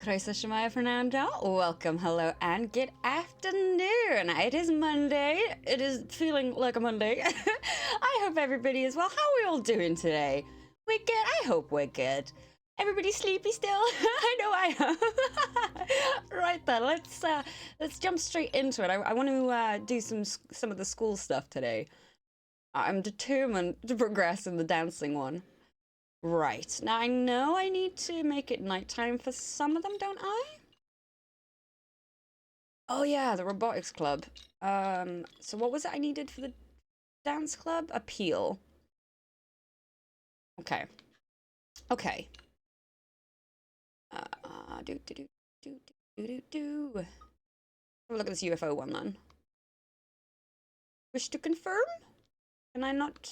Kreisa Shemaya Fernanda, welcome, hello, and good afternoon. It is Monday. It is feeling like a Monday. I hope everybody is well. How are we all doing today? We're good? I hope we're good. Everybody sleepy still? I know I am. Right then, let's jump straight into it. I want to do some of the school stuff today. I'm determined to progress in the dancing one. Right. Now, I know I need to make it nighttime for some of them, don't I? Oh, yeah, the robotics club. So what was it I needed for the dance club? Appeal. Okay. Okay. Do, do, do, do, do, do, do. Have a look at this UFO one, then. Wish to confirm? Can I not...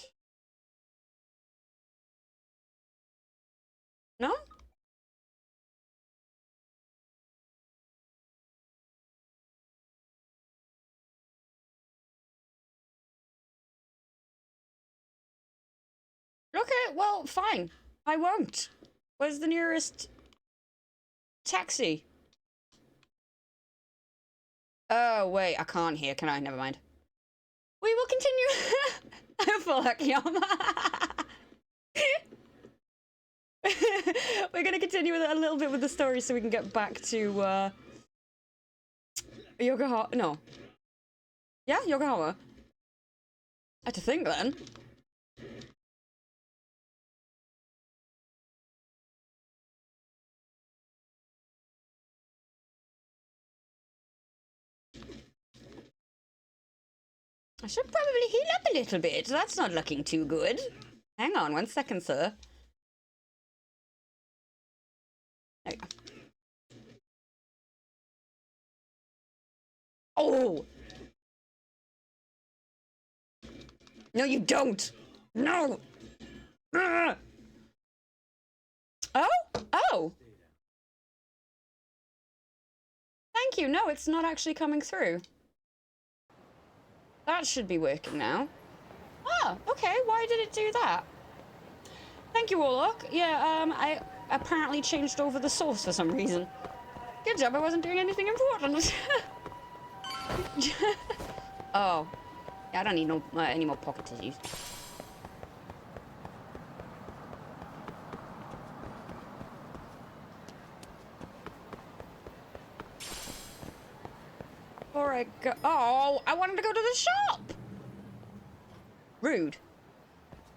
No? Okay, well, fine. I won't. Where's the nearest taxi? Oh, wait, I can't hear, can I? Never mind. We will continue. I feel like we're gonna continue with it a little bit with the story so we can get back to Yokohama. No. Yeah, Yokohama. I had to think then. I should probably heal up a little bit. That's not looking too good. Hang on 1 second, sir. There you go. Oh! No, you don't! No! Oh! Oh! Thank you. No, it's not actually coming through. That should be working now. Oh, okay. Why did it do that? Thank you, Warlock. Yeah, I apparently changed over the source for some reason. Good job, I wasn't doing anything important. Oh. Yeah, I don't need no any more pocket tissues. Before I go... Oh, I wanted to go to the shop! Rude.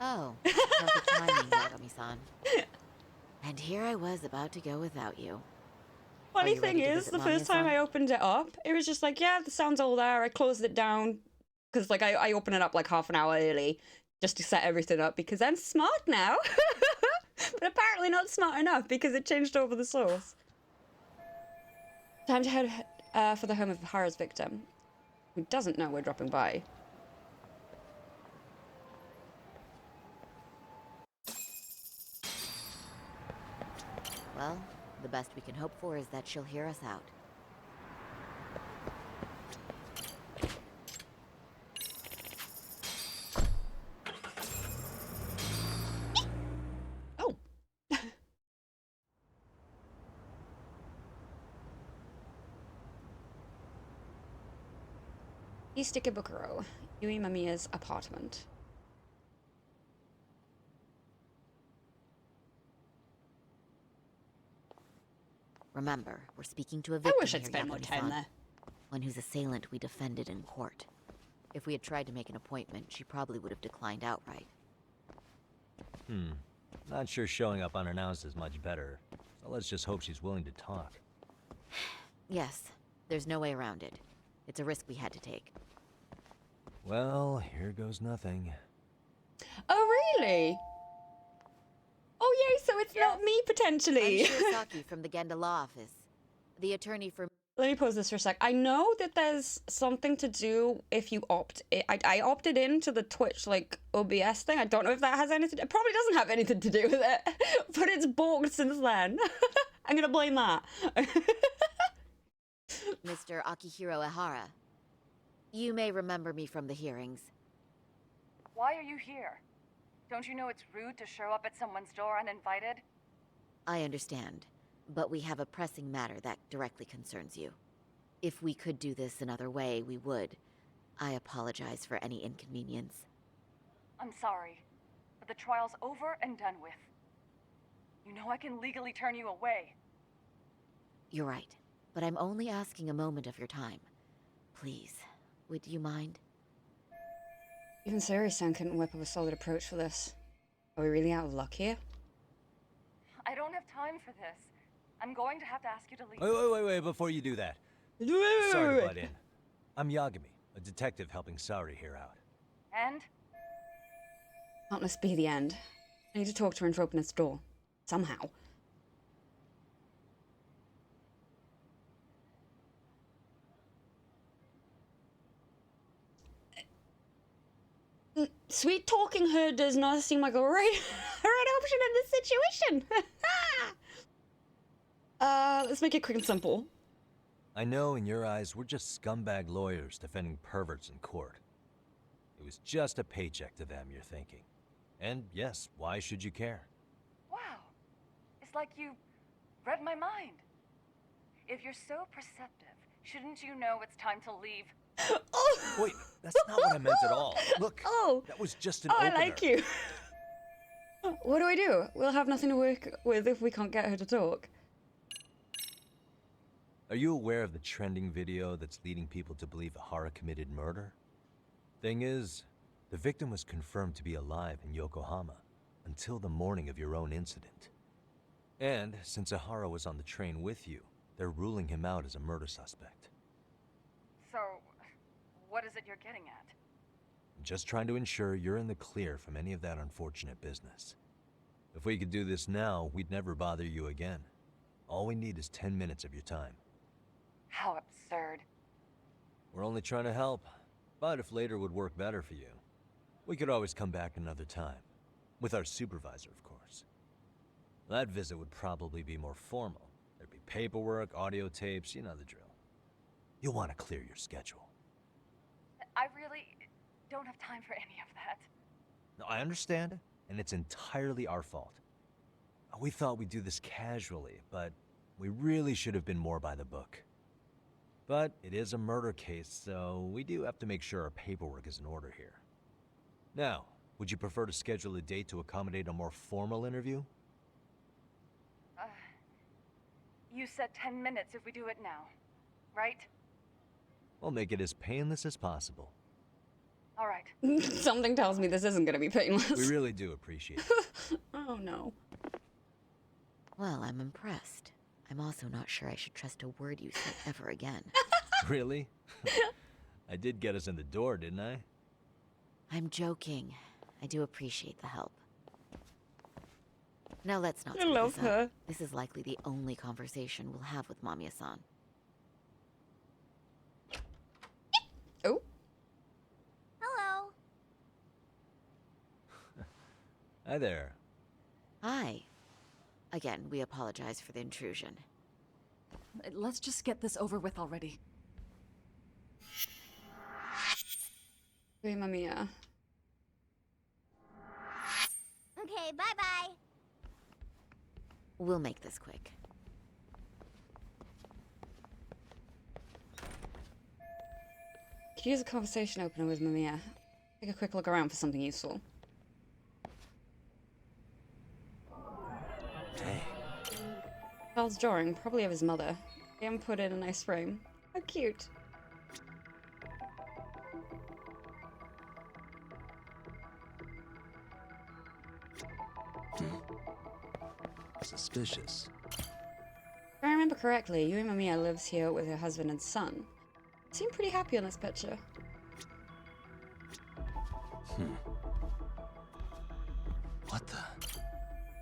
Oh, perfect timing, Yagami-san. And here I was about to go without you. Funny thing is, the first time I opened it up, it was just like, yeah, the sound's all there. I closed it down because, like, I opened it up like half an hour early just to set everything up because I'm smart now. But apparently not smart enough because it changed over the source. Time to head for the home of Hara's victim, who doesn't know we're dropping by. Well, the best we can hope for is that she'll hear us out. Oh. East Ikebukuro, Yui Mamiya's apartment. Remember, we're speaking to a victim. I wish I'd spent more time there. One whose assailant we defended in court. If we had tried to make an appointment, she probably would have declined outright. Not sure showing up unannounced is much better. So let's just hope she's willing to talk. Yes, there's no way around it. It's a risk we had to take. Well, here goes nothing. Oh, really? Oh, yay, so it's not me, potentially. I'm Shiosaki from the Genda Law Office. The attorney for... Let me pause this for a sec. I know that there's something to do if you opt... I opted into the Twitch, like, OBS thing. I don't know if that has anything... It probably doesn't have anything to do with it. But it's borked since then. I'm gonna blame that. Mr. Akihiro Ehara. You may remember me from the hearings. Why are you here? Don't you know it's rude to show up at someone's door uninvited? I understand. but we have a pressing matter that directly concerns you. If we could do this another way, we would. I apologize for any inconvenience. I'm sorry, but the trial's over and done with. You know I can legally turn you away. You're right, but I'm only asking a moment of your time. Please, would you mind? Even Suri-san couldn't whip up a solid approach for this. Are we really out of luck here? I don't have time for this. I'm going to have to ask you to leave. Wait, before you do that. Sorry to butt in. I'm Yagami, a detective helping Saori here out. And? Can't this be the end? I need to talk to her and open its door. Somehow. Sweet talking her does not seem like a right option in this situation. Let's make it quick and simple. I know in your eyes we're just scumbag lawyers defending perverts in court. It was just a paycheck to them, you're thinking. And yes, why should you care? Wow. It's like you read my mind. If you're so perceptive, shouldn't you know it's time to leave? Oh. Wait, that's not what I meant at all. Look, that was just an opener. I like you. What do I do? We'll have nothing to work with if we can't get her to talk. Are you aware of the trending video that's leading people to believe Ahara committed murder? Thing is, the victim was confirmed to be alive in Yokohama until the morning of your own incident. And since Ahara was on the train with you, they're ruling him out as a murder suspect. So, what is it you're getting at? I'm just trying to ensure you're in the clear from any of that unfortunate business. If we could do this now, we'd never bother you again. All we need is 10 minutes of your time. How absurd. We're only trying to help, but if later would work better for you, we could always come back another time. With our supervisor, of course. That visit would probably be more formal. There'd be paperwork, audio tapes, you know the drill. You'll want to clear your schedule. I really don't have time for any of that. No, I understand, and it's entirely our fault. We thought we'd do this casually, but we really should have been more by the book. But it is a murder case, so we do have to make sure our paperwork is in order here. Now, would you prefer to schedule a date to accommodate a more formal interview? You said 10 minutes if we do it now, right? We'll make it as painless as possible. All right. Something tells me this isn't going to be painless. We really do appreciate it. Oh no. Well, I'm impressed. I'm also not sure I should trust a word you say ever again. Really? I did get us in the door, didn't I? I'm joking. I do appreciate the help. Now let's not I screw love this up. her. This is likely the only conversation we'll have with Mamiya-san. Oh. Hello. Hi there. Hi. Again, we apologize for the intrusion. Let's just get this over with already. Hey, Mamiya. Okay, bye-bye. We'll make this quick. Could use a conversation opener with Mamiya. Take a quick look around for something useful. Hey. Charles' drawing, probably of his mother. They haven't put it in a nice frame. How cute. Suspicious. If I remember correctly, Yui Mamiya lives here with her husband and son. Seem pretty happy on this picture. What the?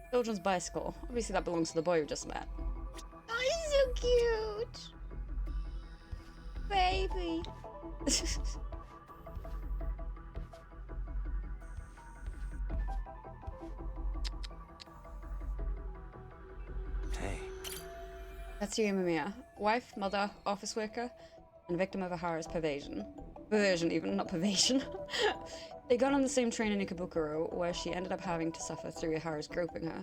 Children's bicycle. Obviously that belongs to the boy we just met. Oh, he's so cute! Baby! Hey. That's Yui Mamiya. Wife, mother, office worker, and victim of Ahara's perversion. Perversion even, not pervasion. They got on the same train in Ikebukuro, where she ended up having to suffer through Ahara's groping her.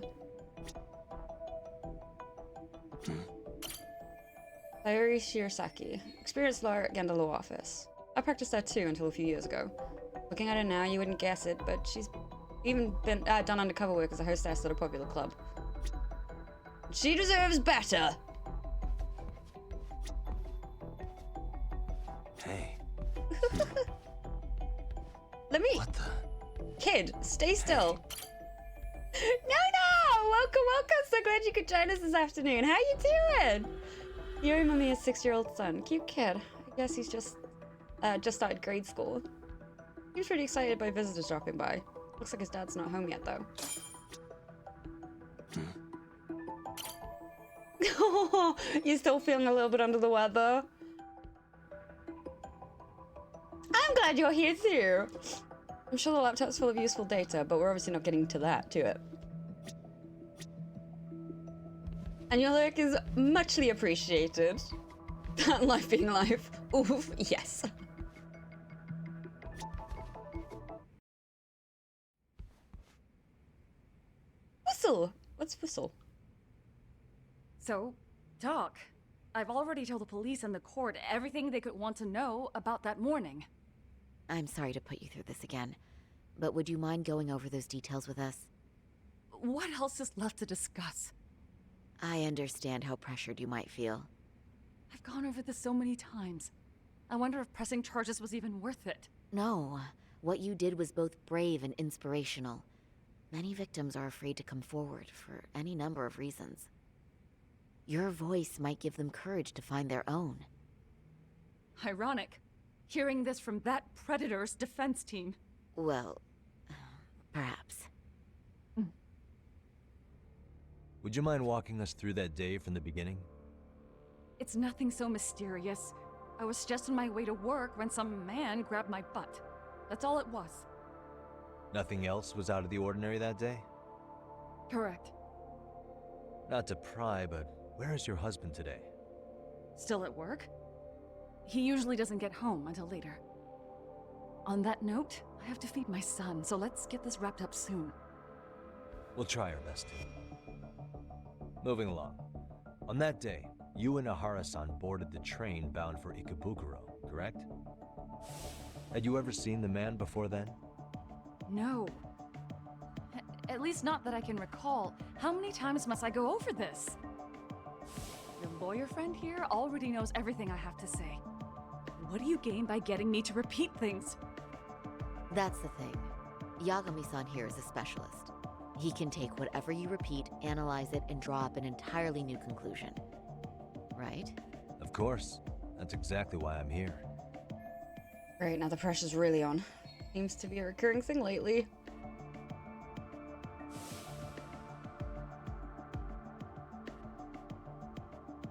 Sayori Shirasaki, experienced lawyer at Gendalo office. I practiced there too until a few years ago. Looking at her now, you wouldn't guess it, but she's even been done undercover work as a hostess at a popular club. She deserves better! Hey, Let me... what the? Kid, stay still. No! Welcome, welcome! So glad you could join us this afternoon. How you doing? Yuri Mamiya's 6-year-old son. Cute kid. I guess he's just started grade school. He was pretty excited by visitors dropping by. Looks like his dad's not home yet, though. You still feeling a little bit under the weather? I'm glad you're here too. I'm sure the laptop's full of useful data, but we're obviously not getting to that, to it. And your work is muchly appreciated. Life being life. Oof, yes. Whistle! What's whistle? So, Doc, I've already told the police and the court everything they could want to know about that morning. I'm sorry to put you through this again, but would you mind going over those details with us? What else is left to discuss? I understand how pressured you might feel. I've gone over this so many times. I wonder if pressing charges was even worth it. No, what you did was both brave and inspirational. Many victims are afraid to come forward for any number of reasons. Your voice might give them courage to find their own. Ironic, hearing this from that predator's defense team. Well, perhaps. Would you mind walking us through that day from the beginning? It's nothing so mysterious. I was just on my way to work when some man grabbed my butt. That's all it was. Nothing else was out of the ordinary that day? Correct. Not to pry, but where is your husband today? Still at work? He usually doesn't get home until later. On that note, I have to feed my son, so let's get this wrapped up soon. We'll try our best to. Moving along. On that day, you and Ahara-san boarded the train bound for Ikebukuro, correct? Had you ever seen the man before then? No. At least not that I can recall. How many times must I go over this? Your lawyer friend here already knows everything I have to say. What do you gain by getting me to repeat things? That's the thing. Yagami-san here is a specialist. He can take whatever you repeat, analyze it, and draw up an entirely new conclusion. Right? Of course. That's exactly why I'm here. Great, now the pressure's really on. Seems to be a recurring thing lately.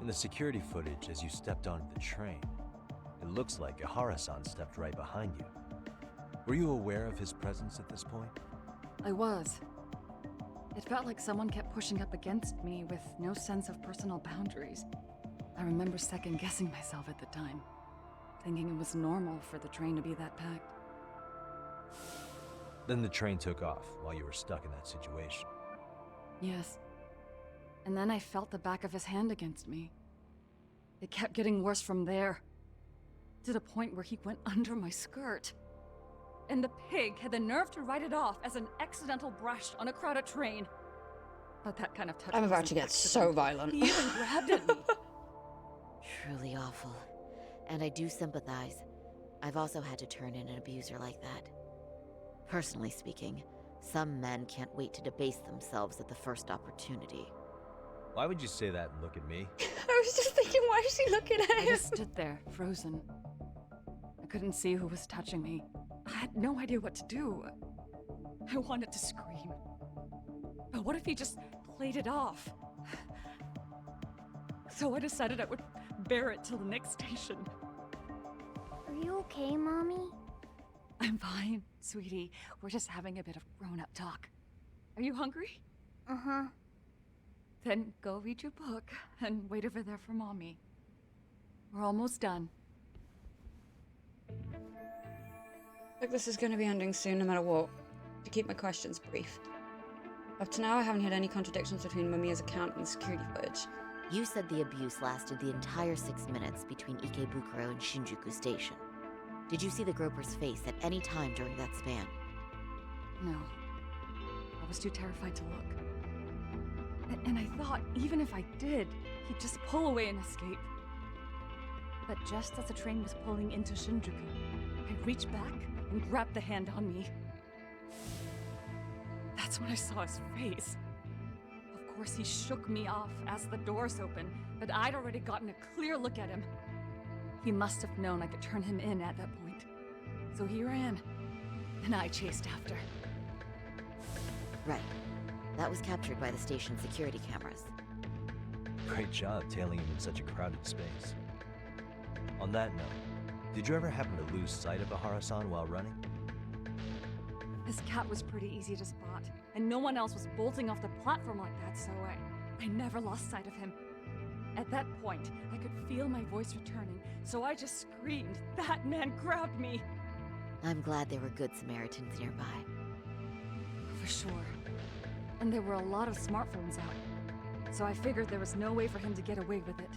In the security footage as you stepped onto the train, it looks like Ahara-san stepped right behind you. Were you aware of his presence at this point? I was. It felt like someone kept pushing up against me with no sense of personal boundaries. I remember second-guessing myself at the time, thinking it was normal for the train to be that packed. Then the train took off while you were stuck in that situation. Yes. And then I felt the back of his hand against me. It kept getting worse from there, to the point where he went under my skirt. And the pig had the nerve to write it off as an accidental brush on a crowded train. But that kind of touch I'm about wasn't to get accident. so violent. He even grabbed at me. Truly awful. And I do sympathize. I've also had to turn in an abuser like that. Personally speaking, some men can't wait to debase themselves at the first opportunity. Why would you say that and look at me? I was just thinking, why is she looking at I him? just stood there, frozen. I couldn't see who was touching me. I had no idea what to do. I wanted to scream. But what if he just played it off? So I decided I would bear it till the next station. Are you okay, Mommy? I'm fine, sweetie. We're just having a bit of grown-up talk. Are you hungry? Uh-huh. Then go read your book and wait over there for Mommy. We're almost done. Like this is going to be ending soon no matter what. To keep my questions brief. Up to now I haven't had any contradictions between Mamiya's account and the security footage. You said the abuse lasted the entire 6 minutes between Ikebukuro and Shinjuku Station. Did you see the groper's face at any time during that span? No. I was too terrified to look. And I thought, even if I did, he'd just pull away and escape. But just as the train was pulling into Shinjuku, I reached back and grabbed the hand on me. That's when I saw his face. Of course, he shook me off as the doors opened, but I'd already gotten a clear look at him. He must have known I could turn him in at that point. So he ran, and I chased after. Right. That was captured by the station's security cameras. Great job tailing him in such a crowded space. On that note, did you ever happen to lose sight of Ahara-san while running? His cat was pretty easy to spot, and no one else was bolting off the platform like that, so I never lost sight of him. At that point, I could feel my voice returning, so I just screamed. That man grabbed me! I'm glad there were good Samaritans nearby. For sure. And there were a lot of smartphones out, so I figured there was no way for him to get away with it.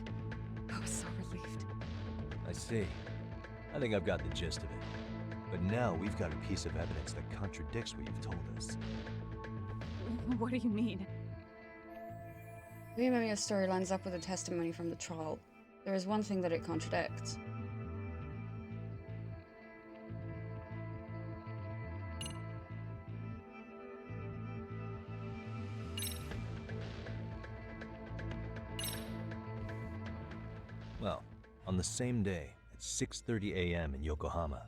I was so relieved. I see. I think I've got the gist of it. But now we've got a piece of evidence that contradicts what you've told us. What do you mean? Even when your story lines up with the testimony from the trial, there is one thing that it contradicts. Well, on the same day, at 6:30 a.m. in Yokohama,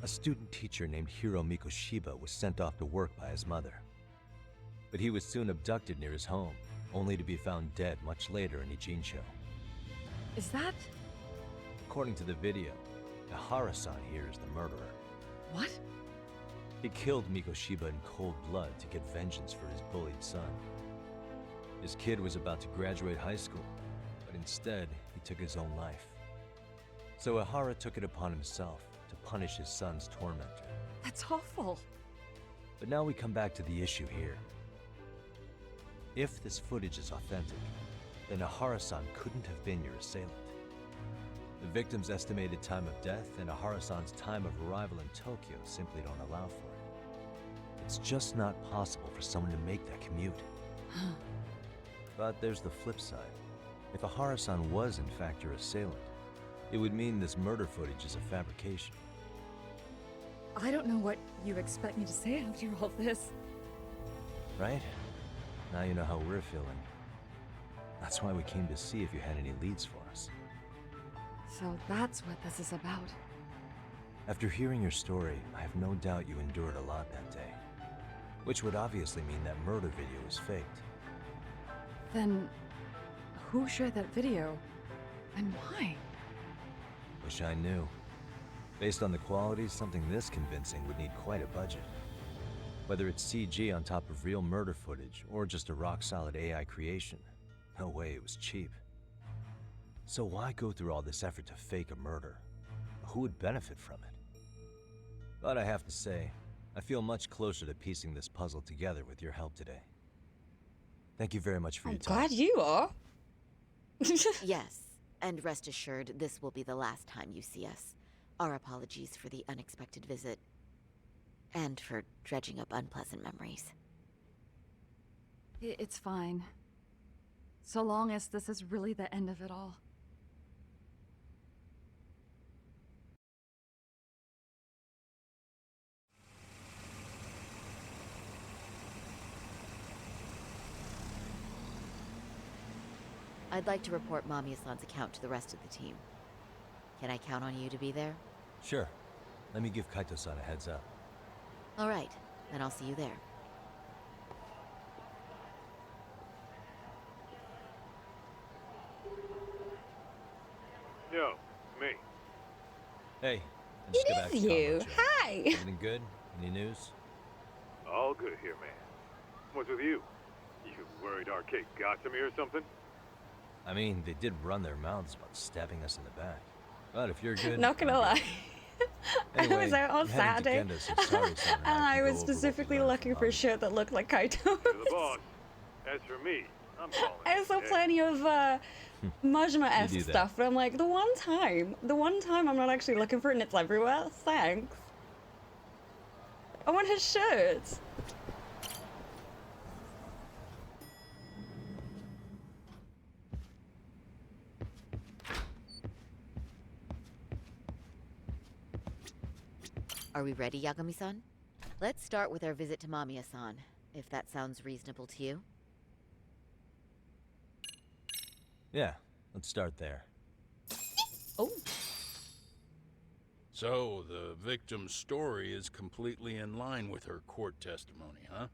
a student teacher named Hiro Mikoshiba was sent off to work by his mother. But he was soon abducted near his home, only to be found dead much later in Ijincho. Is that... According to the video, Ahara-san here is the murderer. what? He killed Mikoshiba in cold blood to get vengeance for his bullied son. His kid was about to graduate high school, but instead, he took his own life. So Ahara took it upon himself to punish his son's tormentor. That's awful. But now we come back to the issue here. If this footage is authentic, then Ahara-san couldn't have been your assailant. The victim's estimated time of death and Ahara-san's time of arrival in Tokyo simply don't allow for it. It's just not possible for someone to make that commute. But there's the flip side. If Ahara-san was in fact your assailant, it would mean this murder footage is a fabrication. I don't know what you expect me to say after all this. Right? Now you know how we're feeling. That's why we came to see if you had any leads for us. So that's what this is about. After hearing your story, I have no doubt you endured a lot that day. Which would obviously mean that murder video was faked. Then, who shared that video? And why? Wish I knew. Based on the quality, something this convincing would need quite a budget. Whether it's CG on top of real murder footage, or just a rock-solid AI creation, no way it was cheap. So why go through all this effort to fake a murder? Who would benefit from it? But I have to say, I feel much closer to piecing this puzzle together with your help today. Thank you very much for I'm your time. glad you are. Yes, and rest assured, this will be the last time you see us. Our apologies for the unexpected visit, and for dredging up unpleasant memories. It's fine. So long as this is really the end of it all. I'd like to report Mamiya-san's account to the rest of the team. Can I count on you to be there? Sure. Let me give Kaito-san a heads up. All right, then I'll see you there. Yo, me. Hey, I just got back It to is you. Combo Chat. Hi. Anything good? Any news? All good here, man. What's with you? You worried Arcade got to me or something? I mean, they did run their mouths about stabbing us in the back. But if you're good... Not gonna I'm lie. good. I Anyway, was out on I'm heading to Saturday, Genda, so Sari-san and and I can go was over what we specifically learned looking from for a Mami. shirt that looked like Kaito. You're the boss. As for me, I'm calling I it saw a day. plenty of Majima-esque You do that. stuff, but I'm like, the one time I'm not actually looking for it and it's everywhere. Thanks. I want his shirt. Are we ready, Yagami-san? Let's start with our visit to Mamiya-san, if that sounds reasonable to you. Yeah, let's start there. Oh, So, the victim's story is completely in line with her court testimony, huh?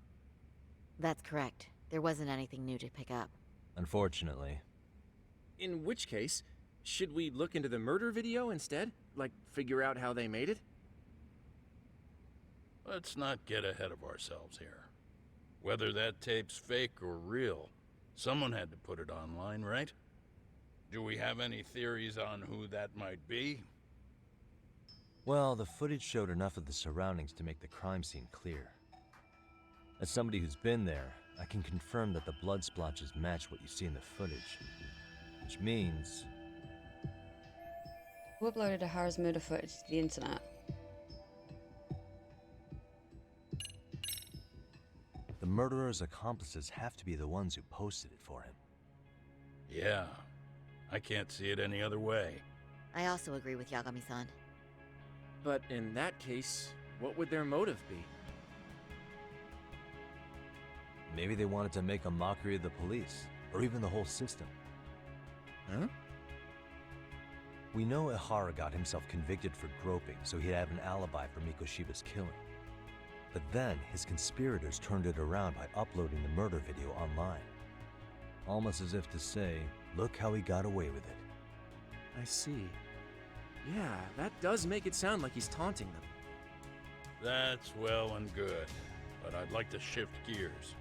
That's correct. There wasn't anything new to pick up. Unfortunately. In which case, should we look into the murder video instead? Like, figure out how they made it? Let's not get ahead of ourselves here. Whether that tape's fake or real, someone had to put it online, right? Do we have any theories on who that might be? Well, the footage showed enough of the surroundings to make the crime scene clear. As somebody who's been there, I can confirm that the blood splotches match what you see in the footage. Which means... who uploaded Ahara's murder footage to the internet? the murderer's accomplices have to be the ones who posted it for him. Yeah, I can't see it any other way. I also agree with Yagami-san. But in that case, what would their motive be? Maybe they wanted to make a mockery of the police, or even the whole system. Huh? We know Ihara got himself convicted for groping, so he'd have an alibi for Mikoshiba's killing. But then, his conspirators turned it around by uploading the murder video online. Almost as if to say, look how he got away with it. I see. Yeah, that does make it sound like he's taunting them. That's well and good, but I'd like to shift gears.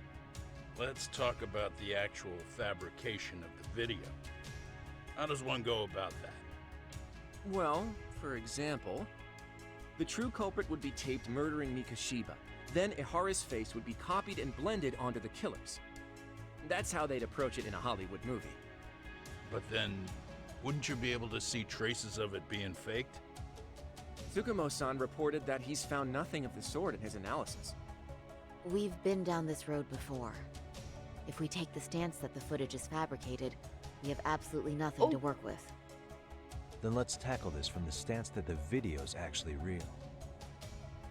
Let's talk about the actual fabrication of the video. How does one go about that? Well, for example, the true culprit would be taped murdering Mikoshiba. Then Ihara's face would be copied and blended onto the killers. That's how they'd approach it in a Hollywood movie. But then, wouldn't you be able to see traces of it being faked? Tsukumo-san reported that he's found nothing of the sort in his analysis. We've been down this road before. If we take the stance that the footage is fabricated, we have absolutely nothing to work with. Then let's tackle this from the stance that the video's actually real.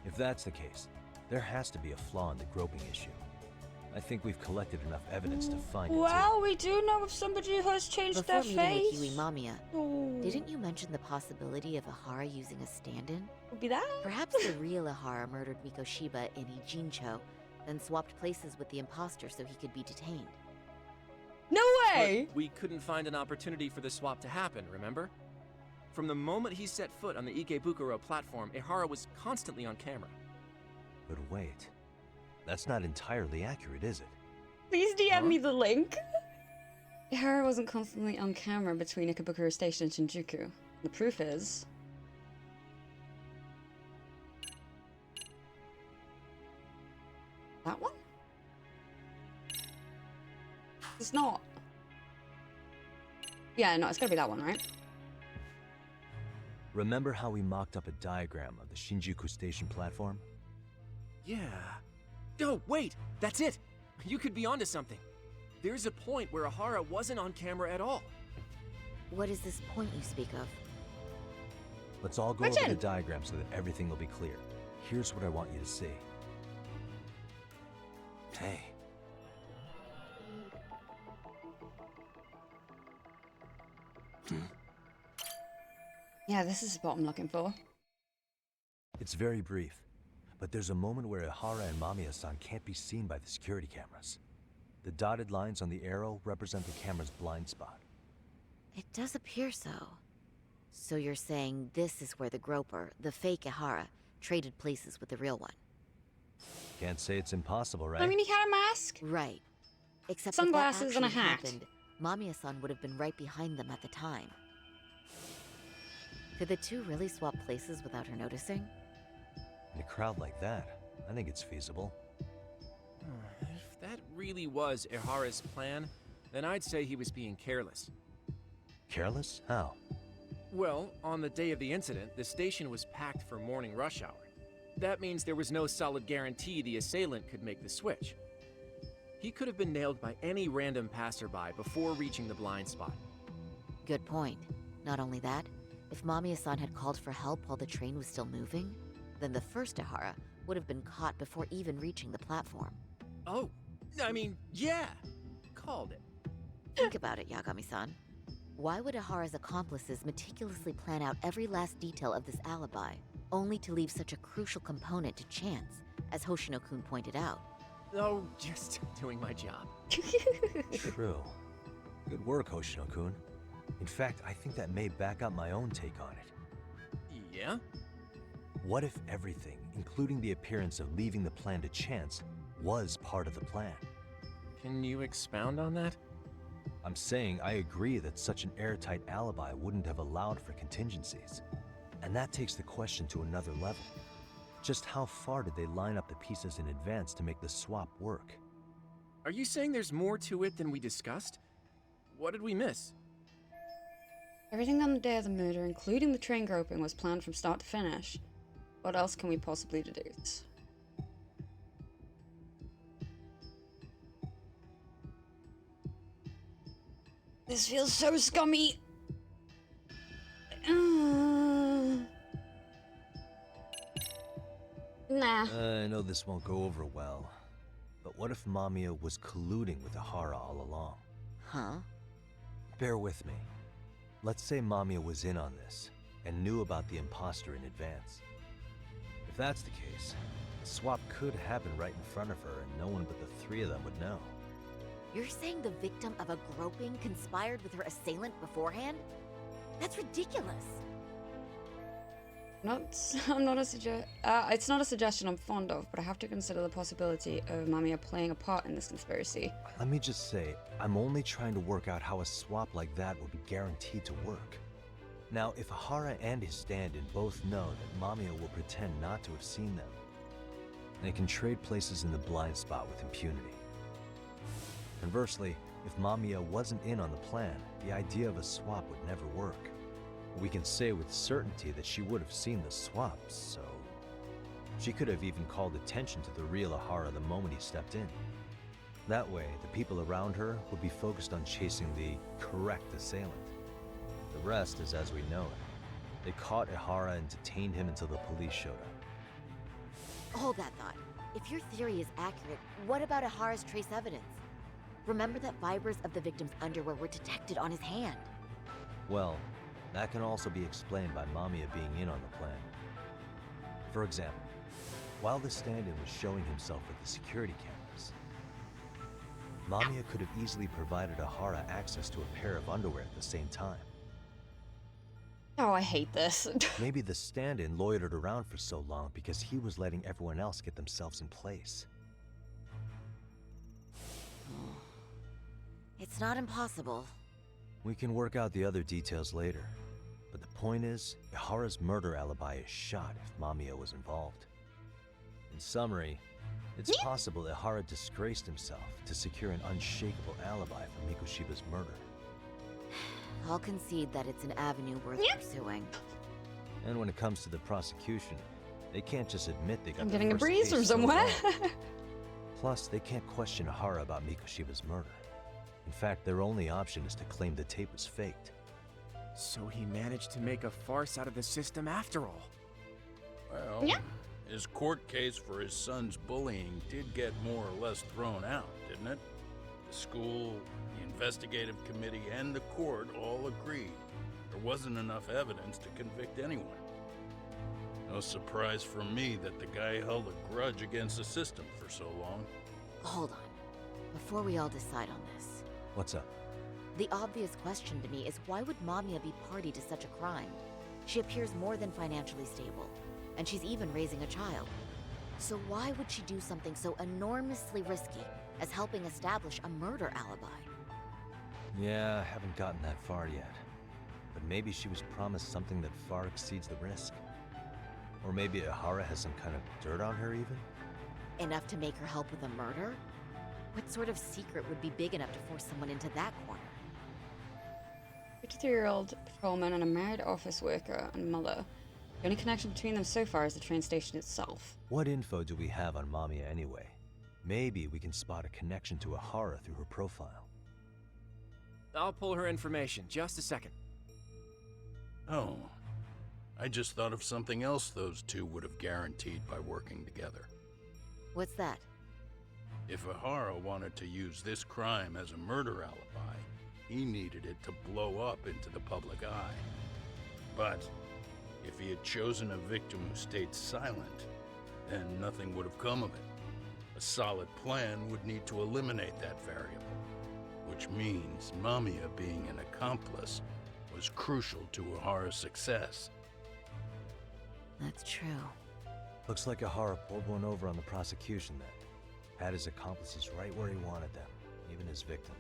If that's the case, there has to be a flaw in the groping issue. I think we've collected enough evidence to find it too. Well, we do know of somebody who has changed Before their meeting face. with Yui Mamiya, Oh. didn't you mention the possibility of Ihara using a stand-in? Would be that? Perhaps the real Ihara murdered Mikoshiba in Ijincho, then swapped places with the imposter so he could be detained. No way! But we couldn't find an opportunity for the swap to happen, remember? From the moment he set foot on the Ikebukuro platform, Ihara was constantly on camera. But wait, that's not entirely accurate, is it? Please DM me the link. Ihara wasn't constantly on camera between Ikebukuro Station and Shinjuku. The proof is... that one? It's not. Yeah, no, it's gotta be that one, right? Remember how we mocked up a diagram of the Shinjuku Station platform? Yeah. Oh, wait! That's it! You could be onto something. There's a point where Ihara wasn't on camera at all. What is this point you speak of? Let's all go over Gretchen! the diagram so that everything will be clear. Here's what I want you to see. Hey. Yeah, this is what I'm looking for. It's very brief, but there's a moment where Ihara and Mamiya-san can't be seen by the security cameras. The dotted lines on the arrow represent the camera's blind spot. It does appear so. So you're saying this is where the groper, the fake Ihara, traded places with the real one? Can't say it's impossible, right? I mean, he had a mask. Right. Except Sunglasses if that and a actually hat. happened, Mamiya-san would have been right behind them at the time. Could the two really swap places without her noticing? In a crowd like that, I think it's feasible. If that really was Ihara's plan, then I'd say he was being careless. Careless? How? Well, on the day of the incident, the station was packed for morning rush hour. That means there was no solid guarantee the assailant could make the switch. He could have been nailed by any random passerby before reaching the blind spot. Good point. Not only that, if Mamiya-san had called for help while the train was still moving, then the first Ihara would have been caught before even reaching the platform. Oh, I mean, yeah! Called it. Think about it, Yagami-san. Why would Ihara's accomplices meticulously plan out every last detail of this alibi, only to leave such a crucial component to chance, as Hoshino-kun pointed out? Oh, just doing my job. True. Good work, Hoshino-kun. In fact, I think that may back up my own take on it. Yeah? What if everything, including the appearance of leaving the plan to chance, was part of the plan? Can you expound on that? I'm saying I agree that such an airtight alibi wouldn't have allowed for contingencies. And that takes the question to another level. Just how far did they line up the pieces in advance to make the swap work? Are you saying there's more to it than we discussed? What did we miss? Everything on the day of the murder, including the train groping, was planned from start to finish. What else can we possibly deduce? This feels so scummy. Nah. I know this won't go over well, but what if Mamiya was colluding with Ihara all along? Huh? Bear with me. Let's say Mamiya was in on this, and knew about the imposter in advance. If that's the case, the swap could happen right in front of her, and no one but the three of them would know. You're saying the victim of a groping conspired with her assailant beforehand? That's ridiculous. It's not a suggestion I'm fond of, but I have to consider the possibility of Mamiya playing a part in this conspiracy. Let me just say, I'm only trying to work out how a swap like that would be guaranteed to work. Now, if Ihara and his stand-in both know that Mamiya will pretend not to have seen them, they can trade places in the blind spot with impunity. Conversely, if Mamiya wasn't in on the plan, the idea of a swap would never work. We can say with certainty that she would have seen the swap, so... She could have even called attention to the real Ihara the moment he stepped in. That way, the people around her would be focused on chasing the correct assailant. The rest is as we know it. They caught Ihara and detained him until the police showed up. Hold that thought. If your theory is accurate, what about Ihara's trace evidence? Remember that fibers of the victim's underwear were detected on his hand. Well, that can also be explained by Mamiya being in on the plan. For example, while the stand-in was showing himself with the security cameras, Mamiya could have easily provided Ihara access to a pair of underwear at the same time. Oh, I hate this. Maybe the stand-in loitered around for so long because he was letting everyone else get themselves in place. It's not impossible. We can work out the other details later. But the point is, Ihara's murder alibi is shot if Mamiya was involved. In summary, it's possible Ihara disgraced himself to secure an unshakable alibi for Mikoshiba's murder. I'll concede that it's an avenue worth pursuing. And when it comes to the prosecution, they can't just admit they got I'm the getting a first breeze case from so somewhere. wrong. Plus, they can't question Ihara about Mikoshiba's murder. In fact, their only option is to claim the tape was faked. So he managed to make a farce out of the system after all. Well, his court case for his son's bullying did get more or less thrown out, didn't it? The school, the investigative committee, and the court all agreed there wasn't enough evidence to convict anyone. No surprise for me that the guy held a grudge against the system for so long. Hold on. Before we all decide on this, What's up? the obvious question to me is why would Mamiya be party to such a crime? She appears more than financially stable, and she's even raising a child. So why would she do something so enormously risky as helping establish a murder alibi? Yeah, I haven't gotten that far yet. But maybe she was promised something that far exceeds the risk. Or maybe Ihara has some kind of dirt on her even? Enough to make her help with a murder? What sort of secret would be big enough to force someone into that corner? 53-year-old patrolman and a married office worker and mother. The only connection between them so far is the train station itself. What info do we have on Mamiya anyway? Maybe we can spot a connection to Ihara through her profile. I'll pull her information. Just a second. Oh, I just thought of something else those two would have guaranteed by working together. What's that? If Ihara wanted to use this crime as a murder alibi, he needed it to blow up into the public eye. But if he had chosen a victim who stayed silent, then nothing would have come of it. A solid plan would need to eliminate that variable, which means Mamiya being an accomplice was crucial to Ihara's success. That's true. Looks like Ihara pulled one over on the prosecution then. Had his accomplices right where he wanted them, even his victim.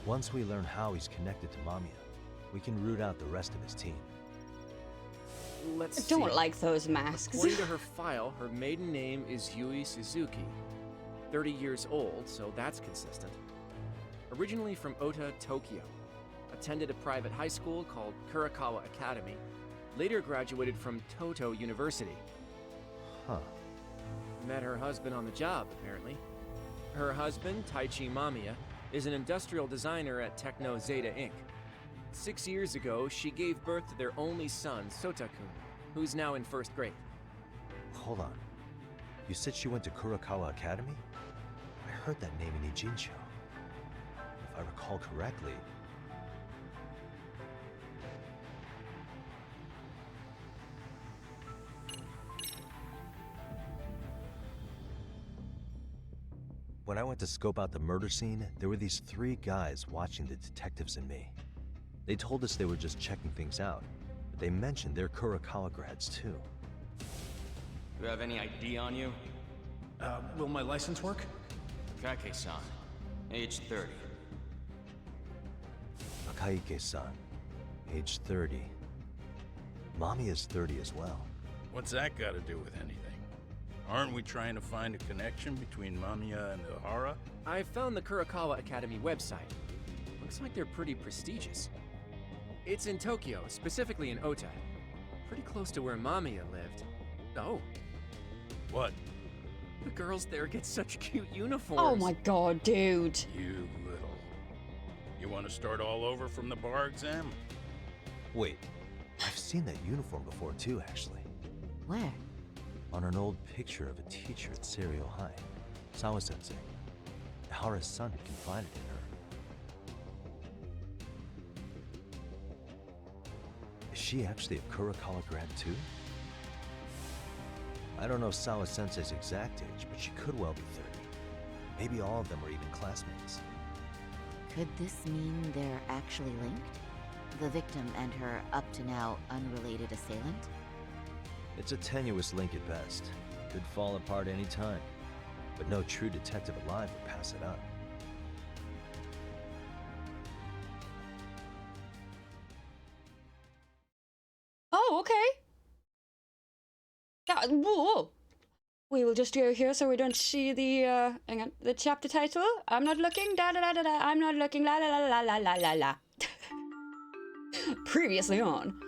Once we learn how he's connected to Mamiya, we can root out the rest of his team. Let's I see. don't like those masks. According to her file, her maiden name is Yui Suzuki. 30 years old, so that's consistent. Originally from Ota, Tokyo. Attended a private high school called Kurakawa Academy. Later graduated from Toto University. Huh. Met her husband on the job, apparently. Her husband, Taichi Mamiya, is an industrial designer at Techno Zeta Inc. 6 years ago, she gave birth to their only son, Sotakun, who's now in first grade. Hold on. You said she went to Kurakawa Academy? I heard that name in Ijincho. If I recall correctly... When I went to scope out the murder scene, there were these 3 guys watching the detectives and me. They told us they were just checking things out, but they mentioned they're Kurakawa grads too. You have any ID on you? Will my license work? Kake-san, age 30. Akaike-san, age 30. Mommy is 30 as well. What's that got to do with anything? Aren't we trying to find a connection between Mamiya and Ihara? I found the Kurakawa Academy website. Looks like they're pretty prestigious. It's in Tokyo, specifically in Ota. Pretty close to where Mamiya lived. Oh, What? the girls there get such cute uniforms. Oh my god, dude. You little... You want to start all over from the bar exam? Wait, I've seen that uniform before too, actually. Where? On an old picture of a teacher at Serio High, Sawa-sensei. Ihara's son had confided in her. Is she actually a Kurakawa grad too? I don't know Sawa-sensei's exact age, but she could well be 30. Maybe all of them were even classmates. Could this mean they're actually linked? The victim and her up-to-now unrelated assailant? It's a tenuous link at best. Could fall apart any time. But no true detective alive would pass it up. Oh, okay. Whoa. We will just go here so we don't see the, hang on, the chapter title. I'm not looking, da da da da da, I'm not looking, la la la la la la la la. Previously on.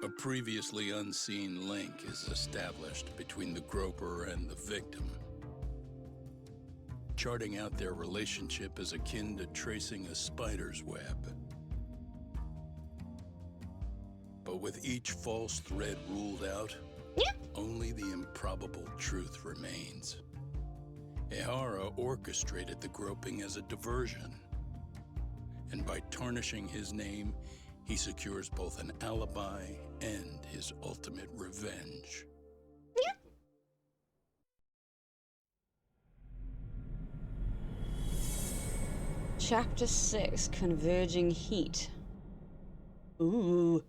A previously unseen link is established between the groper and the victim. Charting out their relationship is akin to tracing a spider's web. But with each false thread ruled out, only the improbable truth remains. Ihara orchestrated the groping as a diversion. And by tarnishing his name, he secures both an alibi and his ultimate revenge. Chapter 6, Converging Heat. Ooh.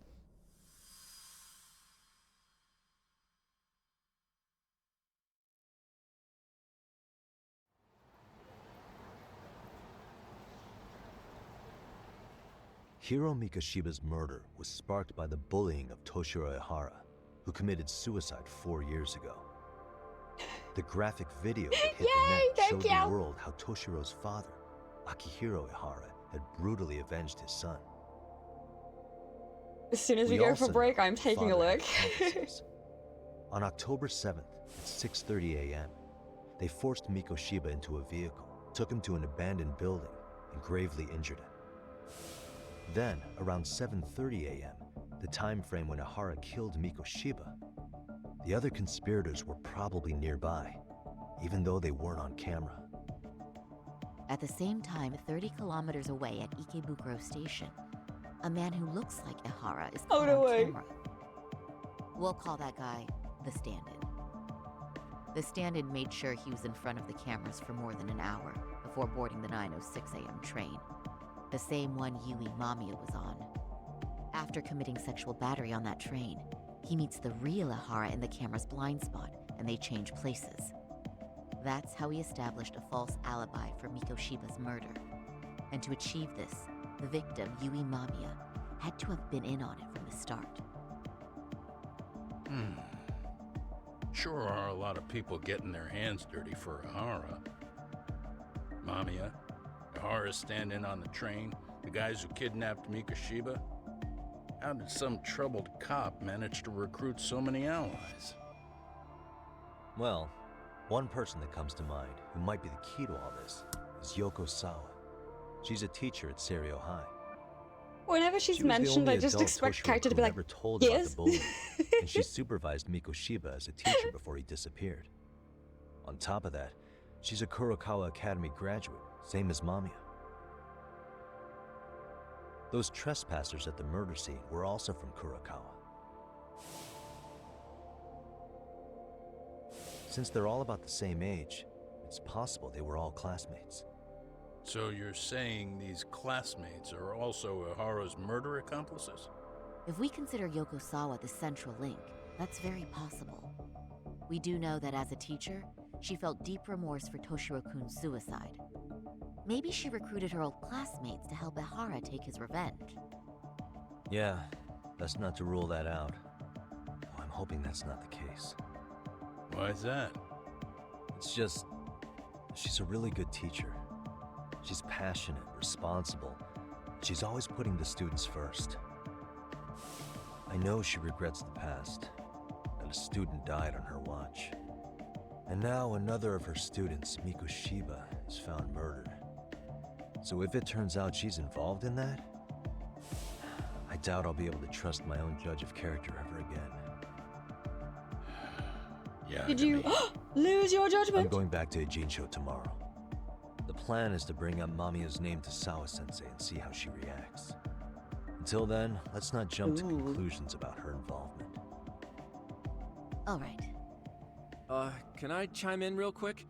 Hiro Mikashiba's murder was sparked by the bullying of Toshiro Ihara, who committed suicide 4 years ago. The graphic video that hit Yay, the net thank showed you. the world how Toshiro's father, Akihiro Ihara, had brutally avenged his son. As soon as we We go also for break, know I'm the taking a father had look. accomplices. On October 7th at 6:30 a.m., they forced Mikoshiba into a vehicle, took him to an abandoned building, and gravely injured him. Then, around 7:30 a.m., the time frame when Ihara killed Mikoshiba, the other conspirators were probably nearby, even though they weren't on camera. At the same time, 30 kilometers away at Ikebukuro Station, a man who looks like Ihara is Oh, caught no on way. camera. We'll call that guy the stand-in. The stand-in made sure he was in front of the cameras for more than an hour before boarding the 9:06 a.m. train, the same one Yui Mamiya was on. After committing sexual battery on that train, he meets the real Ihara in the camera's blind spot, and they change places. That's how he established a false alibi for Mikoshiba's murder. And to achieve this, the victim, Yui Mamiya, had to have been in on it from the start. Sure are a lot of people getting their hands dirty for Ihara. Mamiya, Ihara's stand-in on the train, the guys who kidnapped Mikoshiba. How did some troubled cop manage to recruit so many allies? Well, one person that comes to mind who might be the key to all this is Yoko Sawa. She's a teacher at Seiryo High. Whenever she's She was the mentioned, I only just adult expect Toshiro character to who be like, never told about yes. the bullying, and she supervised Mikoshiba as a teacher before he disappeared. On top of that, she's a Kurokawa Academy graduate, same as Mamiya. Those trespassers at the murder scene were also from Kurokawa. Since they're all about the same age, it's possible they were all classmates. So you're saying these classmates are also Ihara's murder accomplices? If we consider Yoko Sawa the central link, that's very possible. We do know that as a teacher, she felt deep remorse for Toshiro-kun's suicide. Maybe she recruited her old classmates to help Ihara take his revenge. Yeah, best not to rule that out. Though I'm hoping that's not the case. Why's that? It's just, she's a really good teacher. She's passionate, responsible. She's always putting the students first. I know she regrets the past, that a student died on her watch. And now another of her students, Mikoshiba, is found murdered. So if it turns out she's involved in that, I doubt I'll be able to trust my own judge of character ever again. Yeah. Did you lose your I'm judgment? going back to Ijincho tomorrow. The plan is to bring up Mamiya's name to Sawa-sensei and see how she reacts. Until then, let's not jump to conclusions about her involvement. All right. Can I chime in real quick?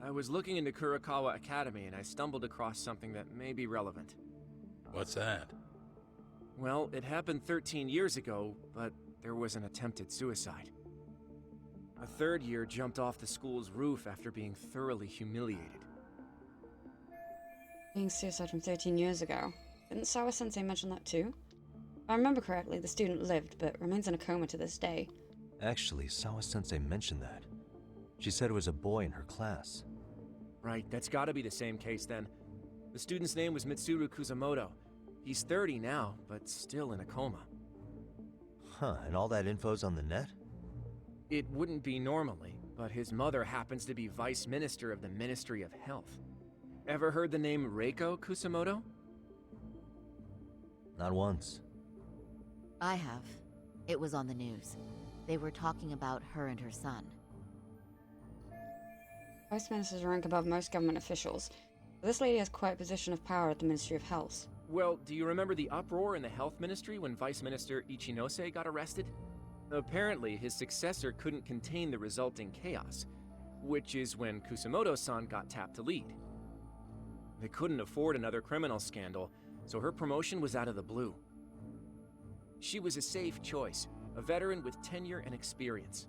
I was looking into Kurokawa Academy and I stumbled across something that may be relevant. What's that? Well, it happened 13 years ago, but there was an attempted suicide. A third year jumped off the school's roof after being thoroughly humiliated. Being suicide from 13 years ago. Didn't Sawa-sensei mention that too? If I remember correctly, the student lived, but remains in a coma to this day. Actually, Sawa-sensei mentioned that. She said it was a boy in her class. Right, that's gotta be the same case then. The student's name was Mitsuru Kusamoto. He's 30 now, but still in a coma. Huh, and all that info's on the net? It wouldn't be normally, but his mother happens to be Vice Minister of the Ministry of Health. Ever heard the name Reiko Kusamoto? Not once. I have. It was on the news. They were talking about her and her son. Vice ministers rank above most government officials. But this lady has quite a position of power at the Ministry of Health. Well, do you remember the uproar in the Health Ministry when Vice Minister Ichinose got arrested? Apparently, his successor couldn't contain the resulting chaos, which is when Kusamoto-san got tapped to lead. They couldn't afford another criminal scandal, so her promotion was out of the blue. She was a safe choice, a veteran with tenure and experience.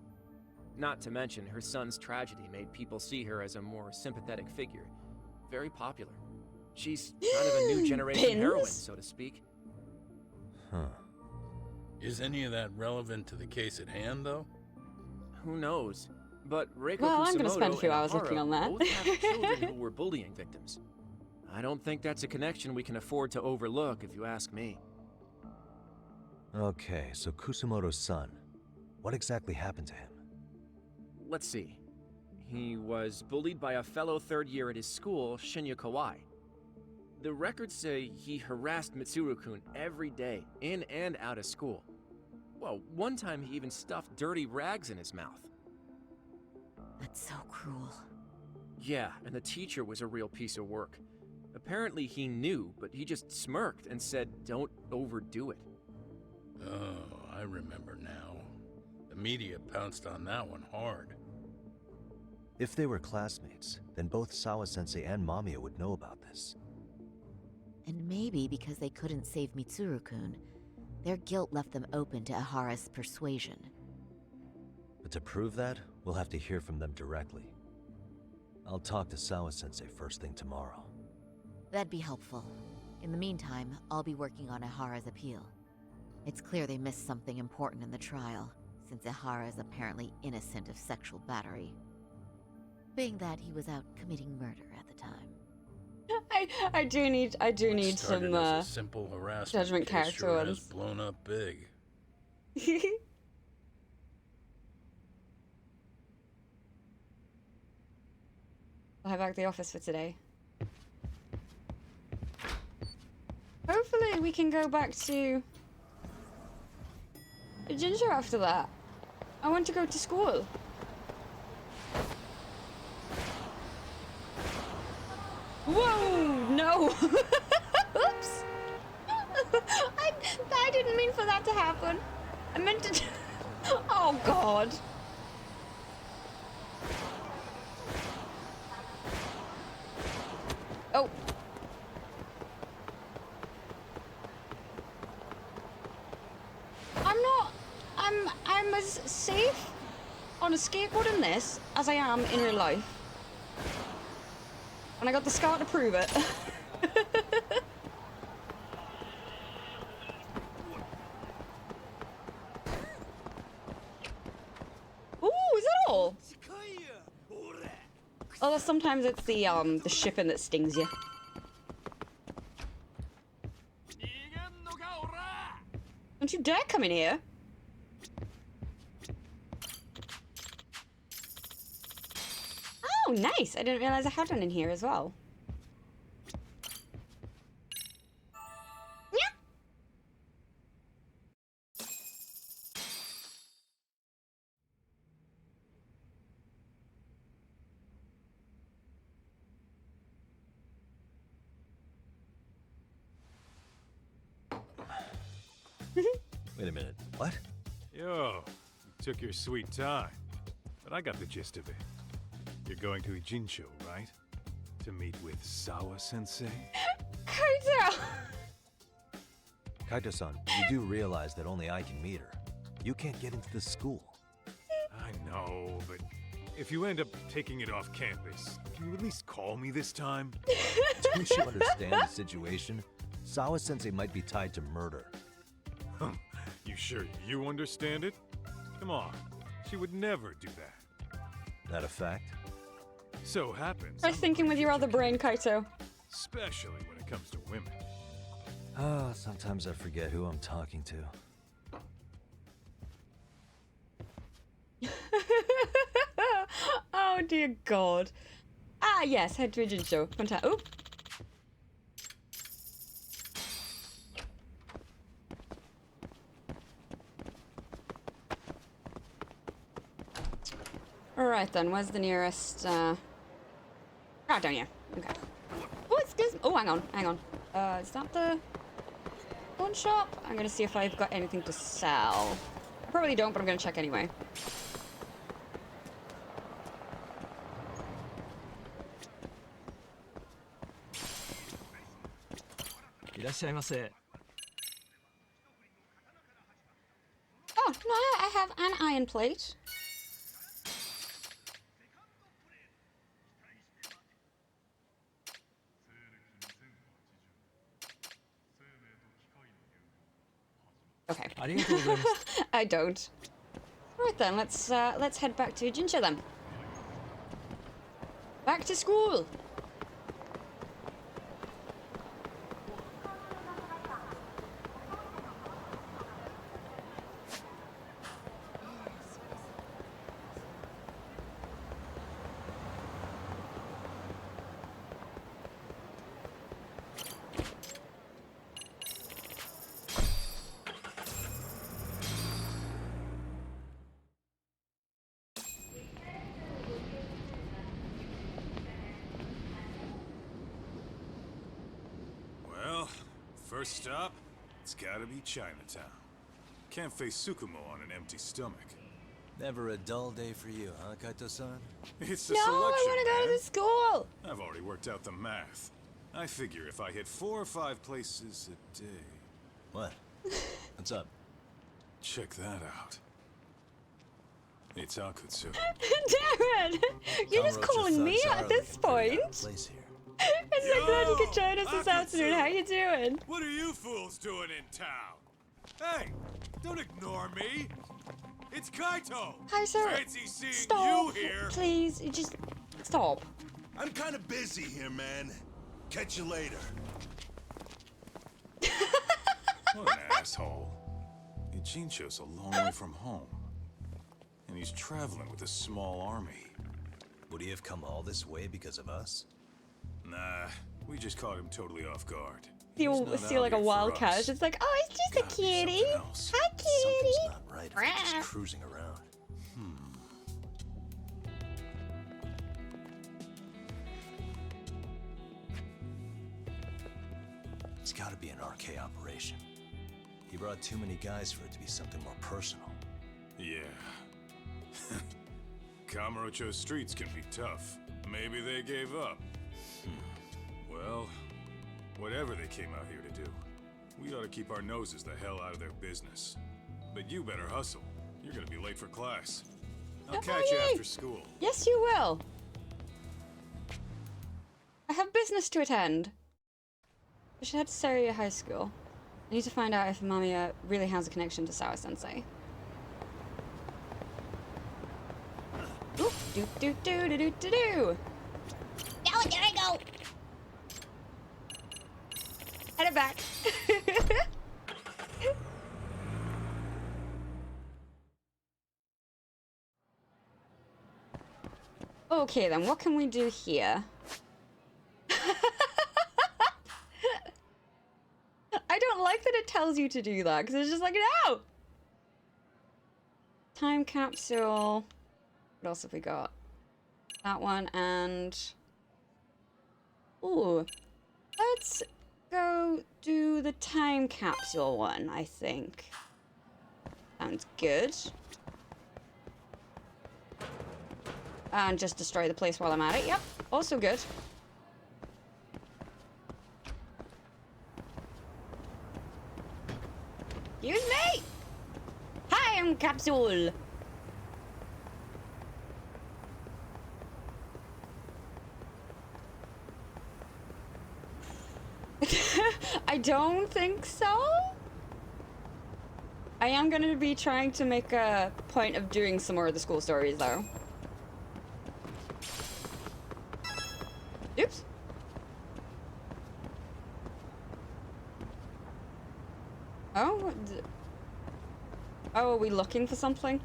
Not to mention, her son's tragedy made people see her as a more sympathetic figure. Very popular. She's kind of a new generation heroine, so to speak. Huh. Is any of that relevant to the case at hand, though? Who knows? But Reiko Well, I'm gonna Kusumoto spend a few and hours looking Ihara on that. both have children who were bullying victims. I don't think that's a connection we can afford to overlook, if you ask me. Okay, so Kusumoto's son. What exactly happened to him? Let's see. He was bullied by a fellow third year at his school, Shinya Kawai. The records say he harassed Mitsuru-kun every day, in and out of school. Well, one time he even stuffed dirty rags in his mouth. That's so cruel. Yeah, and the teacher was a real piece of work. Apparently he knew, but he just smirked and said, "Don't overdo it." Oh, I remember now. The media pounced on that one hard. If they were classmates, then both Sawa-sensei and Mamiya would know about this. And maybe because they couldn't save Mitsuru-kun, their guilt left them open to Ihara's persuasion. But to prove that, we'll have to hear from them directly. I'll talk to Sawa-sensei first thing tomorrow. That'd be helpful. In the meantime, I'll be working on Ihara's appeal. It's clear they missed something important in the trial, since Ihara is apparently innocent of sexual battery. Being that he was out committing murder at the time. I do need What started some as a simple harassment judgment case character sure has ones. blown up big. I'll head back to the office for today. Hopefully we can go back to Ginger after that. I want to go to school. Whoa, no. Oops. I didn't mean for that to happen. I meant to... Oh, God. Oh. I'm as safe on a skateboard in this as I am in real life. And I got the scar to prove it. Ooh, is that all? Oh, sometimes it's the shipping that stings you. Don't you dare come in here. Oh, nice. I didn't realize I had one in here as well. Yeah. Wait a minute, what? Yo, you took your sweet time, but I got the gist of it. You're going to Ijincho, right? To meet with Sawa-sensei? Kaito! Kaito-san, you do realize that only I can meet her. You can't get into the school. I know, but if you end up taking it off campus, can you at least call me this time? Don't you understand the situation? Sawa-sensei might be tied to murder. You sure you understand it? Come on, she would never do that. That a fact? So happens. I was thinking with your other brain, Kaito. Especially when it comes to women. Ah, sometimes I forget who I'm talking to. Oh dear God. Ah yes, head to a Jincho. Oh. Alright then, where's the nearest down here. Okay. Oh, excuse me. Oh, hang on. Is that the pawn shop? I'm gonna see if I've got anything to sell. I probably don't, but I'm gonna check anyway. Oh, no, I have an iron plate. Okay. I don't. Right then, let's head back to Jincha then. Back to school. Well, first stop, it's gotta be Chinatown. Can't face Sukumo on an empty stomach. Never a dull day for you, huh, Kaito-san? It's the No, selection, I want to go to man. the school. I've already worked out the math. I figure if I hit 4 or 5 places a day... What? What's up? Check that out. It's Akutsu. Darren, you're just Kamurocho calling me thugs at are this looking pretty out point. of place here. I'm so glad you could Yo, join us this Akutsu. afternoon. How you doing? What are you fools doing in town? Hey, don't ignore me. It's Kaito. Hi, sir. Fancy seeing Stop, you here. please. You just stop. I'm kind of busy here, man. Catch you later. What an asshole. Ijincho's a long way from home. And he's traveling with a small army. Would he have come all this way because of us? Nah, we just caught him totally off guard. You'll He's not see out like a here for wildcat. us. It's like, oh, it's just Gotta a be kitty. something else. Hi, kitty. Something's not right if we're just cruising around. It's gotta be an RK operation. He brought too many guys for it to be something more personal. Yeah. Kamurocho streets can be tough. Maybe they gave up. Well, whatever they came out here to do, we ought to keep our noses the hell out of their business. But you better hustle. You're gonna be late for class. I'll catch you after school. Yes, you will. I have business to attend. I should head to Seria High School. I need to find out if Mamiya really has a connection to Sawa Sensei. Ooh, do do do do do do do. Now there I go. Headed back. Okay then, what can we do here? I don't like that it tells you to do that, because it's just like, no! Time capsule. What else have we got? That one and... Ooh. Let's go do the time capsule one, I think. Sounds good. And just destroy the place while I'm at it. Yep, also good. Excuse me! Time capsule! I don't think so. I am going to be trying to make a point of doing some more of the school stories, though. Oops. Oh, oh, are we looking for something?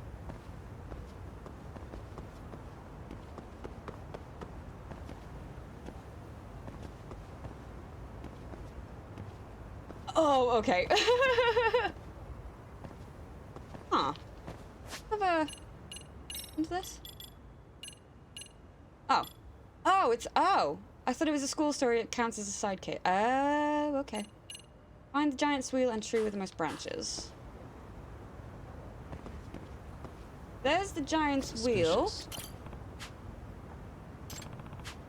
Oh, okay. Huh. Have a... What's this? Oh. Oh, it's... Oh. I thought it was a school story. It counts as a sidekick. Oh, okay. Find the giant's wheel and tree with the most branches. There's the giant's wheel.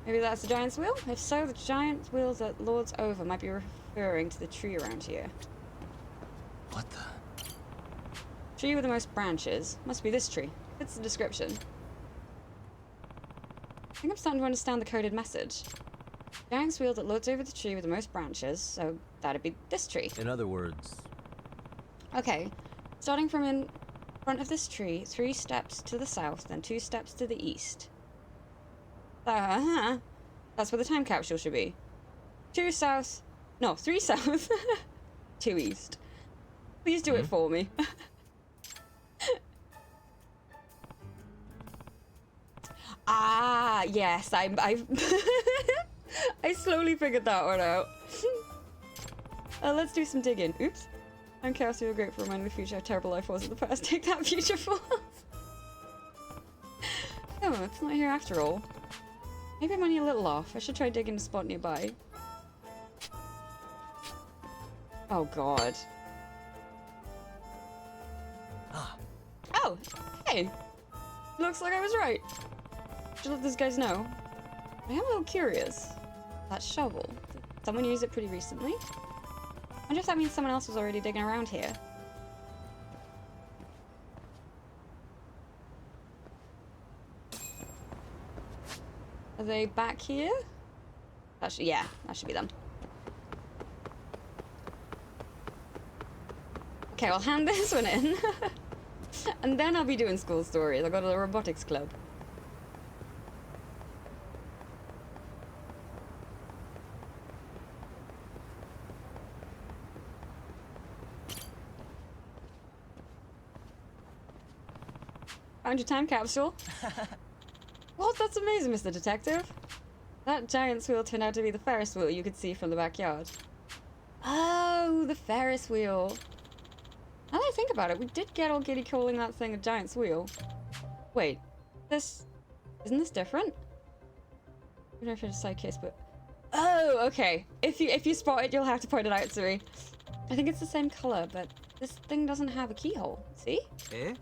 Maybe that's the giant's wheel? If so, the giant's wheel that lords over might be referring to the tree around here. What the? Tree with the most branches. Must be this tree. Fits the description. I think I'm starting to understand the coded message. Giant's wheel that lords over the tree with the most branches, so that'd be this tree. In other words, Okay, starting from in Front of this tree, 3 steps to the south, then 2 steps to the east. That's where the time capsule should be. 2 south. No, 3 south. 2 east. Please do it for me. Ah, yes, I I slowly figured that one out. Let's do some digging. Oops. I'm chaos, you're great for reminding the future how terrible life was in the past. Take that, future fools. Oh, it's not here after all. Maybe I'm only a little off. I should try digging a spot nearby. Oh, God. Oh, hey. Looks like I was right. Should let these guys know. I am a little curious. That shovel. Did someone use it pretty recently? I wonder if that means someone else was already digging around here. Are they back here? That should, yeah, that should be them. Okay, I'll hand this one in. And then I'll be doing school stories. I'll go to the robotics club. Found your time capsule. What? That's amazing, Mr. Detective. That giant's wheel turned out to be the Ferris wheel you could see from the backyard. Oh, the Ferris wheel. Now that I think about it, we did get old Giddy calling that thing a giant's wheel. Wait, isn't this different? I don't know if it's a side case, but oh, okay. If you spot it, you'll have to point it out to me. I think it's the same color, but this thing doesn't have a keyhole. See? Eh?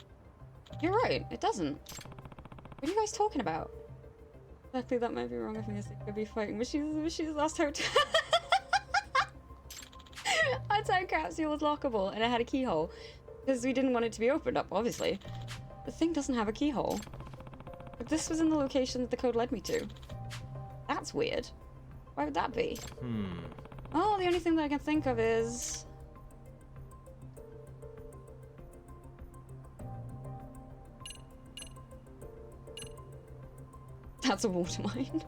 You're right, it doesn't. What are you guys talking about? Luckily, that might be wrong of me, as they could be fighting machines lost hope. Our time capsule was lockable, and it had a keyhole. Because we didn't want it to be opened up, obviously. The thing doesn't have a keyhole. But this was in the location that the code led me to. That's weird. Why would that be? Well, the only thing that I can think of is... That's a water mine.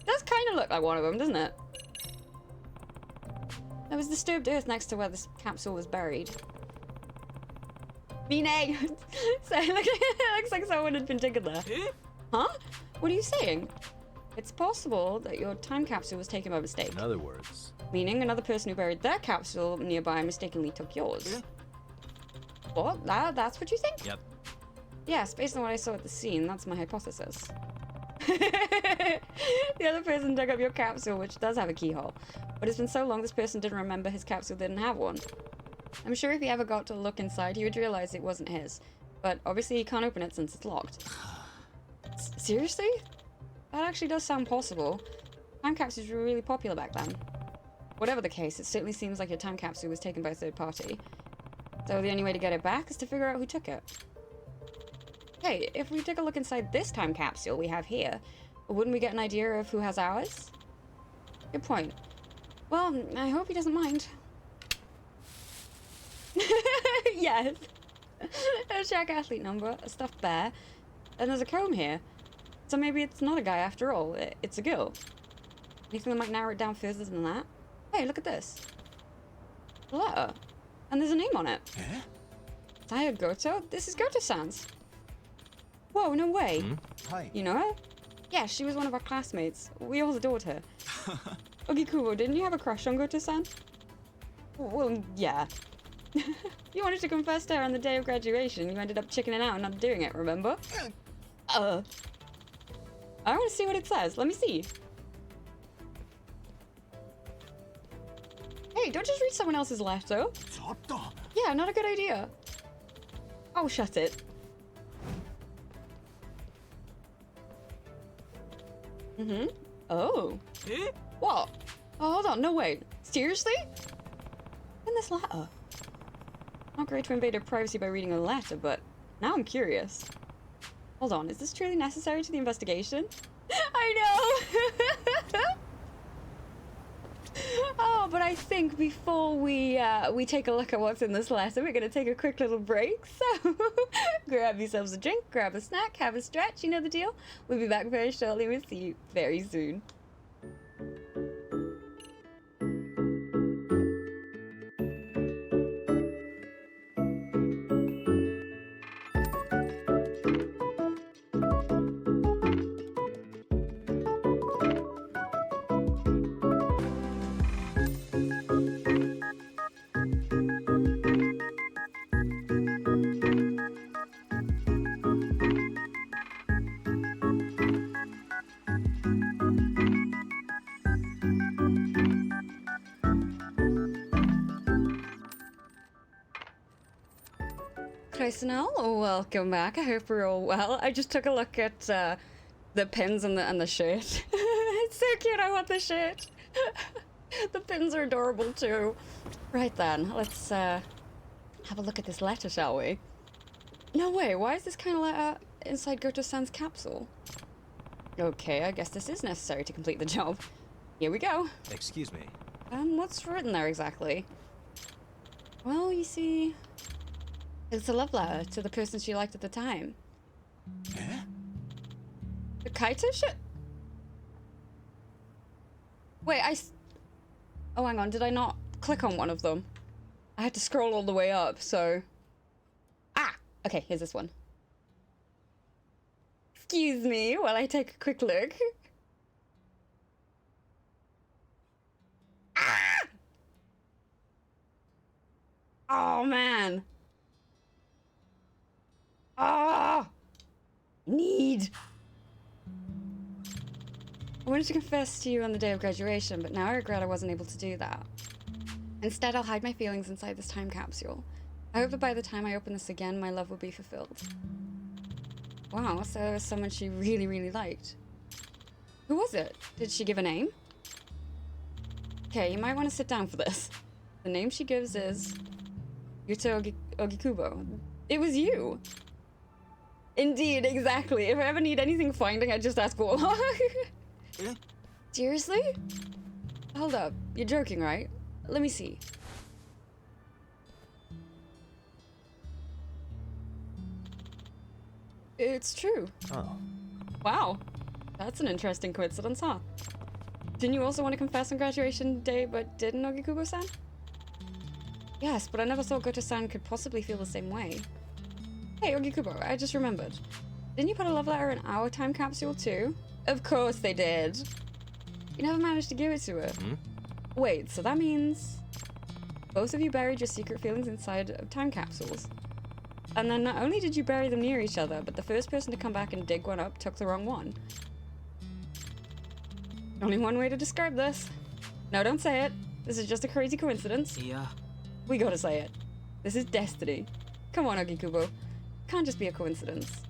Does kind of look like one of them, doesn't it? There was disturbed earth next to where this capsule was buried. Meaning! So it looks like someone had been digging there. Huh? What are you saying? It's possible that your time capsule was taken by mistake. In other words... Meaning another person who buried their capsule nearby mistakenly took yours. What? That's what you think? Yep. Yes, based on what I saw at the scene, that's my hypothesis. The other person dug up your capsule, which does have a keyhole. But it's been so long this person didn't remember his capsule didn't have one. I'm sure if he ever got to look inside, he would realize it wasn't his. But obviously he can't open it since it's locked. Seriously? That actually does sound possible. Time capsules were really popular back then. Whatever the case, it certainly seems like your time capsule was taken by a third party. So the only way to get it back is to figure out who took it. Hey, if we take a look inside this time capsule we have here, wouldn't we get an idea of who has ours? Good point. Well, I hope he doesn't mind. Yes. A Shack athlete number, a stuffed bear, and there's a comb here. So maybe it's not a guy after all, it's a girl. Anything that might narrow it down further than that? Hey, look at this. A letter. And there's a name on it. Eh? Saya Goto? This is Goto-san's. Whoa, no way. Hi. You know her? Yeah, she was one of our classmates. We all adored her. Ogikubo, didn't you have a crush on Goto-san? Well, yeah. You wanted to confess to her on the day of graduation. You ended up chickening out and not doing it, remember? I want to see what it says. Let me see. Hey, don't just read someone else's letter. Yeah, not a good idea. Oh, shut it. Oh. What? Oh, hold on. No, wait. Seriously? In this letter? Not great to invade her privacy by reading a letter, but now I'm curious. Hold on. Is this truly necessary to the investigation? I know. Oh, but I think before we take a look at what's in this letter, we're gonna take a quick little break. So grab yourselves a drink, grab a snack, have a stretch. You know the deal. We'll be back very shortly. We'll see you very soon. Personnel, welcome back. I hope we're all well. I just took a look at the pins and the shirt. It's so cute. I want the shirt. The pins are adorable too. Right then, let's have a look at this letter, shall we? No way. Why is this kind of letter inside Goto-san's capsule? Okay, I guess this is necessary to complete the job. Here we go. Excuse me. What's written there exactly? Well, you see, it's a love letter to the person she liked at the time. Yeah? The Kaito shit? Wait, oh, hang on. Did I not click on one of them? I had to scroll all the way up, so... Ah! Okay, here's this one. Excuse me while I take a quick look. Ah! Oh, man. Ah! Need. I wanted to confess to you on the day of graduation, but now I regret I wasn't able to do that. Instead, I'll hide my feelings inside this time capsule. I hope that by the time I open this again, my love will be fulfilled. Wow, so it was someone she really, really liked. Who was it? Did she give a name? Okay, you might want to sit down for this. The name she gives is... Yuto Ogikubo. It was you! Indeed, exactly. If I ever need anything finding, I just ask Warlock. Yeah? Seriously? Hold up. You're joking, right? Let me see. It's true. Oh. Wow. That's an interesting coincidence, huh? Didn't you also want to confess on graduation day, but didn't Ogikubo-san? Yes, but I never thought Goto-san could possibly feel the same way. Hey, Ogikubo, I just remembered. Didn't you put a love letter in our time capsule too? Of course they did. You never managed to give it to her. Hmm? Wait, so that means... both of you buried your secret feelings inside of time capsules. And then not only did you bury them near each other, but the first person to come back and dig one up took the wrong one. Only one way to describe this. No, don't say it. This is just a crazy coincidence. Yeah. We gotta say it. This is destiny. Come on, Ogikubo. Can't just be a coincidence.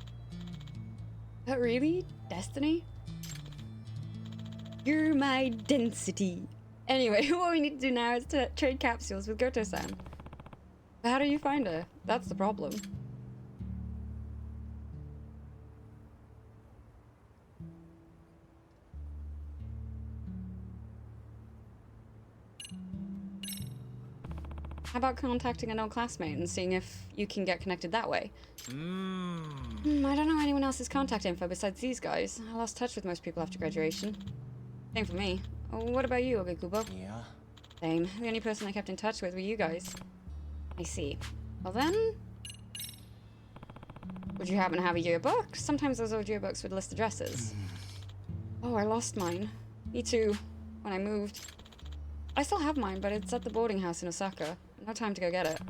But really? Destiny? You're my density. Anyway, what we need to do now is to trade capsules with Goto-san. But how do you find her? That's the problem. How about contacting an old classmate and seeing if you can get connected that way? I don't know anyone else's contact info besides these guys. I lost touch with most people after graduation. Same for me. What about you, Ogikubo? Yeah. Same. The only person I kept in touch with were you guys. I see. Well then... would you happen to have a yearbook? Sometimes those old yearbooks would list addresses. Oh, I lost mine. Me too. When I moved. I still have mine, but it's at the boarding house in Osaka. No time to go get it.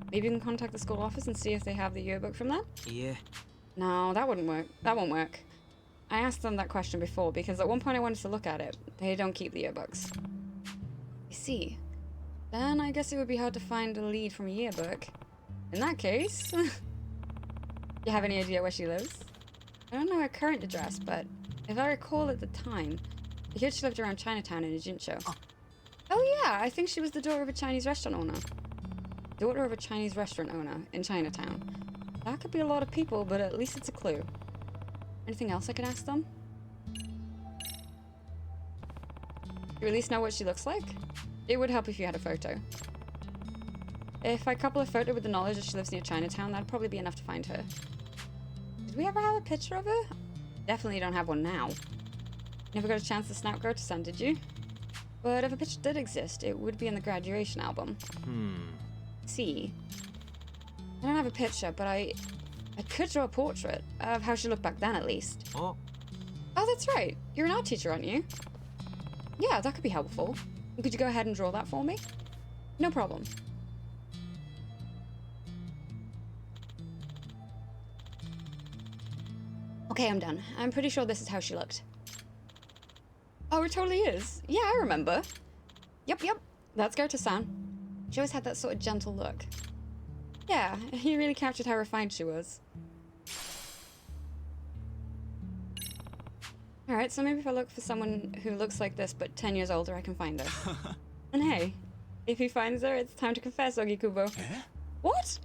Maybe you can contact the school office and see if they have the yearbook from there? Yeah. No, that wouldn't work. That won't work. I asked them that question before because at one point I wanted to look at it. They don't keep the yearbooks. I see. Then I guess it would be hard to find a lead from a yearbook. In that case... you have any idea where she lives? I don't know her current address, but if I recall at the time, I heard she lived around Chinatown in Ijincho. Oh yeah, I think she was the daughter of a Chinese restaurant owner. Daughter of a Chinese restaurant owner in Chinatown. That could be a lot of people, but at least it's a clue. Anything else I could ask them? You at least know what she looks like? It would help if you had a photo. If I couple a photo with the knowledge that she lives near Chinatown, that'd probably be enough to find her. Did we ever have a picture of her? Definitely don't have one now. Never got a chance to snap Goto-san, did you? But if a picture did exist, it would be in the graduation album. See? I don't have a picture, but I could draw a portrait of how she looked back then, at least. Oh, that's right. You're an art teacher, aren't you? Yeah, that could be helpful. Could you go ahead and draw that for me? No problem. Okay, I'm done. I'm pretty sure this is how she looked. Oh, it totally is. Yeah, I remember. Yep. That's Goto-san. She always had that sort of gentle look. Yeah, he really captured how refined she was. Alright, so maybe if I look for someone who looks like this but 10 years older, I can find her. And hey, if he finds her, it's time to confess, Ogikubo. Eh? What?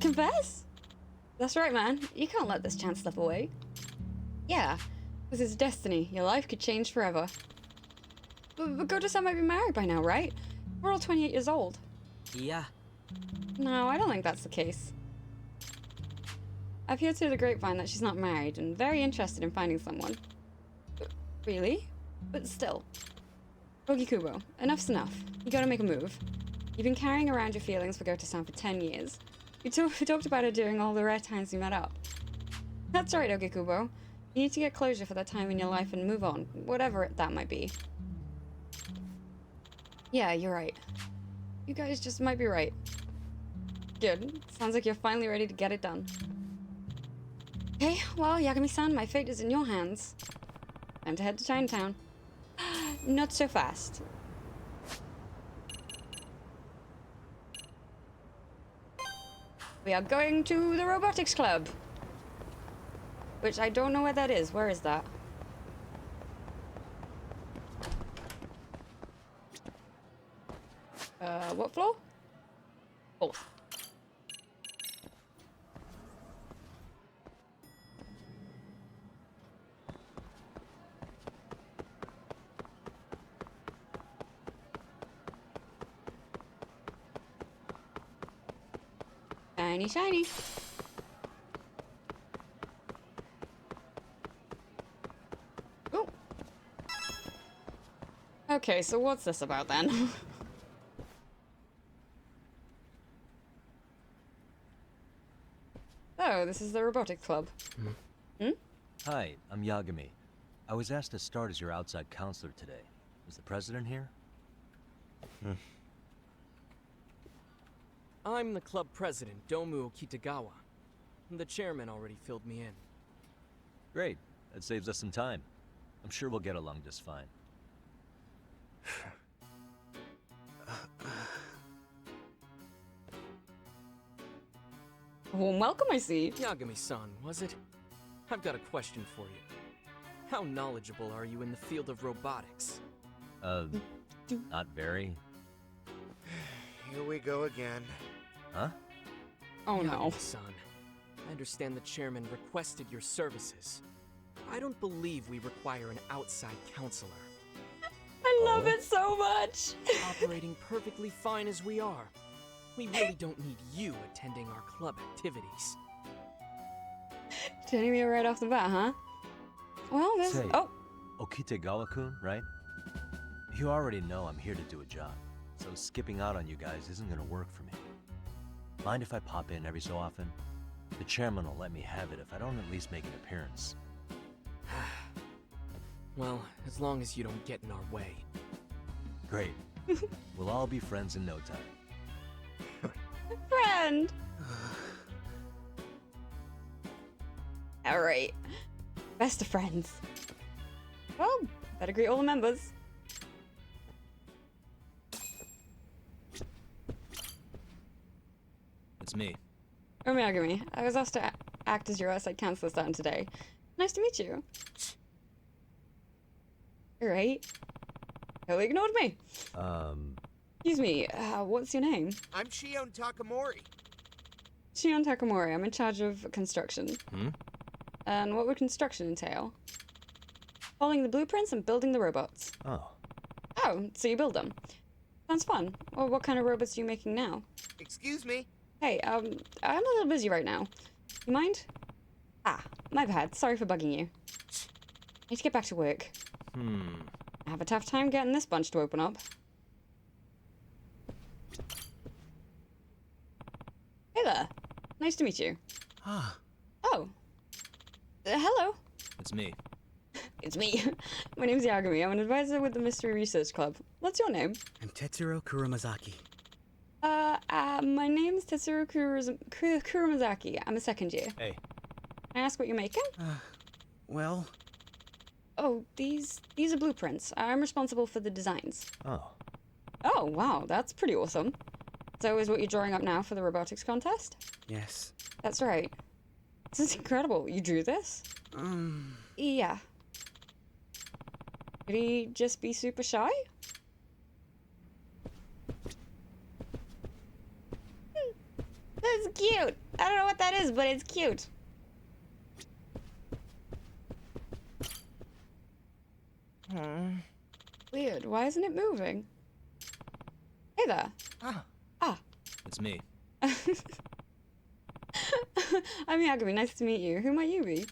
Confess? That's right, man. You can't let this chance slip away. Yeah, this is destiny. Your life could change forever. But Goto-san might be married by now, right? We're all 28 years old. Yeah. No, I don't think that's the case. I've heard through the grapevine that she's not married and very interested in finding someone. Really? But still. Ogikubo, enough's enough. You gotta make a move. You've been carrying around your feelings for Goto-san for 10 years. We talked about it during all the rare times we met up. That's right, Ogikubo. You need to get closure for that time in your life and move on, whatever that might be. Yeah, you're right. You guys just might be right. Good. Sounds like you're finally ready to get it done. Okay, well, Yagami-san, my fate is in your hands. Time to head to Chinatown. Not so fast. We are going to the robotics club. Which I don't know where that is. Where is that? What floor? Fourth. Shiny, shiny. Oh. Okay, so what's this about then? Oh, this is the robotics club. Hi, I'm Yagami. I was asked to start as your outside counselor today. Is the president here? I'm the club president, Domu Kitagawa. The chairman already filled me in. Great. That saves us some time. I'm sure we'll get along just fine. Warm welcome, I see. Yagami-san, was it? I've got a question for you. How knowledgeable are you in the field of robotics? Not very. Here we go again. Huh? Oh no. Yagami-san, I understand the chairman requested your services. I don't believe we require an outside counselor. I love it so much. Operating perfectly fine as we are. We really don't need you attending our club activities. Turning me right off the bat, huh? Well, this. Say, Oh. Okitegawa-kun, right? You already know I'm here to do a job, so skipping out on you guys isn't gonna work for me. Mind if I pop in every so often? The chairman will let me have it if I don't at least make an appearance. Well, as long as you don't get in our way. Great. We'll all be friends in no time. Friend. All right. Best of friends. Well, better greet all the members. It's me. Omiyagami, I was asked to act as your outside counselor starting today. Nice to meet you. Alright. Totally ignored me. Excuse me, what's your name? I'm Shion Takamori. Shion Takamori, I'm in charge of construction. And what would construction entail? Following the blueprints and building the robots. Oh. Oh, so you build them. Sounds fun. Well, what kind of robots are you making now? Excuse me? Hey, I'm a little busy right now. You mind? Ah, my bad. Sorry for bugging you. Need to get back to work. I have a tough time getting this bunch to open up. Hey there. Nice to meet you. Ah, Oh. Hello. it's me. It's me. My name's Yagami. I'm an advisor with the Mystery Research Club. What's your name? I'm Tetsuro Kurumazaki. My name's Tetsuro Kurumazaki. I'm a second year. Hey. Can I ask what you're making? Well, Oh, these are blueprints. I'm responsible for the designs. Oh. Oh, wow, that's pretty awesome. So is what you're drawing up now for the robotics contest? yes. That's right. This is incredible. You drew this? Yeah. Could he just be super shy? That's cute. I don't know what that is, but it's cute. Weird. Why isn't it moving? Hey there. Ah. It's me. I'm Yagami. Nice to meet you. Who might you be?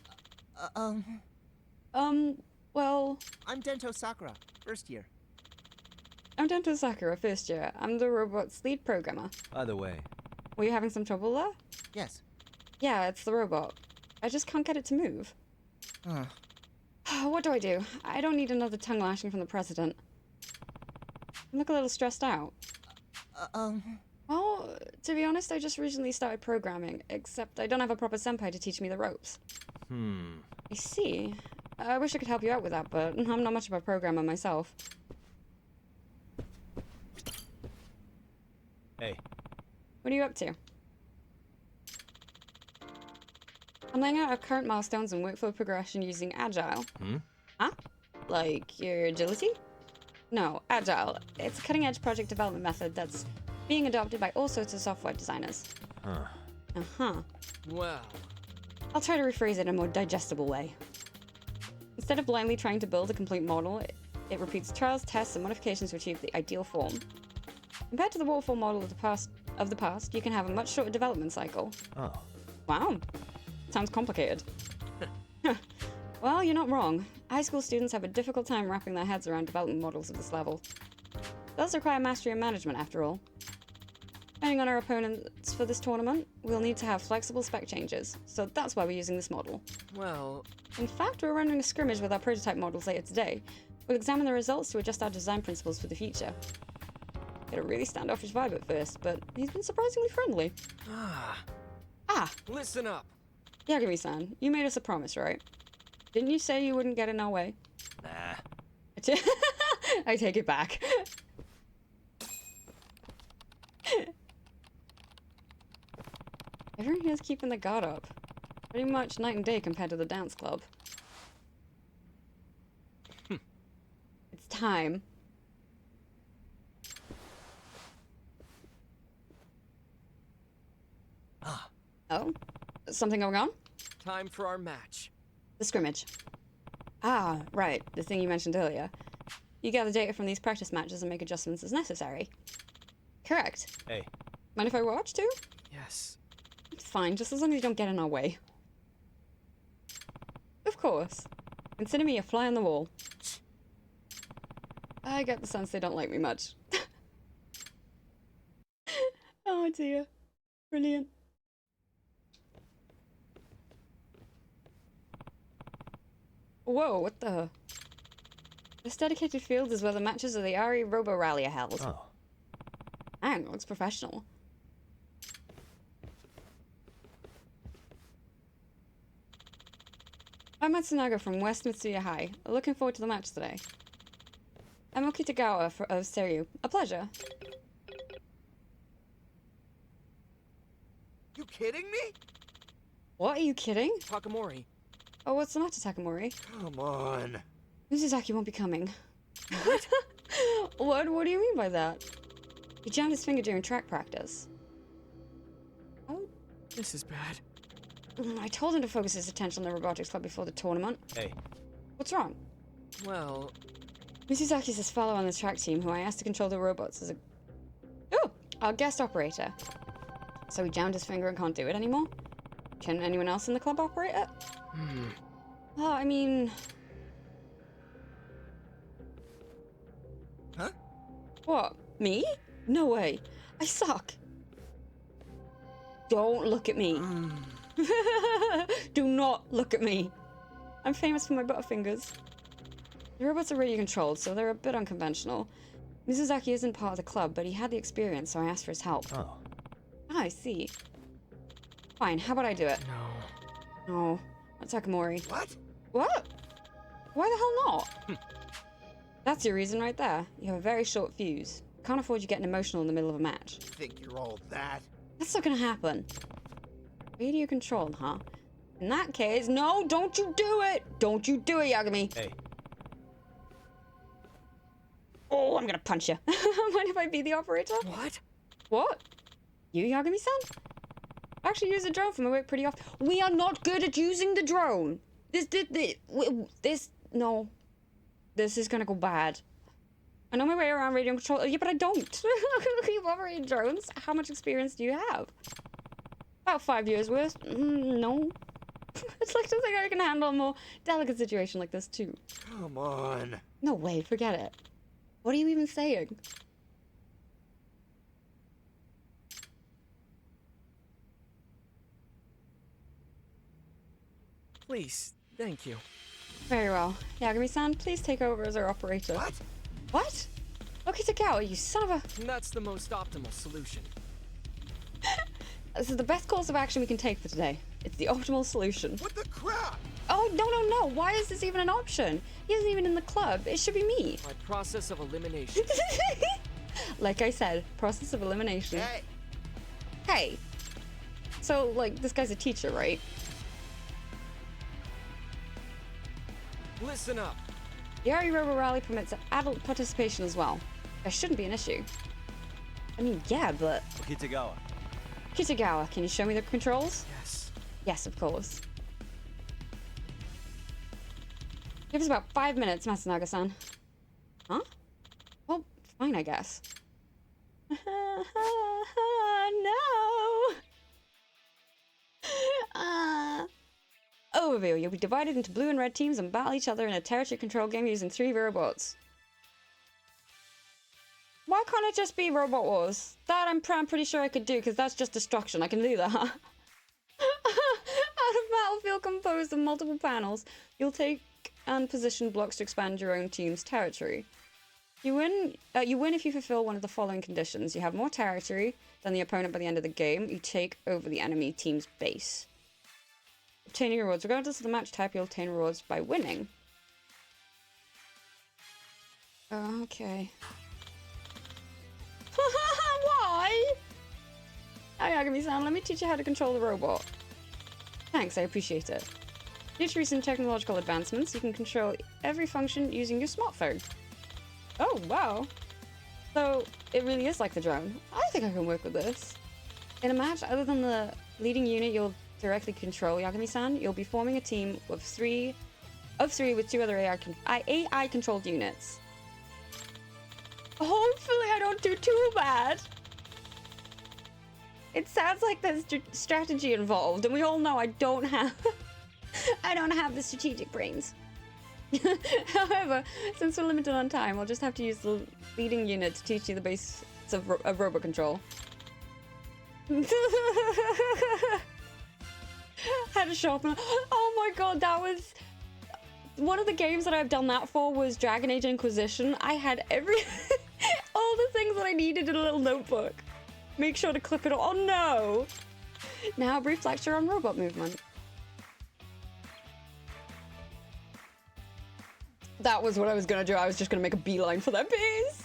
Well, I'm Dento Sakura, first year. I'm Dento Sakura, first year. I'm the robot's lead programmer. By the way, Were you having some trouble there? Yes. Yeah, it's the robot. I just can't get it to move. What do I do? I don't need another tongue lashing from the president. I look a little stressed out. Well, to be honest, I just recently started programming, except I don't have a proper senpai to teach me the ropes. I see. I wish I could help you out with that, but I'm not much of a programmer myself. Hey. What are you up to? I'm laying out our current milestones and workflow progression using Agile. Huh? Like your agility? No, Agile. It's a cutting-edge project development method that's being adopted by all sorts of software designers. Wow. I'll try to rephrase it in a more digestible way. Instead of blindly trying to build a complete model, it repeats trials, tests, and modifications to achieve the ideal form. Compared to the waterfall model of the past, you can have a much shorter development cycle. Oh. Wow. Sounds complicated. Well, you're not wrong. High school students have a difficult time wrapping their heads around development models of this level. It does require mastery and management, after all. Depending on our opponents for this tournament, we'll need to have flexible spec changes, so that's why we're using this model. Well, In fact, we're running a scrimmage with our prototype models later today. We'll examine the results to adjust our design principles for the future. Get a really standoffish vibe at first, but he's been surprisingly friendly. Listen up. Yagami-san, you made us a promise, right? Didn't you say you wouldn't get in our way? Nah. I take it back. Everyone here's keeping the guard up. Pretty much night and day compared to the dance club. It's time. Oh? Something going on? Time for our match. The scrimmage. Ah, right. The thing you mentioned earlier. You gather data from these practice matches and make adjustments as necessary. Correct. Hey. Mind if I watch too? Yes. Fine, just as long as you don't get in our way. Of course. Consider me a fly on the wall. I get the sense they don't like me much. Oh dear. Brilliant. Whoa, what the? This dedicated field is where the matches of the Ari Robo Rally are held. Oh. Dang, looks professional. I'm Matsunaga from West Mitsuya High. Looking forward to the match today. I'm Okitagawa of Seiryu. A pleasure. You kidding me? What, are you kidding? Takamori. Oh, what's the matter, Takamori? Come on. Mizuzaki won't be coming. What? What do you mean by that? He jammed his finger during track practice. Oh? This is bad. I told him to focus his attention on the robotics club before the tournament. Hey. What's wrong? Well, Mizusaki's this fellow on the track team who I asked to control the robots as a... Oh! Our guest operator. So he jammed his finger and can't do it anymore? Can anyone else in the club operate it? Oh, I mean... Huh? What? Me? No way. I suck. Don't look at me. Do not look at me. I'm famous for my butterfingers. The robots are radio controlled, so they're a bit unconventional. Mizuzaki isn't part of the club, but he had the experience, so I asked for his help. Oh. Ah, I see. Fine, how about I do it? No. No. Not Takamori. What? What? Why the hell not? That's your reason right there. You have a very short fuse. Can't afford you getting emotional in the middle of a match. Think you're all that? That's not gonna happen. Radio controlled, huh? In that case, no, don't you do it! Don't you do it, Yagami! Hey. Oh, I'm gonna punch you. Mind if I be the operator? What? What? You, Yagami-san? I actually use the drone for my work pretty often. We are not good at using the drone! No. This is gonna go bad. I know my way around radio control. Yeah, but I don't. You've operated drones. How much experience do you have? About 5 years worth. No. It's like to think I can handle a more delicate situation like this too. Come on. No way, forget it. What are you even saying? Please, thank you. Very well. Yagami-san, please take over as our operator. What? What? Okay, Takao, you son of a... That's the most optimal solution. This is the best course of action we can take for today. It's the optimal solution. What the crap? Oh, no. Why is this even an option? He isn't even in the club. It should be me. My process of elimination. Like I said, process of elimination. Hey. Hey. So, like, this guy's a teacher, right? Listen up. The Ari Robo Rally permits adult participation as well. That shouldn't be an issue. I mean, yeah, but... Kitagawa. Kitagawa, can you show me the controls? Yes. Yes, of course. Give us about 5 minutes, Matsunaga-san. Huh? Well, fine, I guess. No! Overview. You'll be divided into blue and red teams and battle each other in a territory control game using 3 robots. Why can't it just be Robot Wars? That I'm pretty sure I could do, because that's just destruction. I can do that. Out of battlefield composed of multiple panels, you'll take and position blocks to expand your own team's territory. You win if you fulfill one of the following conditions. You have more territory than the opponent by the end of the game. You take over the enemy team's base. Obtaining rewards. Regardless of the match type, you'll obtain rewards by winning. Okay. Why? Hi, Yagami-san. Let me teach you how to control the robot. Thanks, I appreciate it. Due to recent technological advancements, you can control every function using your smartphone. Oh, wow. So, it really is like the drone. I think I can work with this. In a match, other than the leading unit you'll directly control, Yagami-san, you'll be forming a team of three with 2 other AI-controlled units. Hopefully I don't do too bad. It sounds like there's strategy involved, and we all know I don't have the strategic brains. However, since we're limited on time, we'll just have to use the leading unit to teach you the basics of robot control. Had a sharpener. Oh my god, that was... One of the games that I've done that for was Dragon Age Inquisition. I had all the things that I needed in a little notebook. Make sure to clip it all. Oh no! Now a brief lecture on robot movement. That was what I was gonna do. I was just gonna make a beeline for that base.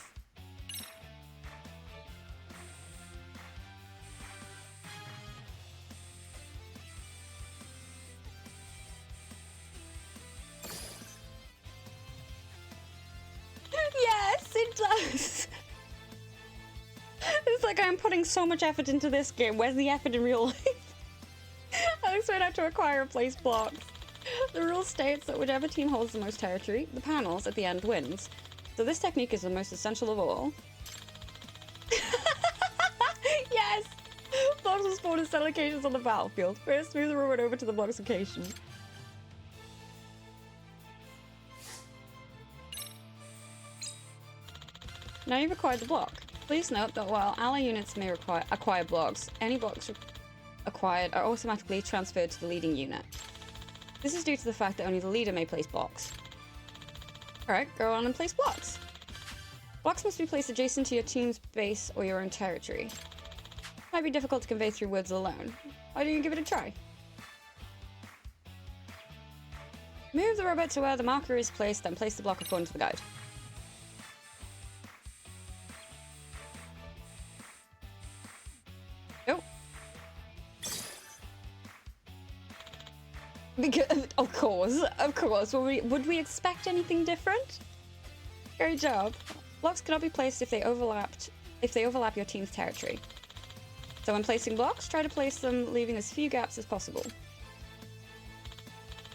Yes, it does. It's like I'm putting so much effort into this game. Where's the effort in real life? I expect out to acquire or place blocks. The rule states that whichever team holds the most territory, the panels at the end wins. So this technique is the most essential of all. Yes! Blocks will spawn in set locations on the battlefield. First, move the robot over to the block's location. Now you've acquired the block. Please note that while ally units may acquire blocks, any blocks acquired are automatically transferred to the leading unit. This is due to the fact that only the leader may place blocks. Alright, go on and place blocks. Blocks must be placed adjacent to your team's base or your own territory. Might be difficult to convey through words alone. Why don't you give it a try? Move the robot to where the marker is placed, then place the block according to the guide. Oh. Because, of course. Would we expect anything different? Great job. Blocks cannot be placed if they overlap your team's territory. So when placing blocks, try to place them leaving as few gaps as possible.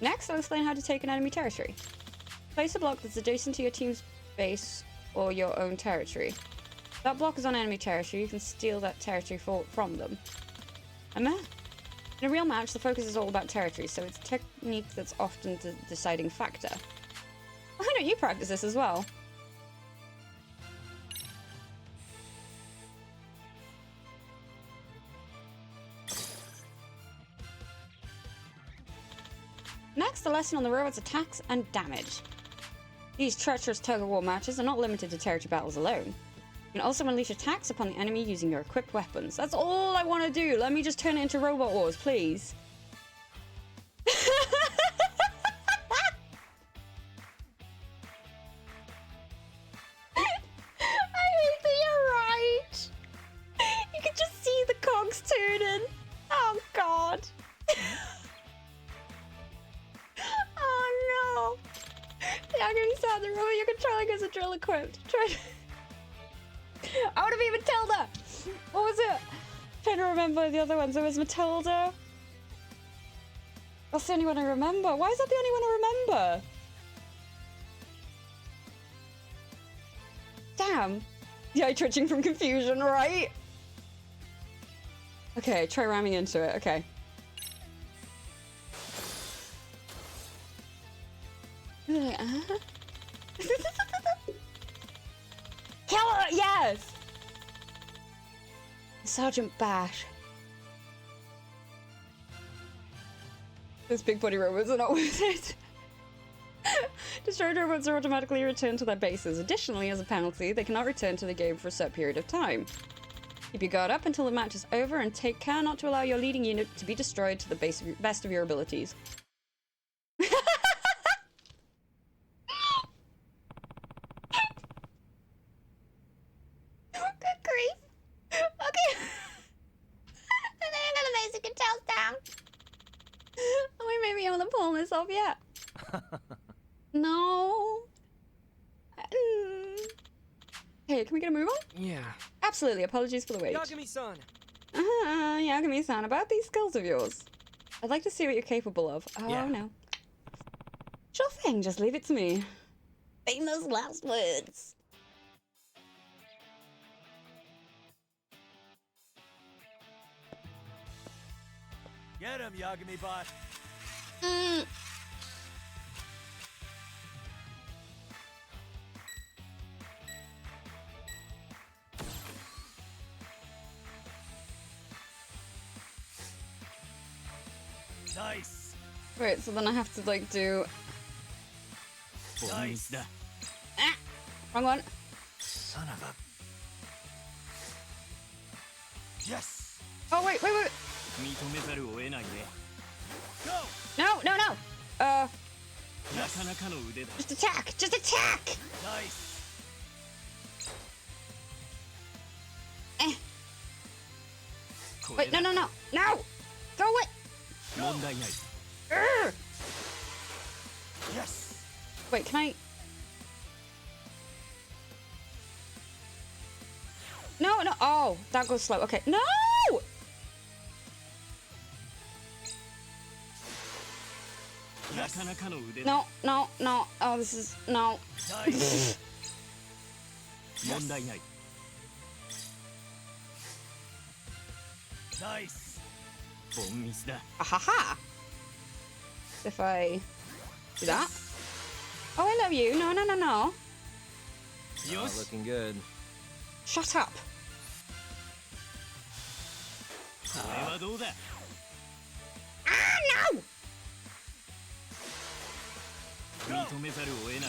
Next, I'll explain how to take an enemy territory. Place a block that's adjacent to your team's base or your own territory. If that block is on enemy territory, you can steal that territory from them. In a real match, the focus is all about territory, so it's technique that's often the deciding factor. Why don't you practice this as well? Next, a lesson on the robot's attacks and damage. These treacherous tug-of-war matches are not limited to territory battles alone. You can also unleash attacks upon the enemy using your equipped weapons. That's all I want to do. Let me just turn it into Robot Wars, please. I hate that you're right. You can just see the cogs turning. Oh, God. Oh no! Yeah, I'm gonna be sad. The robot you're controlling is a drill equipped. I want to be Matilda! What was it? Trying to remember the other ones. There was Matilda. That's the only one I remember. Why is that the only one I remember? Damn. Yeah, twitching from confusion, right? Okay, try ramming into it. Okay. Kill her! Yes! Sergeant Bash. Those big body robots are not worth it. Destroyed robots are automatically returned to their bases. Additionally, as a penalty, they cannot return to the game for a set period of time. Keep your guard up until the match is over and take care not to allow your leading unit to be destroyed to the best of your abilities. Good grief. Okay. And then I'm gonna basic controls down. Oh, wait, maybe I'm gonna pull this off yet. No. Hey, can we get a move on? Yeah. Absolutely. Apologies for the wait. Yagami-san. Yagami-san, about these skills of yours. I'd like to see what you're capable of. Oh, Yeah. no. Sure thing. Just leave it to me. Famous last words. Get him, Yagami bot. Nice. Wait, so then I have to like do. Nice. Ah, wrong one. Son of a. Yes. Oh wait. Go. No. Just attack. Just attack. Nice. Wait, no. Throw it. Urgh. Yes. Wait, can I? No. Oh, that goes slow. Okay. No. Yes. No. Oh, this is no. Nice. 問題ない。 Nice. ボンミスだ。 Ahaha! If I do that. Oh, I love you. No, no, no, no. Not looking good. Shut up. これはどうだ。 Ah, no! 認めざるを得ないね。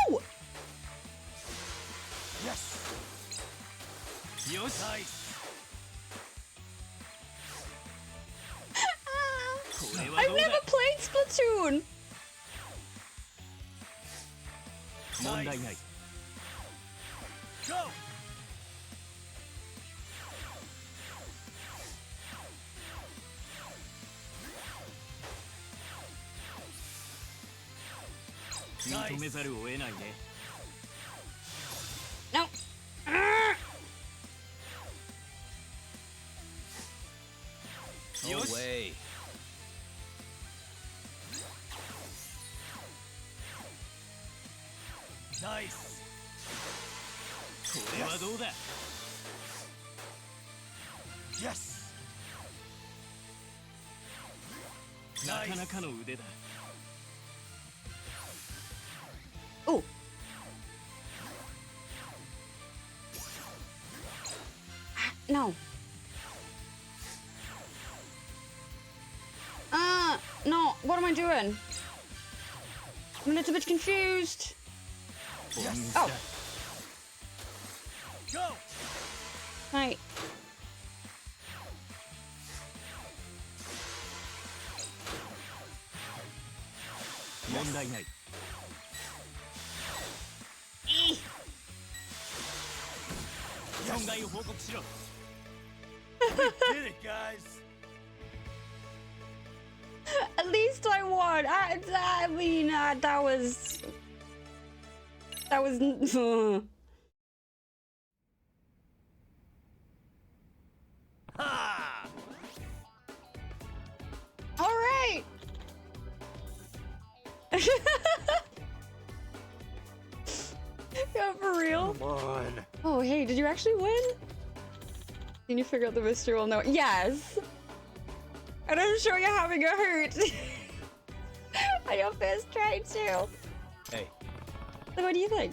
No! Yes. よし。 Nice. I've never played Splatoon. 問題ない。 Go. Nice. 認めざるを得ないね。 No. Ah! No way. Nice. これはどうだ。 Yes. なかなかの腕だ。 Oh. No. No. What am I doing? I'm a little bit confused. Oh. Go. Right. Did it, guys. At least I won. I mean, that was. Ha! All right. Yeah, for real. Come on. Oh, hey, did you actually win? Can you figure out the mystery? Well, no. Yes. And I'm sure you're having a hoot. On your first try, too. Hey. So what do you think?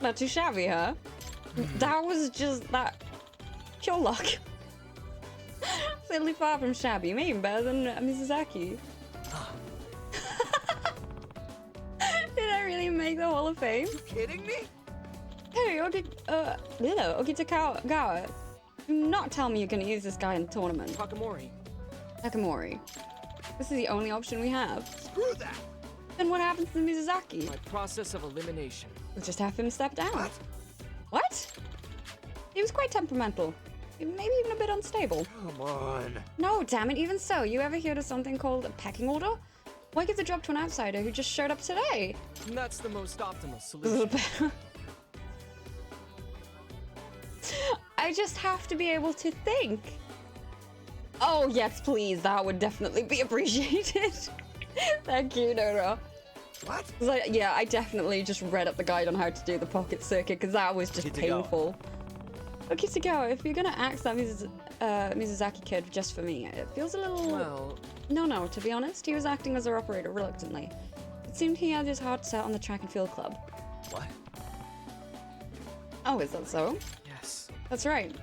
Not too shabby, huh? That was just that. Pure luck. Certainly far from shabby. Maybe even better than Mizuzaki. Did I really make the Hall of Fame? You kidding me? Hey, Okitagawa. Do not tell me you're gonna use this guy in the tournament. Takamori. This is the only option we have. Screw that. Then what happens to Mizuzaki? My process of elimination. We'll just have him step down. What? He was quite temperamental. Maybe even a bit unstable. Come on. No, damn it, even so. You ever heard of something called a pecking order? Why give the job to an outsider who just showed up today? That's the most optimal solution. I just have to be able to think. Oh, yes, please. That would definitely be appreciated. Thank you, Nora. What? Yeah, I definitely just read up the guide on how to do the pocket circuit because that was just painful. Okay, Tagawa, if you're gonna axe that Mizuzaki kid just for me, it feels a little... Well... No, to be honest, he was acting as a operator reluctantly. It seemed he had his heart set on the track and field club. What? Oh, is that so? Yes. That's right.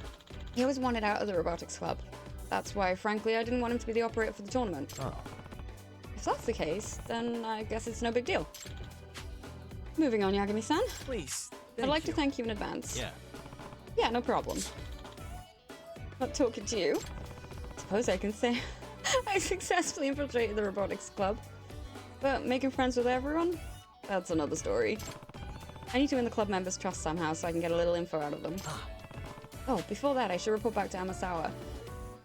He always wanted out of the robotics club. That's why, frankly, I didn't want him to be the operator for the tournament. Oh. If that's the case, then I guess it's no big deal. Moving on, Yagami-san. Please. I'd like to thank you in advance. Yeah. Yeah, no problem. Not talking to you. Suppose I can say I successfully infiltrated the robotics club. But making friends with everyone? That's another story. I need to win the club members' trust somehow so I can get a little info out of them. Oh, before that, I should report back to Amasawa.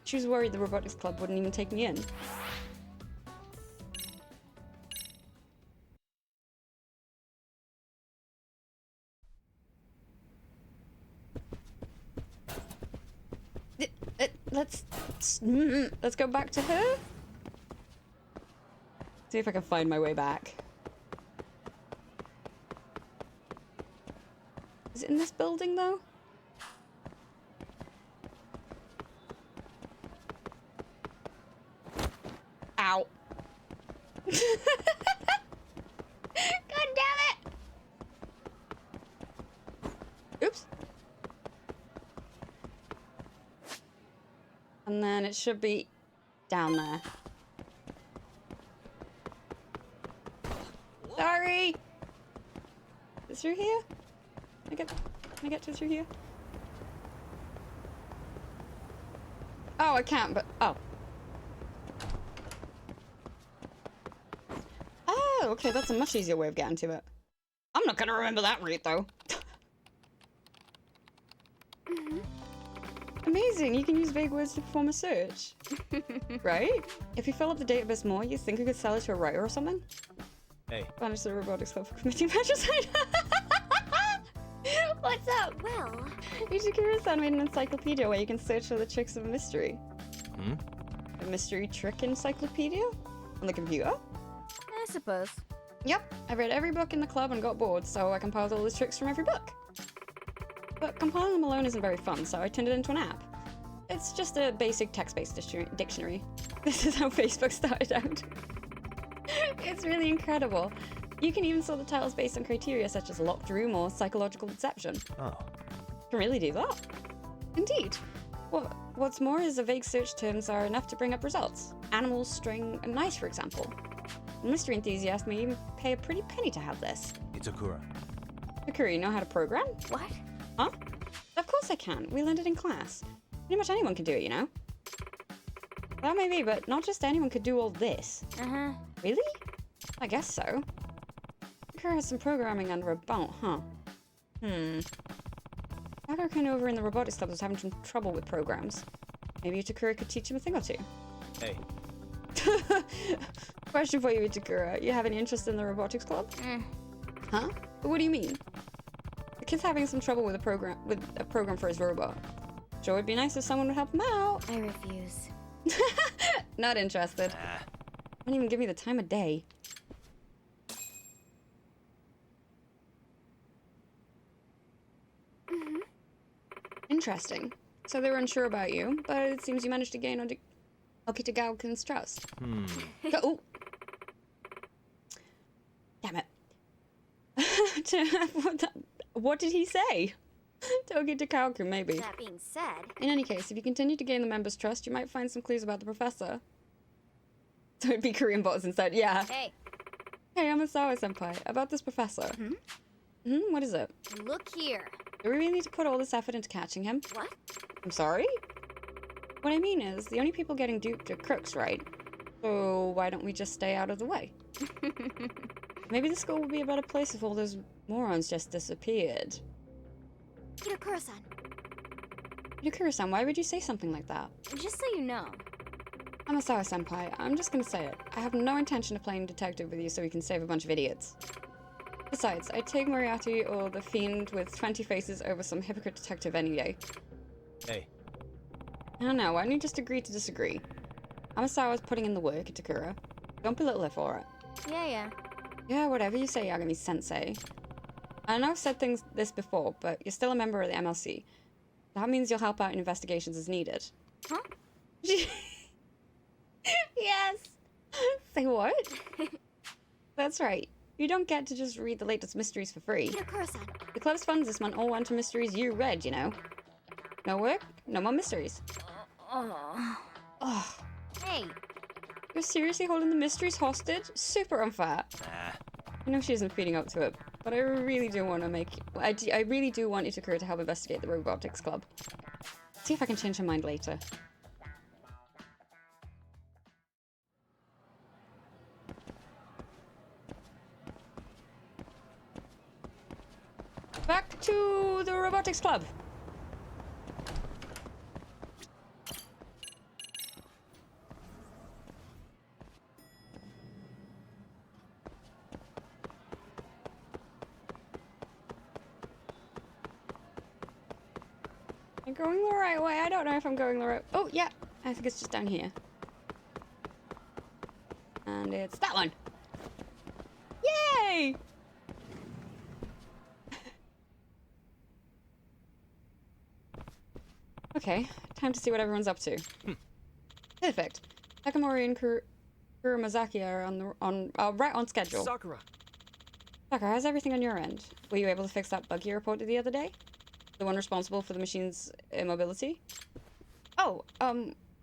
She was worried the robotics club wouldn't even take me in. Let's go back to her. See if I can find my way back. Is it in this building, though? Ow. God damn it! Oops. And then it should be down there. Sorry! Is it through here? Can I get to through here? Oh, I can't, but... Oh. Oh, okay, that's a much easier way of getting to it. I'm not gonna remember that route, though. Amazing, you can use vague words to perform a search. Right? If you fill up the database more, you think you could sell it to a writer or something? Hey. Banish the robotics club for committing matricide. What's up? Well, Ichikuro-san made an encyclopedia where you can search for the tricks of a mystery. Hmm? A mystery trick encyclopedia? On the computer? I suppose. Yep, I read every book in the club and got bored, so I compiled all the tricks from every book. But compiling them alone isn't very fun, so I turned it into an app. It's just a basic text-based dictionary. This is how Facebook started out. It's really incredible. You can even sort the titles based on criteria such as locked room or psychological deception. Oh. Can really do that? Indeed. What's more is the vague search terms are enough to bring up results. Animals, string, and mice, for example. A mystery enthusiast may even pay a pretty penny to have this. Itakura. Sakura, you know how to program? What? Huh? Of course I can. We learned it in class. Pretty much anyone can do it, you know? That may be, but not just anyone could do all this. Uh-huh. Really? I guess so. Sakura has some programming under her belt, huh? Sakura over in the robotics club was having some trouble with programs. Maybe Itakura could teach him a thing or two. Hey. Question for you, Itakura. You have any interest in the robotics club? Huh? What do you mean? The kid's having some trouble with a program for his robot. Sure would be nice if someone would help him out. I refuse. Not interested. Won't even give me the time of day. Interesting. So they were unsure about you, but it seems you managed to gain Okitagawa's trust. Oh. Damn it. What did he say? Togi Takauku, maybe. That being said... In any case, if you continue to gain the members' trust, you might find some clues about the professor. So it'd be Korean bots instead, yeah. Hey. Hey, I'm Asawa-senpai. About this professor. What is it? Look here. Do we really need to put all this effort into catching him? What? I'm sorry? What I mean is, the only people getting duped are crooks, right? So why don't we just stay out of the way? Maybe the school would be a better place if all those morons just disappeared. Itakura-san. Itakura-san, why would you say something like that? Just so you know. I'm Asawa-senpai. I'm just gonna say it. I have no intention of playing detective with you so we can save a bunch of idiots. Besides, I'd take Moriarty or the Fiend with 20 faces over some hypocrite detective any day. Hey. I don't know, why don't you just agree to disagree? Amasawa's putting in the work, Itakura. Don't belittle her for it. Yeah. Yeah, whatever you say, Yagami-sensei. I know I've said this before, but you're still a member of the MLC. That means you'll help out in investigations as needed. Huh? Yes! Say what? That's right. You don't get to just read the latest mysteries for free. Itakura-san. The club's funds this month all went to mysteries you read, you know. No work, no more mysteries. Oh. Hey. You're seriously holding the mysteries hostage? Super unfair. I know she isn't feeding up to it, but I really do want to I really do want Itakura to help investigate the robotics club. See if I can change her mind later. Back to the robotics club. I'm going the right way. I don't know if I'm going the right... Oh, yeah. I think it's just down here. And it's that one. Yay! Okay, time to see what everyone's up to. Perfect. Takamori and Kurumazaki are right on schedule. Sakura. Sakura, how's everything on your end? Were you able to fix that bug you reported the other day? The one responsible for the machine's immobility? Oh,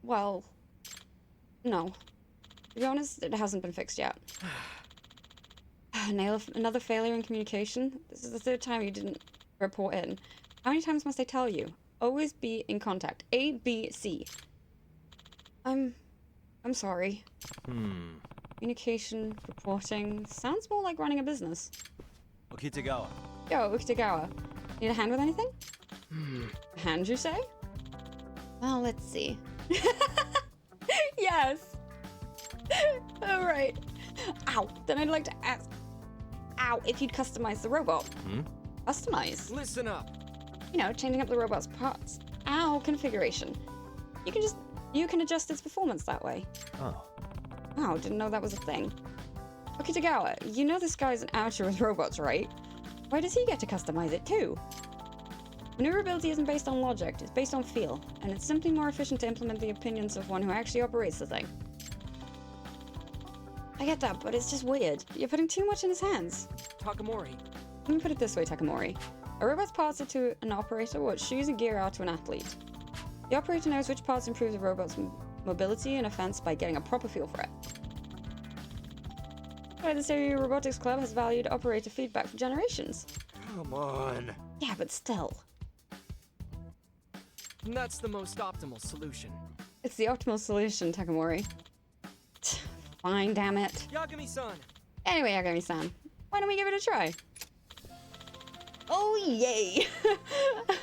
well... No. To be honest, it hasn't been fixed yet. Another failure in communication? This is the third time you didn't report in. How many times must I tell you? Always be in contact. A, B, C. I'm sorry. Communication, reporting. Sounds more like running a business. Okitagawa. Yo, Ukitagawa. Need a hand with anything? A hand, you say? Well, let's see. Yes! Alright. Ow. Then I'd like to ask... Ow, if you'd customize the robot. Customize? Listen up. You know, changing up the robot's parts. Ow, configuration. You can adjust its performance that way. Oh. Wow, didn't know that was a thing. Okitagawa, you know this guy's an amateur with robots, right? Why does he get to customize it too? Maneuverability isn't based on logic, it's based on feel, and it's simply more efficient to implement the opinions of one who actually operates the thing. I get that, but it's just weird. You're putting too much in his hands. Takamori. Let me put it this way, Takamori. A robot's parts are to an operator what shoes and gear are to an athlete. The operator knows which parts improve the robot's mobility and offense by getting a proper feel for it. Why the Stereo Robotics Club has valued operator feedback for generations. Come on. Yeah, but still. And that's the most optimal solution. It's the optimal solution, Takamori. Fine, damn it. Yagami-san. Anyway, Yagami-san, why don't we give it a try? Oh, yay!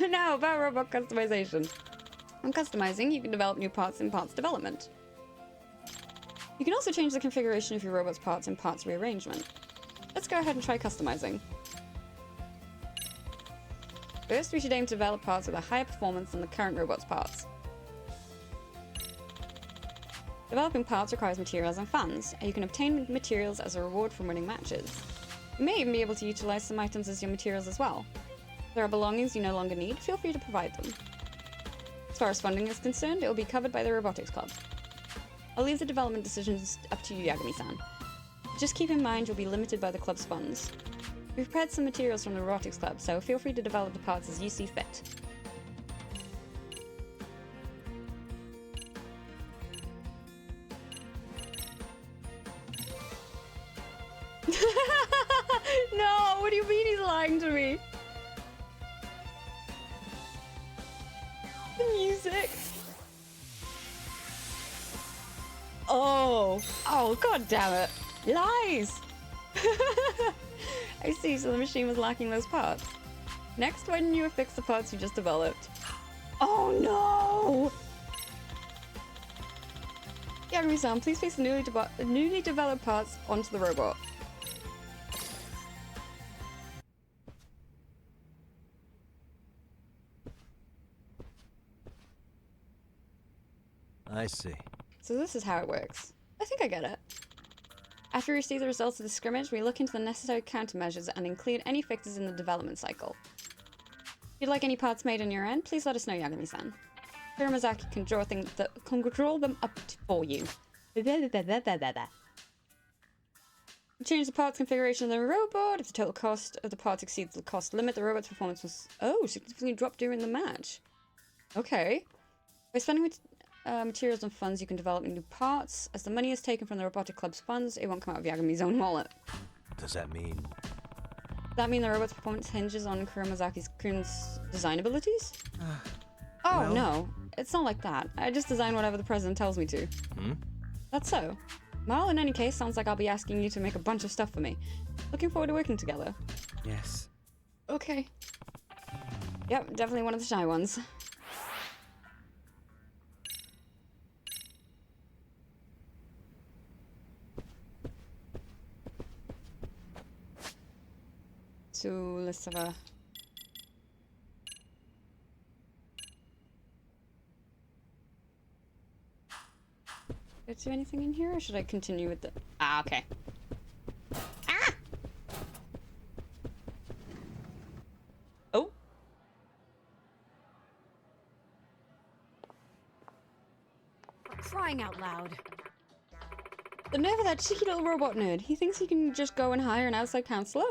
Now, about robot customization. When customizing, you can develop new parts in parts development. You can also change the configuration of your robot's parts in parts rearrangement. Let's go ahead and try customizing. First, we should aim to develop parts with a higher performance than the current robot's parts. Developing parts requires materials and funds, and you can obtain materials as a reward from winning matches. You may even be able to utilize some items as your materials as well. If there are belongings you no longer need, feel free to provide them. As far as funding is concerned, it will be covered by the Robotics Club. I'll leave the development decisions up to you, Yagami-san. Just keep in mind you'll be limited by the club's funds. We've prepared some materials from the Robotics Club, so feel free to develop the parts as you see fit. No, what do you mean he's lying to me? The music. Oh, god damn it. Lies. I see, so the machine was lacking those parts. Next, why didn't you fix the parts you just developed? Oh no! Yagami-san, please place the newly developed parts onto the robot. I see. So this is how it works. I think I get it. After we receive the results of the scrimmage, we look into the necessary countermeasures and include any fixes in the development cycle. If you'd like any parts made on your end, please let us know, Yagami-san. Kurumazaki can draw them up for you. Change the parts configuration of the robot. If the total cost of the parts exceeds the cost limit, the robot's performance was significantly dropped during the match. Okay. By spending materials and funds, you can develop new parts. As the money is taken from the Robotic Club's funds, it won't come out of Yagami's own wallet. Does that mean? Does that mean the robot's performance hinges on Kurumazaki's design abilities? Well... No. It's not like that. I just design whatever the president tells me to. That's so. Well, in any case, sounds like I'll be asking you to make a bunch of stuff for me. Looking forward to working together. Yes. Okay. Yep, definitely one of the shy ones. So, let's have a... Did I do anything in here, or should I continue with the... Ah, okay. Ah! Oh! crying out loud. The nerve of that cheeky little robot nerd. He thinks he can just go and hire an outside counselor?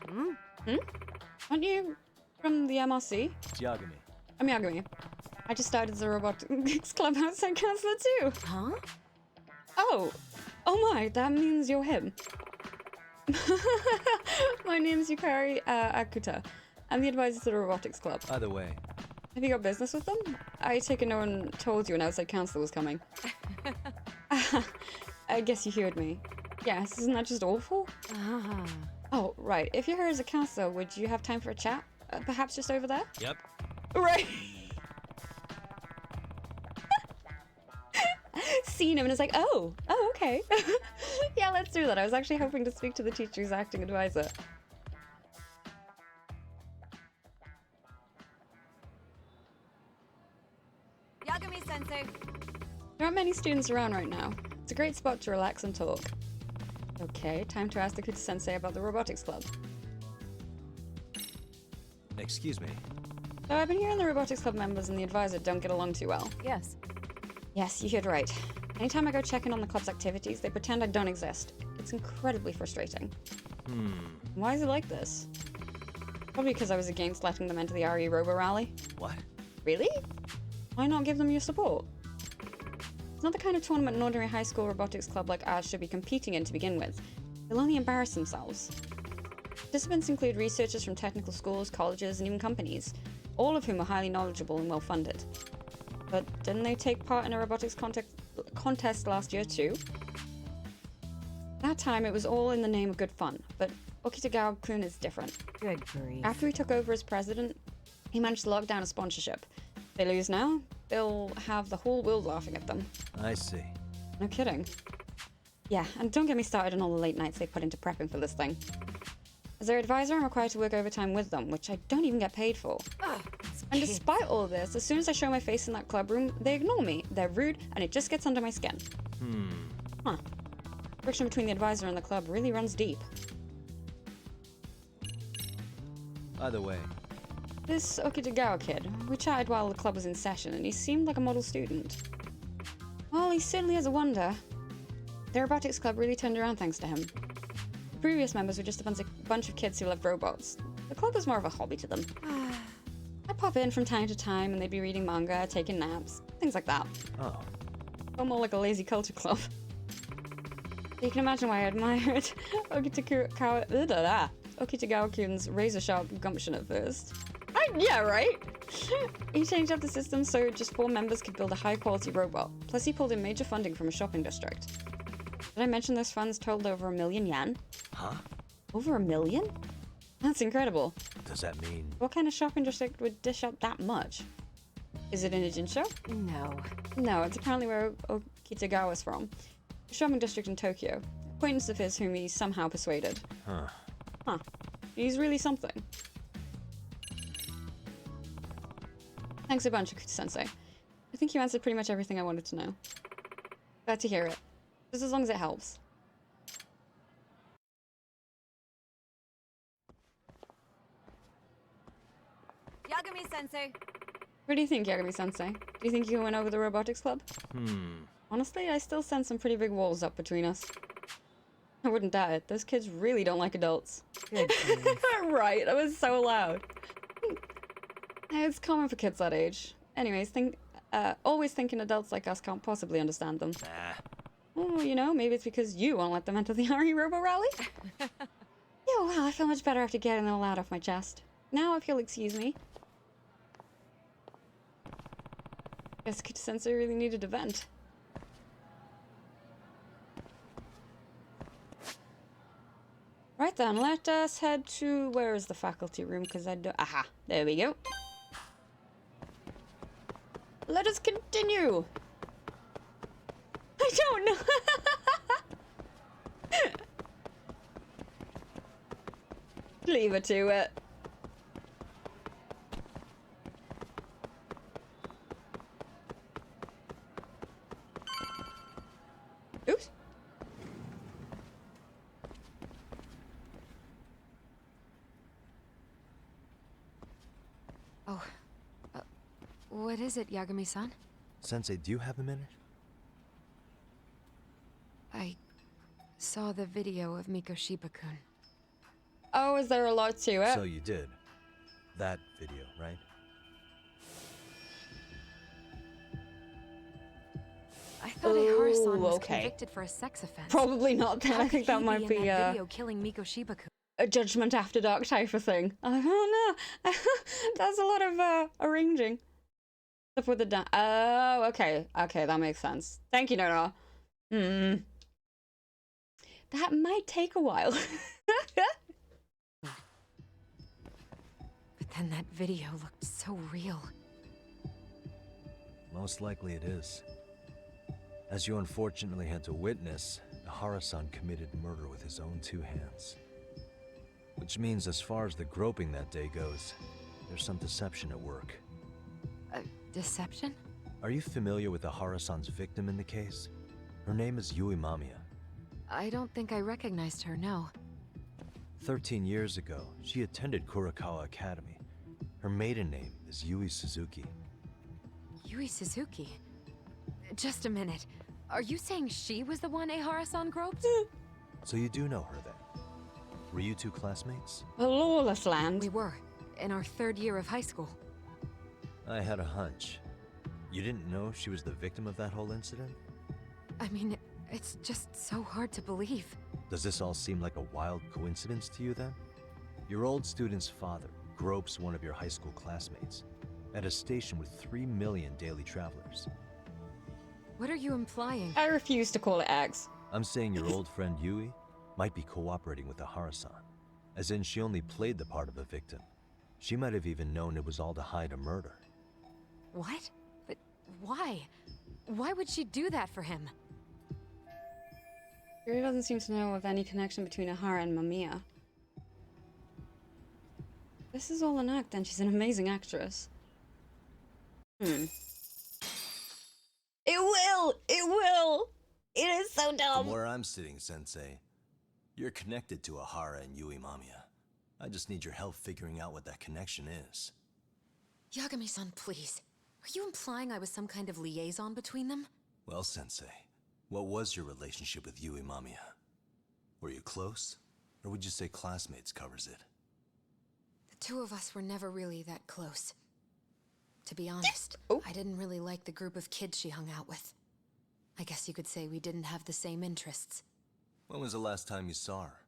Hmm? Aren't you from the MRC? It's Yagami. I'm Yagami. I just started as a robotics club outside counselor too. Huh? Oh. Oh my, that means you're him. My name's Yukari Akuta. I'm the advisor to the robotics club. By the way, Have you got business with them? I take it no one told you an outside counselor was coming. I guess you heard me. Yes, isn't that just awful? Ah. Oh, right. If you're here as a counselor, would you have time for a chat? Perhaps just over there? yep. Right. Seen him and it's like, oh, okay. Yeah, let's do that. I was actually hoping to speak to the teacher's acting advisor. Yagami-sensei. There aren't many students around right now. It's a great spot to relax and talk. Okay, time to ask the Kuta-sensei about the robotics club. Excuse me. So I've been hearing the robotics club members and the advisor don't get along too well. Yes. Yes, you heard right. Anytime I go check in on the club's activities, they pretend I don't exist. It's incredibly frustrating. Why is it like this? Probably because I was against letting them enter the RE Robo Rally. What? Really? Why not give them your support? It's not the kind of tournament an ordinary high school robotics club like ours should be competing in to begin with. They'll only embarrass themselves. Participants include researchers from technical schools, colleges, and even companies, all of whom are highly knowledgeable and well-funded. But didn't they take part in a robotics contest last year too? That time it was all in the name of good fun, but Okitagawa-kun is different. Good grief. After he took over as president, he managed to lock down a sponsorship. If they lose now, they'll have the whole world laughing at them. I see. No kidding. Yeah, and don't get me started on all the late nights they put into prepping for this thing. As their advisor, I'm required to work overtime with them, which I don't even get paid for. And despite all this, as soon as I show my face in that club room, they ignore me, they're rude, and it just gets under my skin. Huh. Friction between the advisor and the club really runs deep. By the way, This Okitagawa kid, we chatted while the club was in session, and he seemed like a model student. Well, he certainly has a wonder. The robotics club really turned around thanks to him. The previous members were just a bunch of kids who loved robots. The club was more of a hobby to them. I'd pop in from time to time, and they'd be reading manga, taking naps, things like that. oh, Felt more like a lazy culture club. You can imagine why I admired Okitagawa-kun's razor-sharp gumption at first. Yeah, right? He changed up the system so just 4 members could build a high-quality robot. Plus, he pulled in major funding from a shopping district. Did I mention those funds totaled over 1 million yen? huh? Over 1 million? That's incredible. Does that mean? What kind of shopping district would dish out that much? Is it in a Jinsho? No. No, it's apparently where Okitagawa's from. A shopping district in Tokyo. Acquaintance of his whom he somehow persuaded. Huh. He's really something. Thanks a bunch, Akuta-sensei. I think you answered pretty much everything I wanted to know. Glad to hear it. Just as long as it helps. Yagami-sensei. What do you think, Yagami-sensei? Do you think you can win over the robotics club? Honestly, I still sense some pretty big walls up between us. I wouldn't doubt it. Those kids really don't like adults. Good grief. Right, that was so loud. It's common for kids that age. Anyways, always thinking adults like us can't possibly understand them. Oh, you know, maybe it's because you won't let them enter the RE Robo Rally? Yeah, wow, I feel much better after getting them all out off my chest. Now, if you'll excuse me. Guess Kuta-sensei really needed a vent. Right then, let us head to... Where is the faculty room? Because I don't... Aha, there we go. Let us continue. I don't know. Leave it to it. Oops. What is it, Yagami-san? Sensei, do you have a minute? I saw the video of Mikoshiba-kun. Oh, is there a lot to it? So you did. That video, right? I thought Ehara-san was okay. convicted for a sex offense. Probably not then. How I think could that he might be in be that video killing Mikoshiba-kun? a Judgment After Dark type of thing. Oh no, that's a lot of arranging stuff with the oh, okay, that makes sense. Thank you, Nora. That might take a while. But then that video looked so real. Most likely it is. As you unfortunately had to witness, Ehara-san committed murder with his own two hands. Which means as far as the groping that day goes, there's some deception at work. Deception? Are you familiar with Ehara-san's victim in the case? Her name is Yui Mamiya. I don't think I recognized her, no. 13 years ago, she attended Kurakawa Academy. Her maiden name is Yui Suzuki. Yui Suzuki? Just a minute. Are you saying she was the one Ehara-san groped? So you do know her then? Were you two classmates? A lawless land. We were, in our 3rd year of high school. I had a hunch. You didn't know she was the victim of that whole incident? I mean, it's just so hard to believe. Does this all seem like a wild coincidence to you then? Your old student's father gropes one of your high school classmates at a station with 3 million daily travelers. What are you implying? I refuse to call it eggs. I'm saying your old friend Yui might be cooperating with Ehara-san, as in she only played the part of a victim. She might have even known it was all to hide a murder. What? But why? Why would she do that for him? Yuri doesn't seem to know of any connection between Ehara and Mamiya. This is all an act, and she's an amazing actress. It will! It will! It is so dumb! From where I'm sitting, Sensei, you're connected to Ehara and Yui Mamiya. I just need your help figuring out what that connection is. Yagami-san, please. Are you implying I was some kind of liaison between them? Well, Sensei, what was your relationship with Yui Mamiya? Were you close? Or would you say classmates covers it? The two of us were never really that close. To be honest, I didn't really like the group of kids she hung out with. I guess you could say we didn't have the same interests. When was the last time you saw her?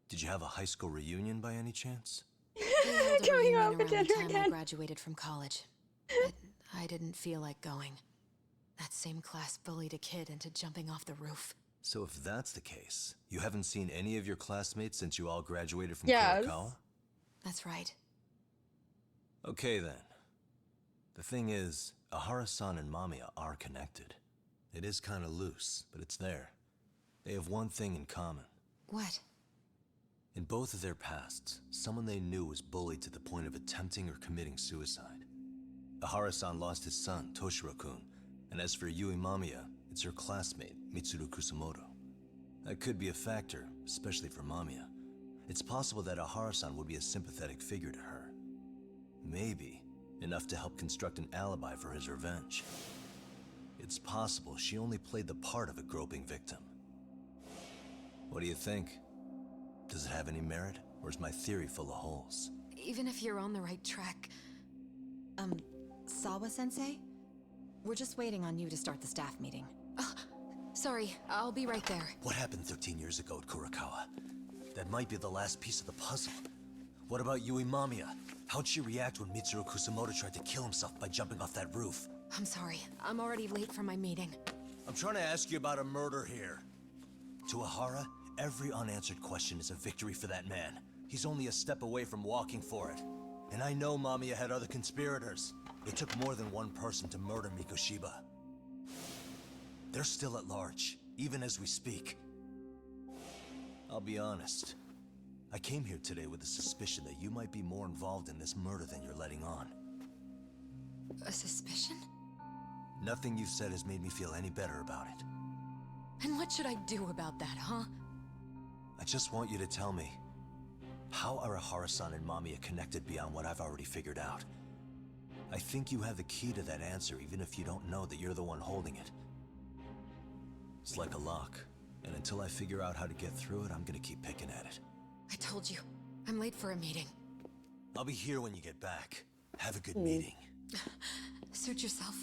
Did you have a high school reunion by any chance? They held a Going reunion off around again the time I again. graduated from college. But I didn't feel like going. That same class bullied a kid into jumping off the roof. So if that's the case, you haven't seen any of your classmates since you all graduated from Yes. Kurakawa? That's right. Okay then. The thing is, Ehara-san and Mamiya are connected. It is kinda loose, but it's there. They have one thing in common. What? In both of their pasts, someone they knew was bullied to the point of attempting or committing suicide. Ehara-san lost his son, Toshiro-kun, and as for Yui Mamiya, it's her classmate, Mitsuru Kusamoto. That could be a factor, especially for Mamiya. It's possible that Ehara-san would be a sympathetic figure to her. Maybe enough to help construct an alibi for his revenge. It's possible she only played the part of a groping victim. What do you think? Does it have any merit, or is my theory full of holes? Even if you're on the right track... Sawa-sensei? We're just waiting on you to start the staff meeting. Sorry, I'll be right there. What happened 13 years ago at Kurakawa? That might be the last piece of the puzzle. What about Yui Mamiya? How'd she react when Mitsuru Kusamoto tried to kill himself by jumping off that roof? I'm sorry, I'm already late for my meeting. I'm trying to ask you about a murder here. To Ehara, every unanswered question is a victory for that man. He's only a step away from walking for it. And I know Mamiya had other conspirators. It took more than one person to murder Mikoshiba. They're still at large, even as we speak. I'll be honest. I came here today with a suspicion that you might be more involved in this murder than you're letting on. A suspicion? Nothing you've said has made me feel any better about it. And what should I do about that, huh? I just want you to tell me, how are Ehara-san and Mamiya connected beyond what I've already figured out? I think you have the key to that answer, even if you don't know that you're the one holding it. It's like a lock, and until I figure out how to get through it, I'm gonna keep picking at it. I told you. I'm late for a meeting. I'll be here when you get back. Have a good meeting. Suit yourself.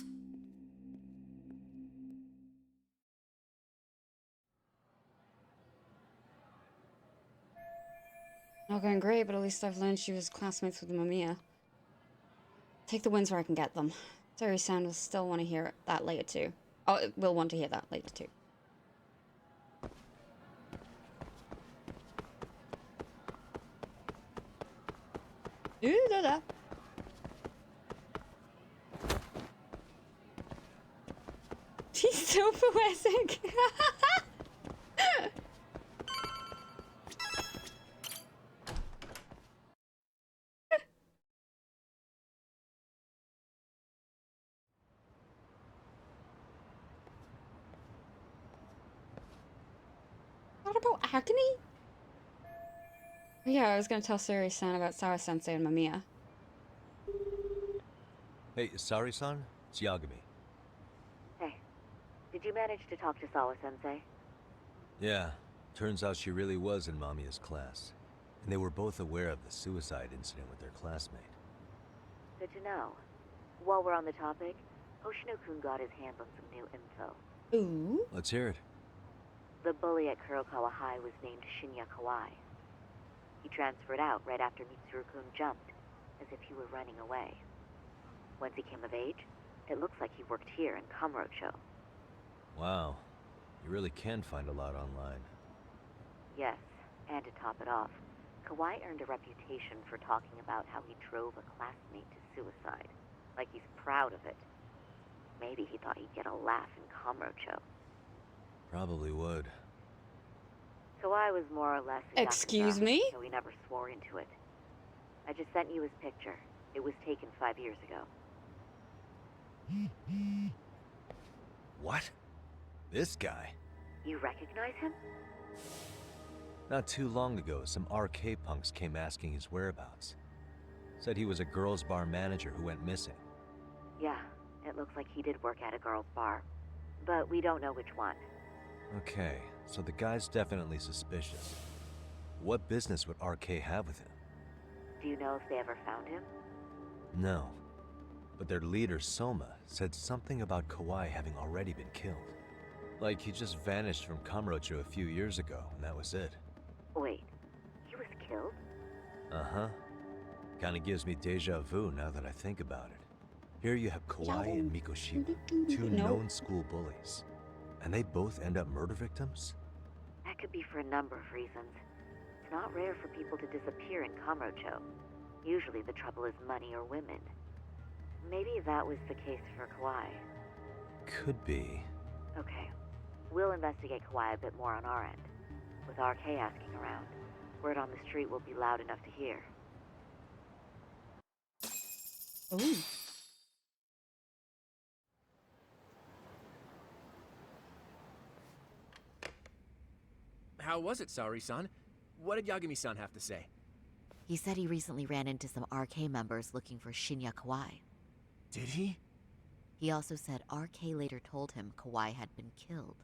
Not going great, but at least I've learned she was classmates with Mamiya. Take the wins where I can get them. Suri-san will still want to hear that later too. Oh, will want to hear that later too. Ooh, da. She's so poetic. What about agony? Yeah, I was gonna tell Suri-san about Sawa-sensei and Mamiya. Hey, Sari-san? It's Yagami. Hey, did you manage to talk to Sawa-sensei? Yeah, turns out she really was in Mamiya's class. And they were both aware of the suicide incident with their classmate. Good to know. While we're on the topic, Hoshino-kun got his hands on some new info. Ooh. Let's hear it. The bully at Kurokawa High was named Shinya Kawai. He transferred out right after Mitsuru-kun jumped, as if he were running away. Once he came of age, it looks like he worked here in Kamurocho. Wow, you really can find a lot online. Yes, and to top it off, Kawai earned a reputation for talking about how he drove a classmate to suicide, like he's proud of it. Maybe he thought he'd get a laugh in Kamurocho. Probably would. Kawai was more or less a Excuse yakuza, me? so he never swore into it. I just sent you his picture. It was taken 5 years ago. What? This guy? You recognize him? Not too long ago, some RK punks came asking his whereabouts. Said he was a girls' bar manager who went missing. Yeah, it looks like he did work at a girls' bar. But we don't know which one. Okay, so the guy's definitely suspicious. What business would RK have with him? Do you know if they ever found him? No. But their leader, Soma, said something about Kawai having already been killed. Like he just vanished from Kamurocho a few years ago, and that was it. Wait, he was killed? Uh-huh. Kinda gives me deja vu now that I think about it. Here you have Kawai and Mikoshiba, two known school bullies. And they both end up murder victims? That could be for a number of reasons. It's not rare for people to disappear in Kamurocho. Usually the trouble is money or women. Maybe that was the case for Kawai. Could be. Okay. We'll investigate Kawai a bit more on our end. With RK asking around, word on the street will be loud enough to hear. Ooh. How was it, Saori-san? What did Yagami-san have to say? He said he recently ran into some RK members looking for Shinya Kawai. Did he? He also said RK later told him Kawai had been killed.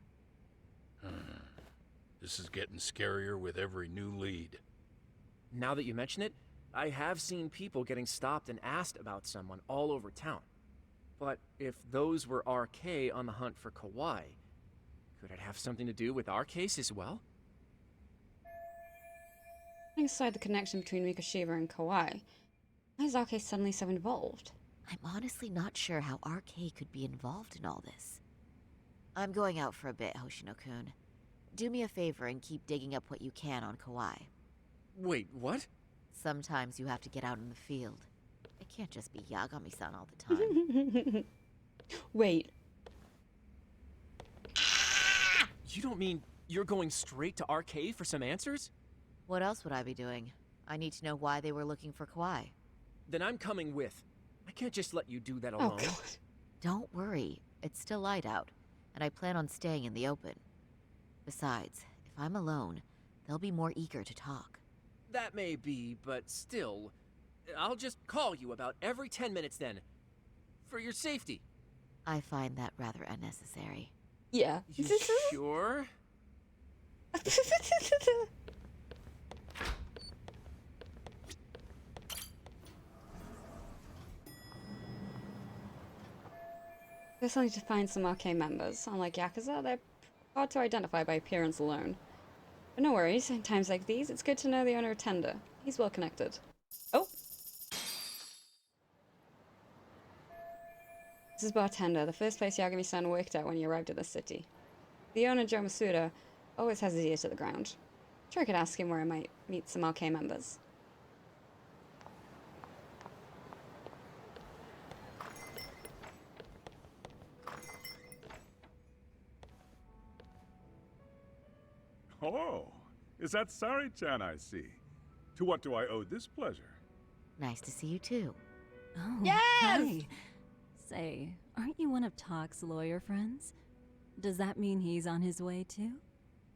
This is getting scarier with every new lead. Now that you mention it, I have seen people getting stopped and asked about someone all over town. But if those were RK on the hunt for Kawai, could it have something to do with our case as well? Putting aside the connection between Mikoshiba and Kawai, why is RK suddenly so involved? I'm honestly not sure how RK could be involved in all this. I'm going out for a bit, Hoshino-kun. Do me a favor and keep digging up what you can on Kawai. Wait, what? Sometimes you have to get out in the field. It can't just be Yagami-san all the time. Wait. You don't mean you're going straight to RK for some answers? What else would I be doing? I need to know why they were looking for Kawai. Then I'm coming with. I can't just let you do that alone. Oh, God. Don't worry. It's still light out, and I plan on staying in the open. Besides, if I'm alone, they'll be more eager to talk. That may be, but still, I'll just call you about every 10 minutes then. For your safety. I find that rather unnecessary. Yeah. You sure? Guess I need to find some arcane members. Unlike Yakuza, they're hard to identify by appearance alone. But no worries, in times like these, it's good to know the owner of Tender. He's well connected. Oh! This is Bartender, the first place Yagami-san worked at when he arrived at the city. The owner, Joe Masuda, always has his ear to the ground. Sure, I could ask him where I might meet some arcane members. Oh, is that Sari-chan I see? To what do I owe this pleasure? Nice to see you too. Oh, Yes! hi. Say, aren't you one of Talk's lawyer friends? Does that mean he's on his way too?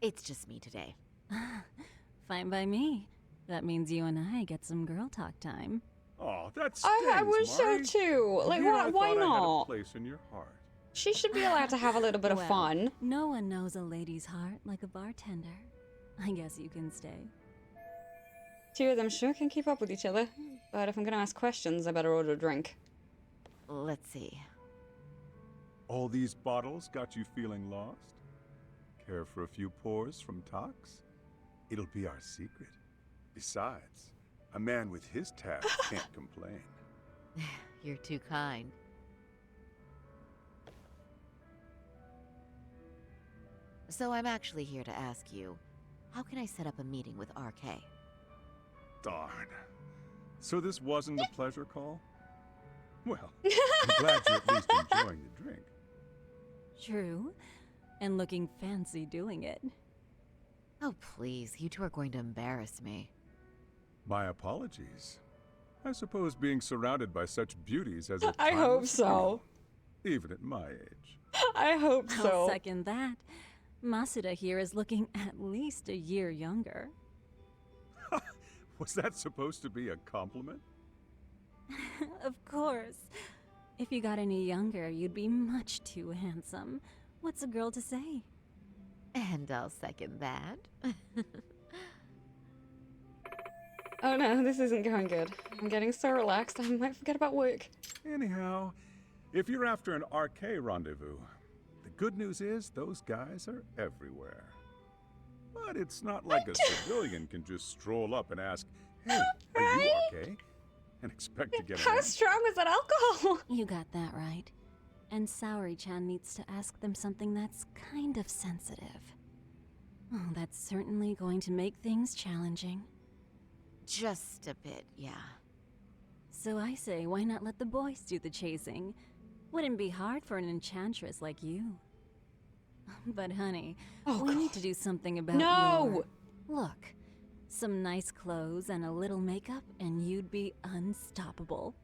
It's just me today. Fine by me. That means you and I get some girl talk time. Oh, that's I wish so too. Like, why not? Place in your heart. She should be allowed to have a little bit of Well, fun. No one knows a lady's heart like a bartender. I guess you can stay. Two of them sure can keep up with each other. But if I'm gonna ask questions, I better order a drink. Let's see. All these bottles got you feeling lost? Care for a few pours from Tox? It'll be our secret. Besides, a man with his tab can't complain. You're too kind. So I'm actually here to ask you, how can I set up a meeting with RK? Darn. So this wasn't a pleasure call? Well, I'm glad you're at least enjoying the drink. True. And looking fancy doing it. Oh, please. You two are going to embarrass me. My apologies. I suppose being surrounded by such beauties as a I hope so. Even at my age. I hope so. I'll second that. Masuda here is looking at least a year younger. Was that supposed to be a compliment? Of course. If you got any younger, you'd be much too handsome. What's a girl to say? And I'll second that. Oh no, this isn't going good. I'm getting so relaxed I might forget about work. Anyhow, if you're after an RK rendezvous, the good news is those guys are everywhere. But it's not like a civilian can just stroll up and ask, "Hey, are you RK?" and expect to get an How answer. strong was that alcohol? You got that right. And Saori-chan needs to ask them something that's kind of sensitive. Oh, that's certainly going to make things challenging. Just a bit, yeah. So I say, why not let the boys do the chasing? Wouldn't be hard for an enchantress like you. But honey, we need to do something about No! Look, some nice clothes and a little makeup and you'd be unstoppable.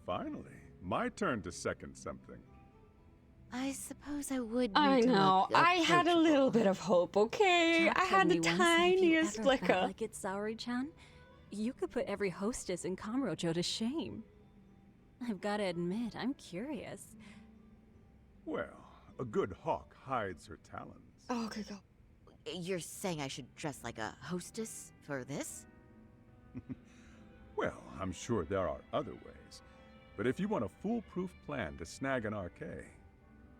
Finally, my turn to second something. I suppose I would. I need to know. look I had a little approachable. bit of hope, okay? Jack I told had the me once that if you tiniest ever flicker. felt like it's Saori-chan, you could put every hostess in Kamurocho to shame. I've got to admit, I'm curious. Well, a good hawk hides her talons. Oh, okay, go. You're saying I should dress like a hostess for this? Well, I'm sure there are other ways. But if you want a foolproof plan to snag an RK,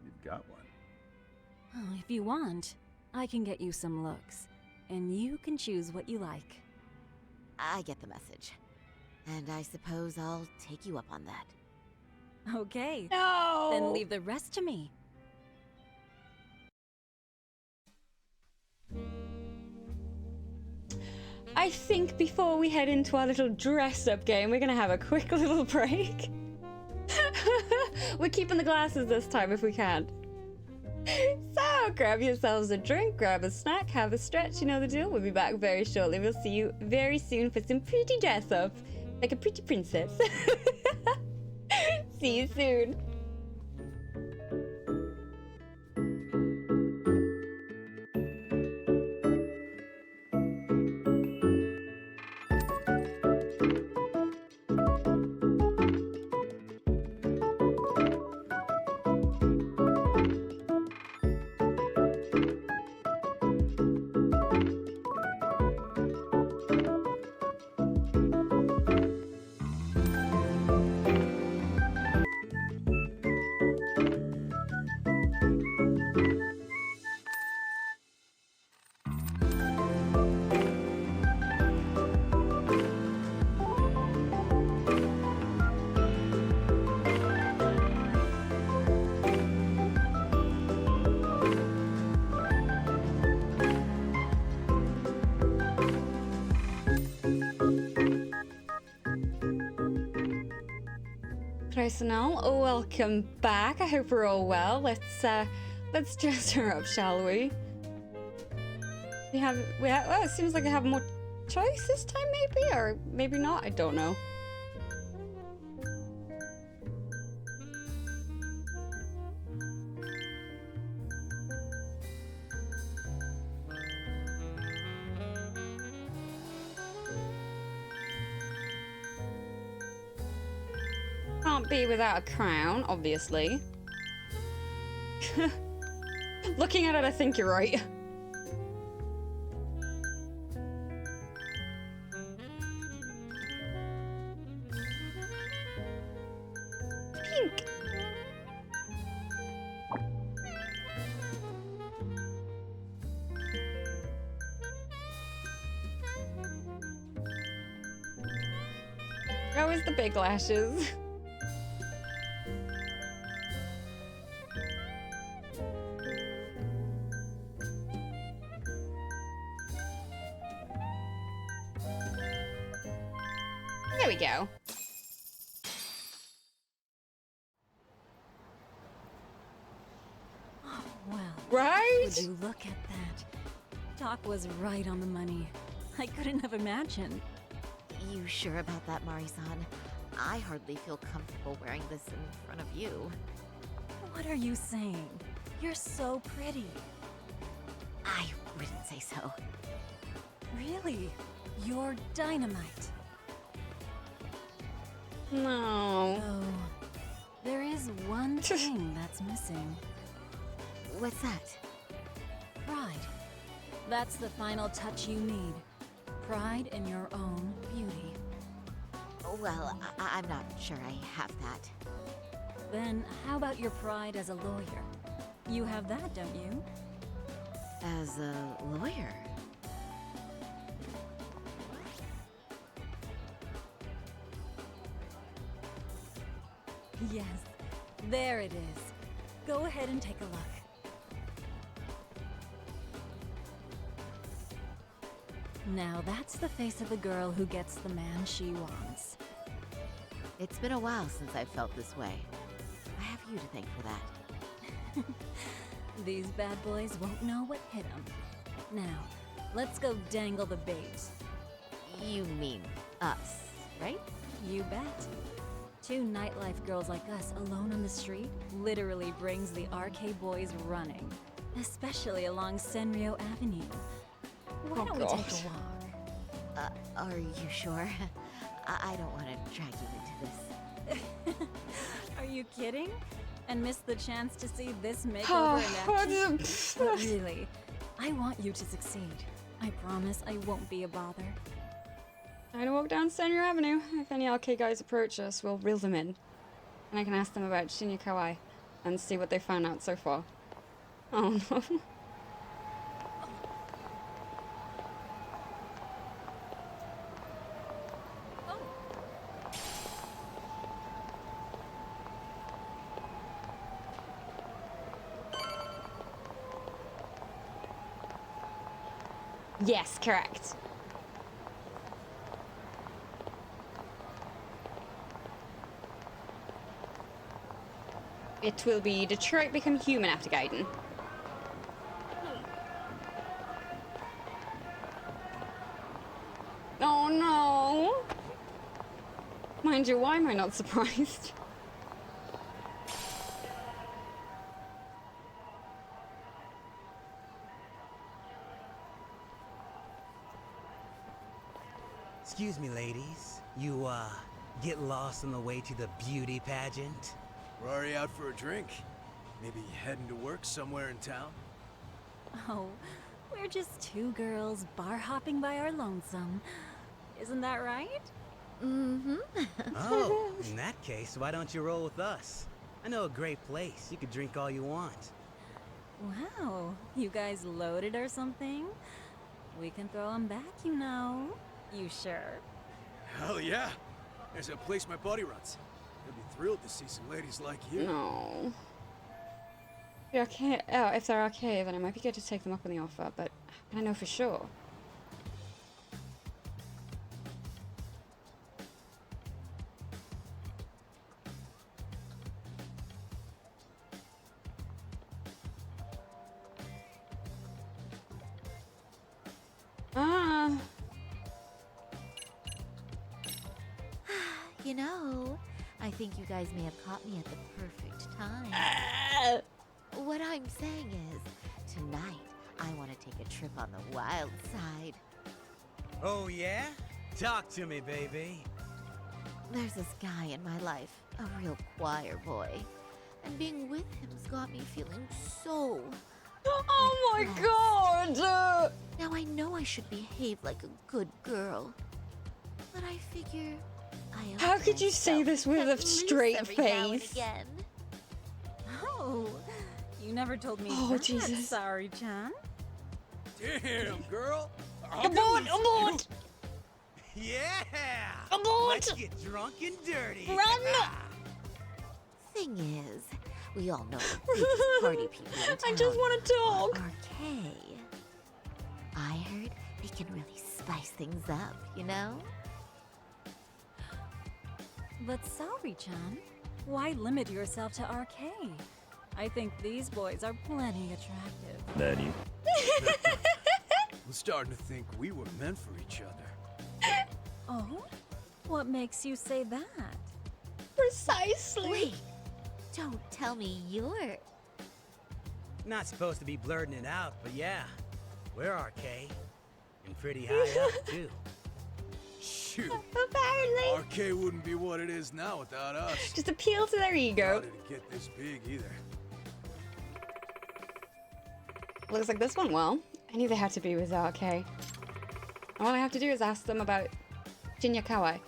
you've got one. Oh, if you want, I can get you some looks, and you can choose what you like. I get the message. And I suppose I'll take you up on that. Okay. No! Then leave the rest to me. I think before we head into our little dress-up game, we're gonna have a quick little break. We're keeping the glasses this time if we can. So, grab yourselves a drink, grab a snack, have a stretch, you know the deal. We'll be back very shortly. We'll see you very soon for some pretty dress-up, like a pretty princess. See you soon. personnel, welcome back. I hope we're all well. Let's dress her up, shall we? Well, it seems like I have more choice this time, maybe, or maybe not. I don't know. Can't be without a crown, obviously. Looking at it, I think you're right. Pink. Always the big lashes. There we go. Oh, well. Right? Would you look at that? Doc was right on the money. I couldn't have imagined. You sure about that, Mari-san? I hardly feel comfortable wearing this in front of you. What are you saying? You're so pretty. I wouldn't say so. Really? You're dynamite. No. Oh, there is one thing that's missing. What's that? Pride. That's the final touch you need. Pride in your own beauty. Well, I'm not sure I have that. Then how about your pride as a lawyer? You have that, don't you? As a lawyer? Yes, there it is. Go ahead and take a look. Now that's the face of the girl who gets the man she wants. It's been a while since I've felt this way. I have you to thank for that. These bad boys won't know what hit them. Now, let's go dangle the bait. You mean us, right? You bet. Two nightlife girls like us alone on the street literally brings the RK boys running. Especially along Senryo Avenue. Why don't we take a walk? Are you sure? I don't want to drag you into this. Are you kidding? And miss the chance to see this makeover in action? But really, I want you to succeed. I promise I won't be a bother. I'm gonna walk down Senryo Avenue. If any RK guys approach us, we'll reel them in. And I can ask them about Shinya Kawai and see what they found out so far. Oh no. Yes, correct. It will be Detroit Become Human after Gaiden. Oh no! Mind you, why am I not surprised? Excuse me, ladies. You, get lost on the way to the beauty pageant? We're already out for a drink. Maybe heading to work somewhere in town? Oh, we're just two girls bar hopping by our lonesome. Isn't that right? Mm-hmm. Oh, in that case, why don't you roll with us? I know a great place. You could drink all you want. Wow, you guys loaded or something? We can throw them back, you know. You sure? Hell yeah! There's a place my buddy runs. I'd be thrilled to see some ladies like you. No. They're okay. Oh, if they're okay, then it might be good to take them up on the offer, but how can I know for sure? You know, I think you guys may have caught me at the perfect time. What I'm saying is, tonight, I want to take a trip on the wild side. Oh, yeah? Talk to me, baby. There's this guy in my life, a real choir boy. And being with him's got me feeling so... Oh my god! Now I know I should behave like a good girl. But I figure... How could you say this with a straight face? Oh, you never told me Oh, that, Jesus. Sari-chan. Damn, girl. Abort! Yeah! Abort! Let's get drunk and dirty. Run! Thing is, we all know the biggest party people in town I just want to talk. are RK. I heard they can really spice things up, you know? But Sari-chan, why limit yourself to RK? I think these boys are plenty attractive. Nanny. I'm starting to think we were meant for each other. Oh? What makes you say that? Precisely. Wait, don't tell me you're... Not supposed to be blurting it out, but yeah. We're RK. And pretty high up, too. Shoot. Apparently. RK wouldn't be what it is now without us. Just appeal to their ego. Not to get this big either. Looks like this went well. I knew they had to be with RK. All I have to do is ask them about Shinya Kawai,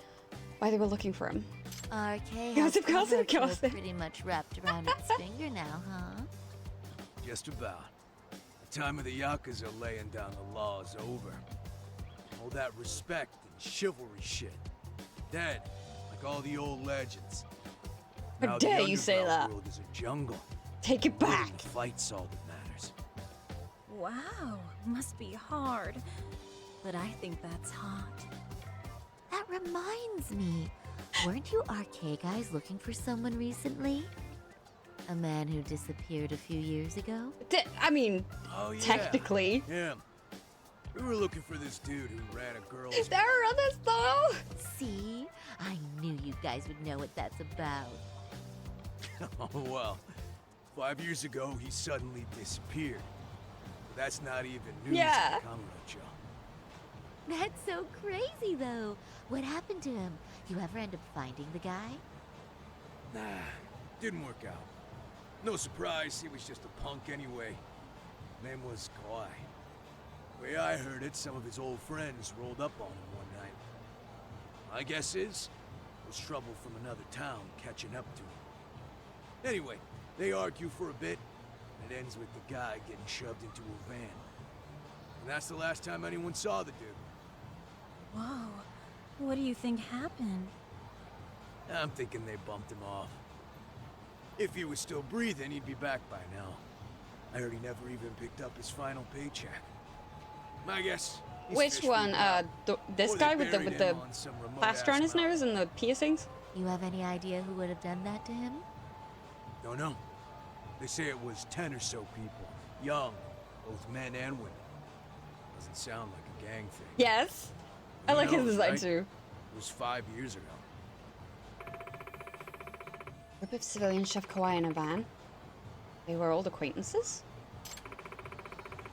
why they were looking for him. RK Yes, has of course, of Kabuto course. pretty much wrapped around its finger now, huh? Just about. The time of the Yakuza laying down the law is over. All that respect and chivalry shit. Dead, like all the old legends. How Now the dare you say underground that? world is a jungle. Take it back. Winning the fight's all that matters. Wow, must be hard. But I think that's hot. That reminds me. Weren't you RK guys looking for someone recently? A man who disappeared a few years ago? I mean, Oh, yeah. technically. Yeah. We were looking for this dude who ran a girl's... There are others, though. See? I knew you guys would know what that's about. Oh, well. 5 years ago, he suddenly disappeared. But that's not even news Yeah. to Kamurocho. That's so crazy, though. What happened to him? You ever end up finding the guy? Nah, didn't work out. No surprise, he was just a punk anyway. Name was Kawhi. Way I heard it, some of his old friends rolled up on him one night. My guess is, it was trouble from another town catching up to him. Anyway, they argue for a bit, and it ends with the guy getting shoved into a van. And that's the last time anyone saw the dude. Whoa, what do you think happened? I'm thinking they bumped him off. If he was still breathing, he'd be back by now. I heard he never even picked up his final paycheck. My guess. he's Which fish one? food now. This Or guy they with the buried him on some remote plaster on his ass mountain. nose and the piercings? You have any idea who would have done that to him? Don't know. They say it was 10 or so people. Young, both men and women. Doesn't sound like a gang thing. Yes. I Who like his knows, design right? too. It was 5 years ago. Group of civilians shoved Kawhi in a van. They were old acquaintances?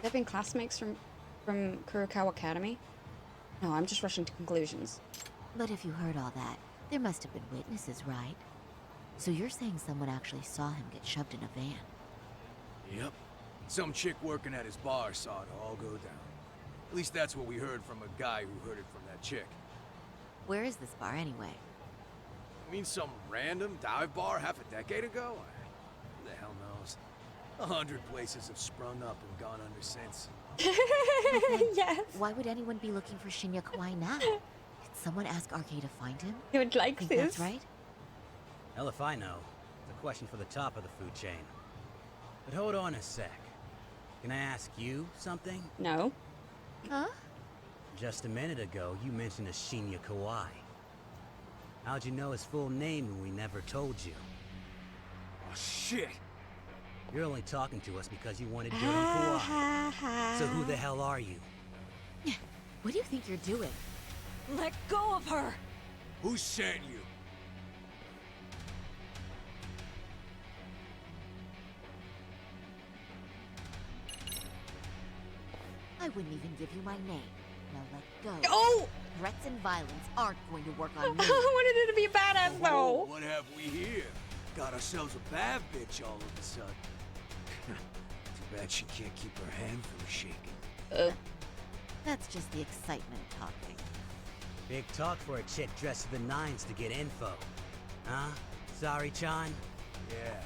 They've been classmates from Kurokawa Academy? No, I'm just rushing to conclusions. But if you heard all that, there must have been witnesses, right? So you're saying someone actually saw him get shoved in a van? Yep. Some chick working at his bar saw it all go down. At least that's what we heard from a guy who heard it from that chick. Where is this bar anyway? I mean, some random dive bar half a decade ago? Who the hell knows? 100 places have sprung up and gone under since. Yes. Why would anyone be looking for Shinya Kawai now? Did someone ask RK to find him? He would like Think this. that's right? Hell if I know. It's a question for the top of the food chain. But hold on a sec. Can I ask you something? No. Huh? Just a minute ago, you mentioned a Shinya Kawai. How'd you know his full name when we never told you? Oh, shit! You're only talking to us because you wanted dirt on Kawhi. So who the hell are you? What do you think you're doing? Let go of her! Who sent you? I wouldn't even give you my name. Now let go. Oh! Threats and violence aren't going to work on I me. wanted it to be a badass Whoa, though. what have we here? Got ourselves a bad bitch all of a sudden. Too bad she can't keep her hand from shaking. That's just the excitement talking. Big talk for a chick dressed to the nines to get info. Huh? Sorry, Chan? Yeah.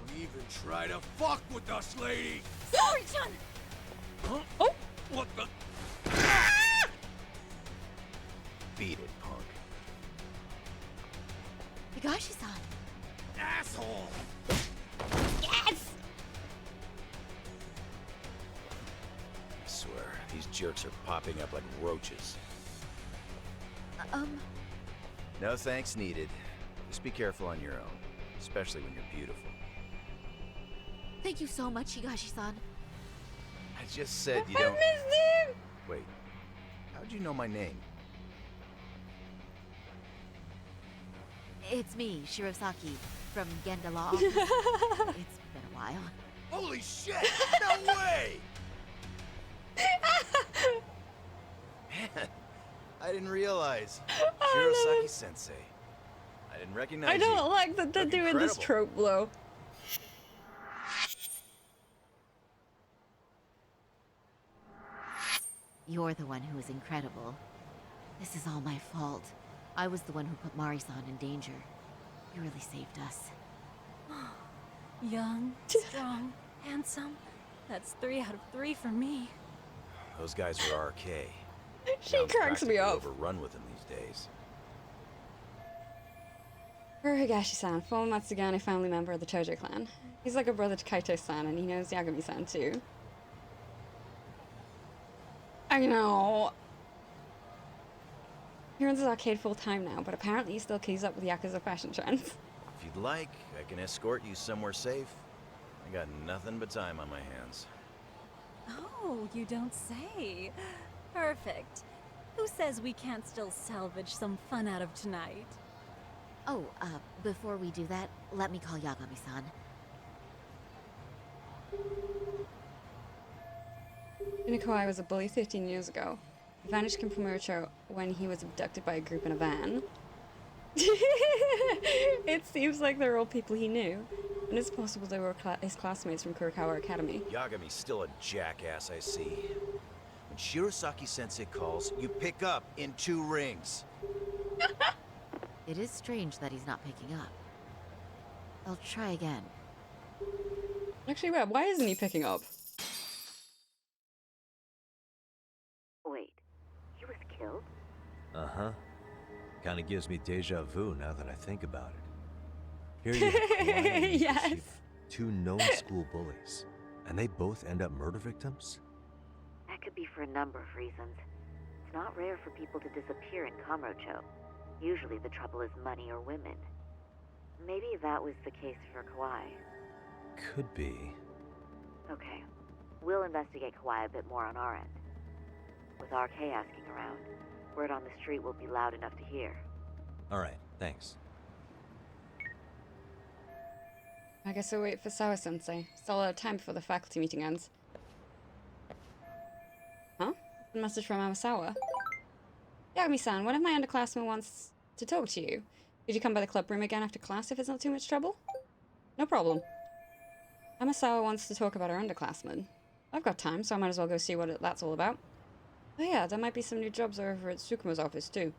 Don't even try to fuck with us, lady! Sorry, John! Huh? Oh! What the? Beat it, punk. Higashi-san! Asshole! Yes! I swear, these jerks are popping up like roaches. No thanks needed. Just be careful on your own, especially when you're beautiful. Thank you so much, Higashi-san. I just said you I don't... missed him! Wait, how'd you know my name? It's me, Shirosaki, from Genda Law Office. It's been a while. Holy shit! No way! Man, I didn't realize. I Shirosaki-sensei. I didn't recognize I you. don't like that they're Look doing this incredible. trope though. You're the one who is incredible. This is all my fault. I was the one who put Mari-san in danger. You really saved us. Young, strong, handsome. That's 3 out of 3 for me. Those guys are RK. She Town's cracks me practically up. overrun with them these days. Higashi-san, former Matsugane family member of the Tojo clan. He's like a brother to Kaito-san, and he knows Yagami-san too. I know. He runs his arcade full time now, but apparently he still keys up with Yakuza fashion trends. If you'd like, I can escort you somewhere safe. I got nothing but time on my hands. Oh, you don't say. Perfect. Who says we can't still salvage some fun out of tonight? Oh, before we do that, let me call Yagami-san. Inokawai was a bully 15 years ago. He vanished from Kamurocho when he was abducted by a group in a van. It seems like they're all people he knew, and it's possible they were his classmates from Kurokawa Academy. Yagami's still a jackass, I see. When Shirosaki-sensei calls, you pick up in 2 rings. It is strange that he's not picking up. I'll try again. Actually, why isn't he picking up? Wait, he was killed? Uh-huh. Kinda gives me deja vu now that I think about it. Here you have Kawhi and Yes. Shiva, 2 known school bullies, and they both end up murder victims? That could be for a number of reasons. It's not rare for people to disappear in Kamurocho. Usually the trouble is money or women. Maybe that was the case for Kawhi. Could be. Okay, we'll investigate Kawhi a bit more on our end. With RK asking around, word on the street will be loud enough to hear. Alright, thanks. I guess I'll wait for Sawa-sensei. Still a lot of time before the faculty meeting ends. Huh? A message from Amasawa. Yagami-san, one of my underclassmen wants to talk to you. Could you come by the club room again after class if it's not too much trouble? No problem. Amasawa wants to talk about her underclassmen. I've got time, so I might as well go see what that's all about. Oh yeah, there might be some new jobs over at Tsukumo's office too.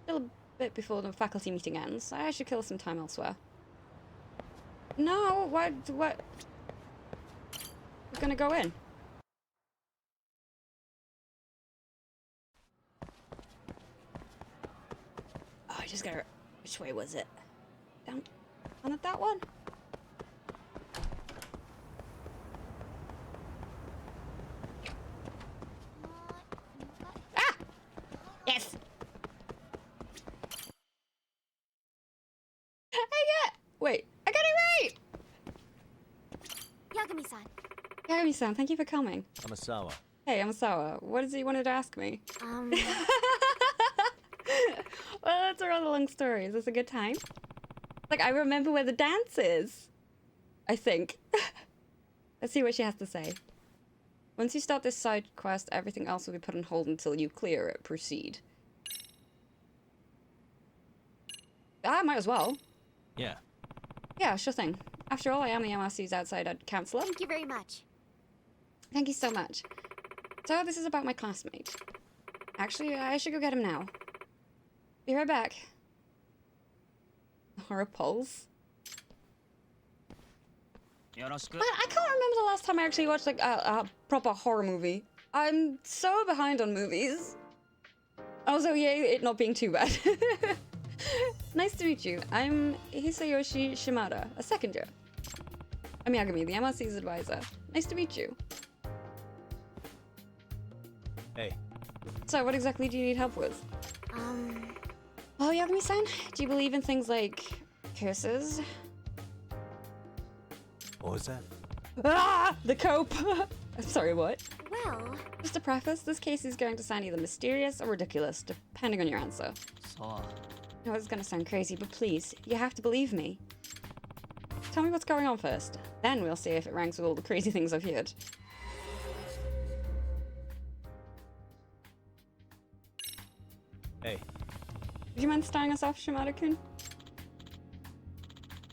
Still a bit before the faculty meeting ends. I should kill some time elsewhere. No, what? We're gonna go in. Oh, I just gotta... Which way was it? Down... On that one? Ah! Yes! Wait, I got it right! Yagami-san. Yagami-san, thank you for coming. Amasawa, Hey, I'm Sour. What is it you wanted to ask me? Well, that's a rather long story. Is this a good time? Like, I remember where the dance is. I think. Let's see what she has to say. Once you start this side quest, everything else will be put on hold until you clear it. Proceed. I might as well. Yeah. Yeah, sure thing. After all, I am the MRC's outside counselor. Thank you very much. Thank you so much. So, this is about my classmate. Actually, I should go get him now. Be right back. Horror pulse. But I can't remember the last time I actually watched like a proper horror movie. I'm so behind on movies. Also, yay, it not being too bad. Nice to meet you. I'm Hisayoshi Shimada, a second year. I'm Yagami, the MRC's advisor. Nice to meet you. Hey. So, what exactly do you need help with? Well, Yagami-san, do you believe in things like curses? What was that? Ah! The cope! I'm sorry, what? Well... Just to preface, this case is going to sound either mysterious or ridiculous, depending on your answer. So... I know it's gonna sound crazy, but please, you have to believe me. Tell me what's going on first. Then we'll see if it ranks with all the crazy things I've heard. Hey. Would you mind starting us off, Shimada-kun?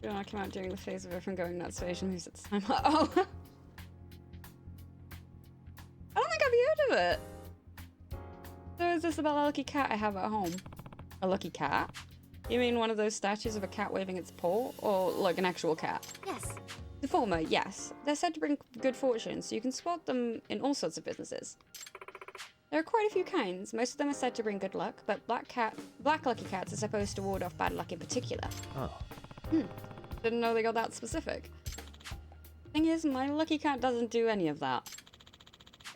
You know, I came out during the phase of everyone going nuts, so Asian moves at the time. Oh! I don't think I've heard of it! So is this about the lucky cat I have at home? A lucky cat? You mean one of those statues of a cat waving its paw? Or like an actual cat? Yes. The former, yes. They're said to bring good fortune, so you can spot them in all sorts of businesses. There are quite a few kinds. Most of them are said to bring good luck, but black lucky cats are supposed to ward off bad luck in particular. Oh. Didn't know they got that specific. Thing is, my lucky cat doesn't do any of that.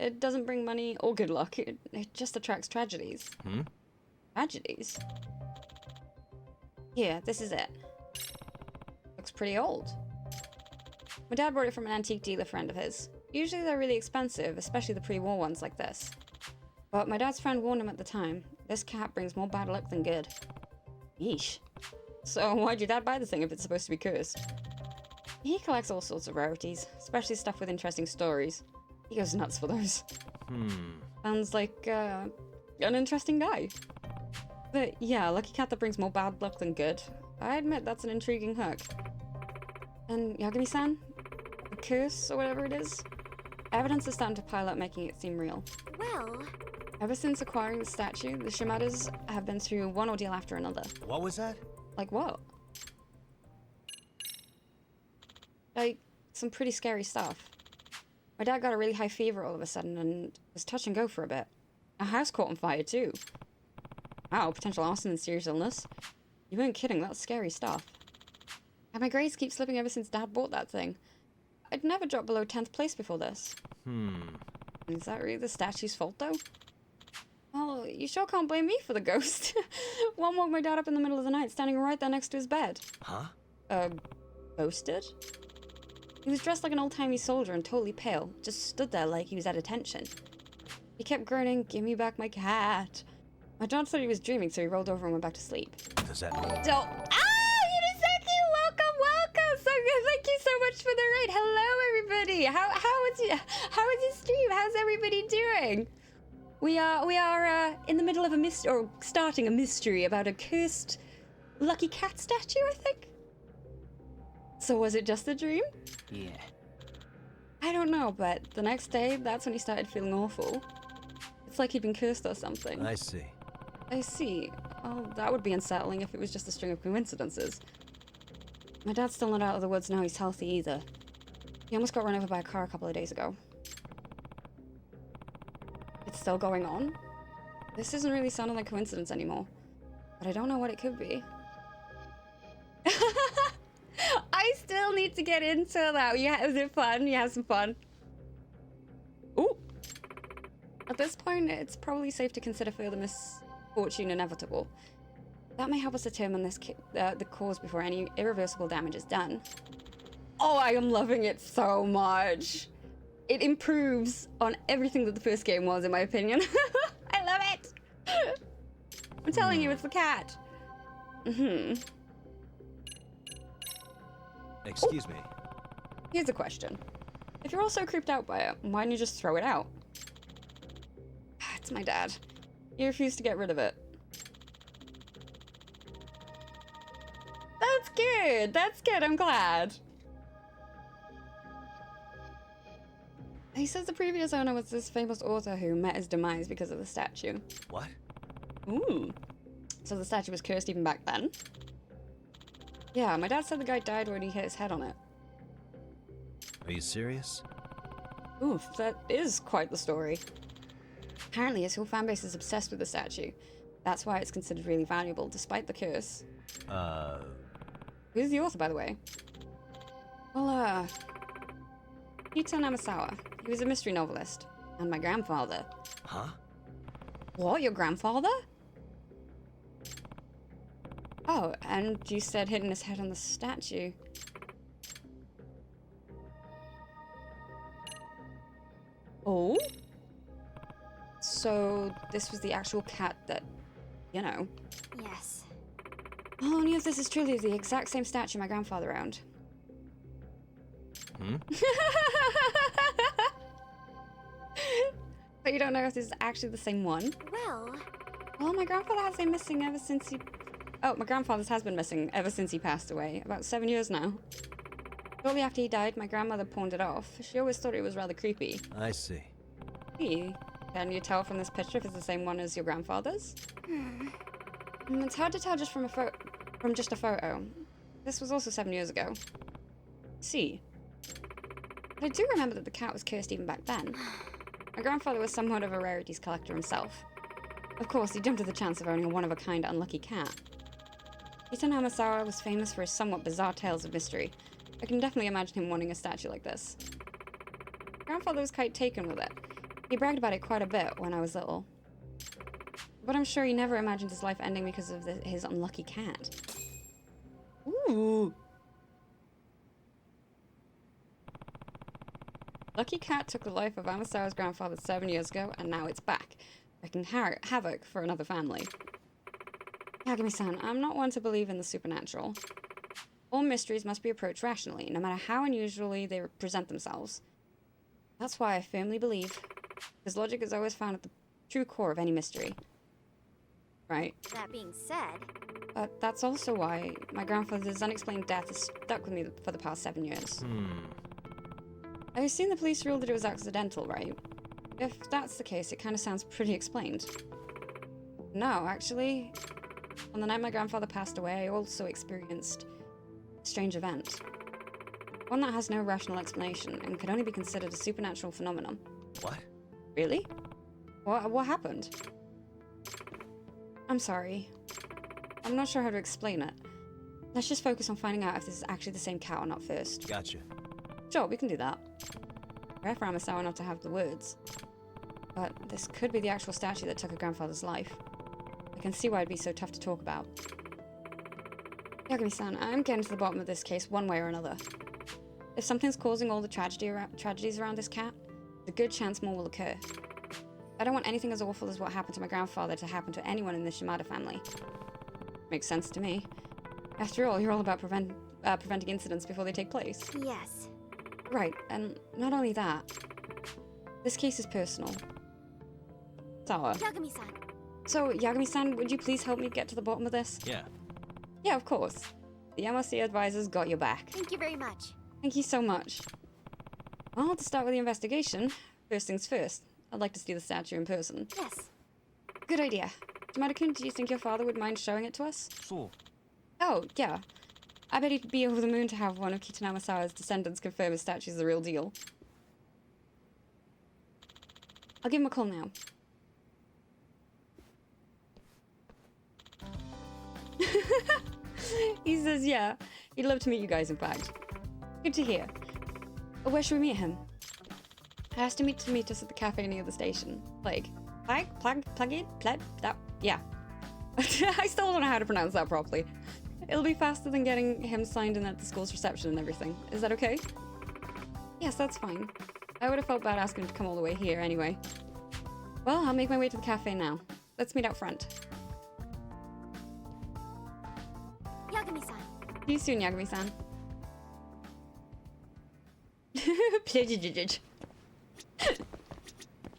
It doesn't bring money or good luck. It just attracts tragedies. Tragedies? Here, this is it. Looks pretty old. My dad bought it from an antique dealer friend of his. Usually they're really expensive, especially the pre-war ones like this. But my dad's friend warned him at the time, this cat brings more bad luck than good. Yeesh. So why'd your dad buy the thing if it's supposed to be cursed? He collects all sorts of rarities, especially stuff with interesting stories. He goes nuts for those. Sounds like, an interesting guy. But yeah, a lucky cat that brings more bad luck than good. I admit that's an intriguing hook. And Yagami-san? The curse, or whatever it is? Evidence is starting to pile up, making it seem real. Well... Ever since acquiring the statue, the Shimadas have been through one ordeal after another. What was that? Like what? Like, some pretty scary stuff. My dad got a really high fever all of a sudden and was touch and go for a bit. Our house caught on fire too. Wow, potential arson and serious illness. You weren't kidding, that's scary stuff. And my grades keep slipping ever since Dad bought that thing. I'd never dropped below 10th place before this. Is that really the statue's fault though? Well, you sure can't blame me for the ghost. One woke my dad up in the middle of the night, standing right there next to his bed. Huh? Ghosted? He was dressed like an old-timey soldier and totally pale, just stood there like he was at attention. He kept groaning, "Give me back my cat." My dad thought he was dreaming, so he rolled over and went back to sleep. Does that mean? So, Yuniseki, welcome! So good, thank you so much for the raid. Hello, everybody. How is your stream? How's everybody doing? We are in the middle of starting a mystery about a cursed lucky cat statue, I think. So was it just a dream? Yeah. I don't know, but the next day, that's when he started feeling awful. It's like he'd been cursed or something. I see. I see. Oh, that would be unsettling if it was just a string of coincidences. My dad's still not out of the woods now he's healthy either. He almost got run over by a car a couple of days ago. It's still going on? This isn't really sounding like coincidence anymore. But I don't know what it could be. I still need to get into that. Yeah, was it fun? You have some fun. Ooh. At this point, it's probably safe to consider further misfortune inevitable. That may help us determine the cause before any irreversible damage is done. Oh, I am loving it so much. It improves on everything that the first game was, in my opinion. I love it! I'm telling you, it's the cat. Excuse me. Here's a question. If you're all so creeped out by it, why didn't you just throw it out? It's my dad. He refused to get rid of it. That's good. That's good. I'm glad. He says the previous owner was this famous author who met his demise because of the statue. What? Ooh. So the statue was cursed even back then? Yeah, my dad said the guy died when he hit his head on it. Are you serious? Oof, that is quite the story. Apparently, his whole fanbase is obsessed with the statue. That's why it's considered really valuable, despite the curse. Who's the author, by the way? Well, Peter Namasawa. He was a mystery novelist. And my grandfather. Huh? What? Your grandfather? Oh, and you said hitting his head on the statue. Oh? So, this was the actual cat that, you know. Yes. Well, only if this is truly the exact same statue my grandfather owned. But you don't know if this is actually the same one? Well, my grandfather has been missing ever since he... Oh, my grandfather's has been missing ever since he passed away. About 7 years now. Shortly after he died, my grandmother pawned it off. She always thought it was rather creepy. I see. Hey, can you tell from this picture if it's the same one as your grandfather's? It's hard to tell just from just a photo. This was also 7 years ago. See. But I do remember that the cat was cursed even back then. My grandfather was somewhat of a rarities collector himself. Of course, he jumped at the chance of owning a one-of-a-kind unlucky cat. Ita Namasawa was famous for his somewhat bizarre tales of mystery. I can definitely imagine him wanting a statue like this. Grandfather was quite taken with it. He bragged about it quite a bit when I was little. But I'm sure he never imagined his life ending because of his unlucky cat. Ooh! Lucky cat took the life of Amasawa's grandfather 7 years ago, and now it's back, wreaking havoc for another family. Yagami-san, I'm not one to believe in the supernatural. All mysteries must be approached rationally, no matter how unusually they present themselves. That's why I firmly believe, because logic is always found at the true core of any mystery. Right? That being said... But that's also why my grandfather's unexplained death has stuck with me for the past 7 years. I assume the police ruled that it was accidental, right? If that's the case, it kind of sounds pretty explained. No, actually, on the night my grandfather passed away, I also experienced a strange event. One that has no rational explanation and could only be considered a supernatural phenomenon. What? Really? What happened? I'm sorry. I'm not sure how to explain it. Let's just focus on finding out if this is actually the same cat or not first. Gotcha. Sure, we can do that. Rare for Amasawa not to have the words. But this could be the actual statue that took her grandfather's life. I can see why it'd be so tough to talk about. Yagami-san, I'm getting to the bottom of this case one way or another. If something's causing all the tragedies around this cat, there's a good chance more will occur. I don't want anything as awful as what happened to my grandfather to happen to anyone in the Shimada family. Makes sense to me. After all, you're all about preventing incidents before they take place. Yes. Right, and not only that, this case is personal. Sawa. Yagami-san. So, Yagami-san, would you please help me get to the bottom of this? Yeah. Yeah, of course. The MRC advisors got your back. Thank you very much. Thank you so much. Well, to start with the investigation, first things first, I'd like to see the statue in person. Yes. Good idea. Shimada-kun, do you think your father would mind showing it to us? Sure. Oh, yeah. I bet he'd be over the moon to have one of Kitanamasawa's descendants confirm his statue's the real deal. I'll give him a call now. He says, yeah, he'd love to meet you guys, in fact. Good to hear. Where should we meet him? I asked him to meet us at the cafe near the station. Yeah. I still don't know how to pronounce that properly. It'll be faster than getting him signed in at the school's reception and everything. Is that okay? Yes, that's fine. I would have felt bad asking him to come all the way here anyway. Well, I'll make my way to the cafe now. Let's meet out front. Yagami-san. See you soon, Yagami-san.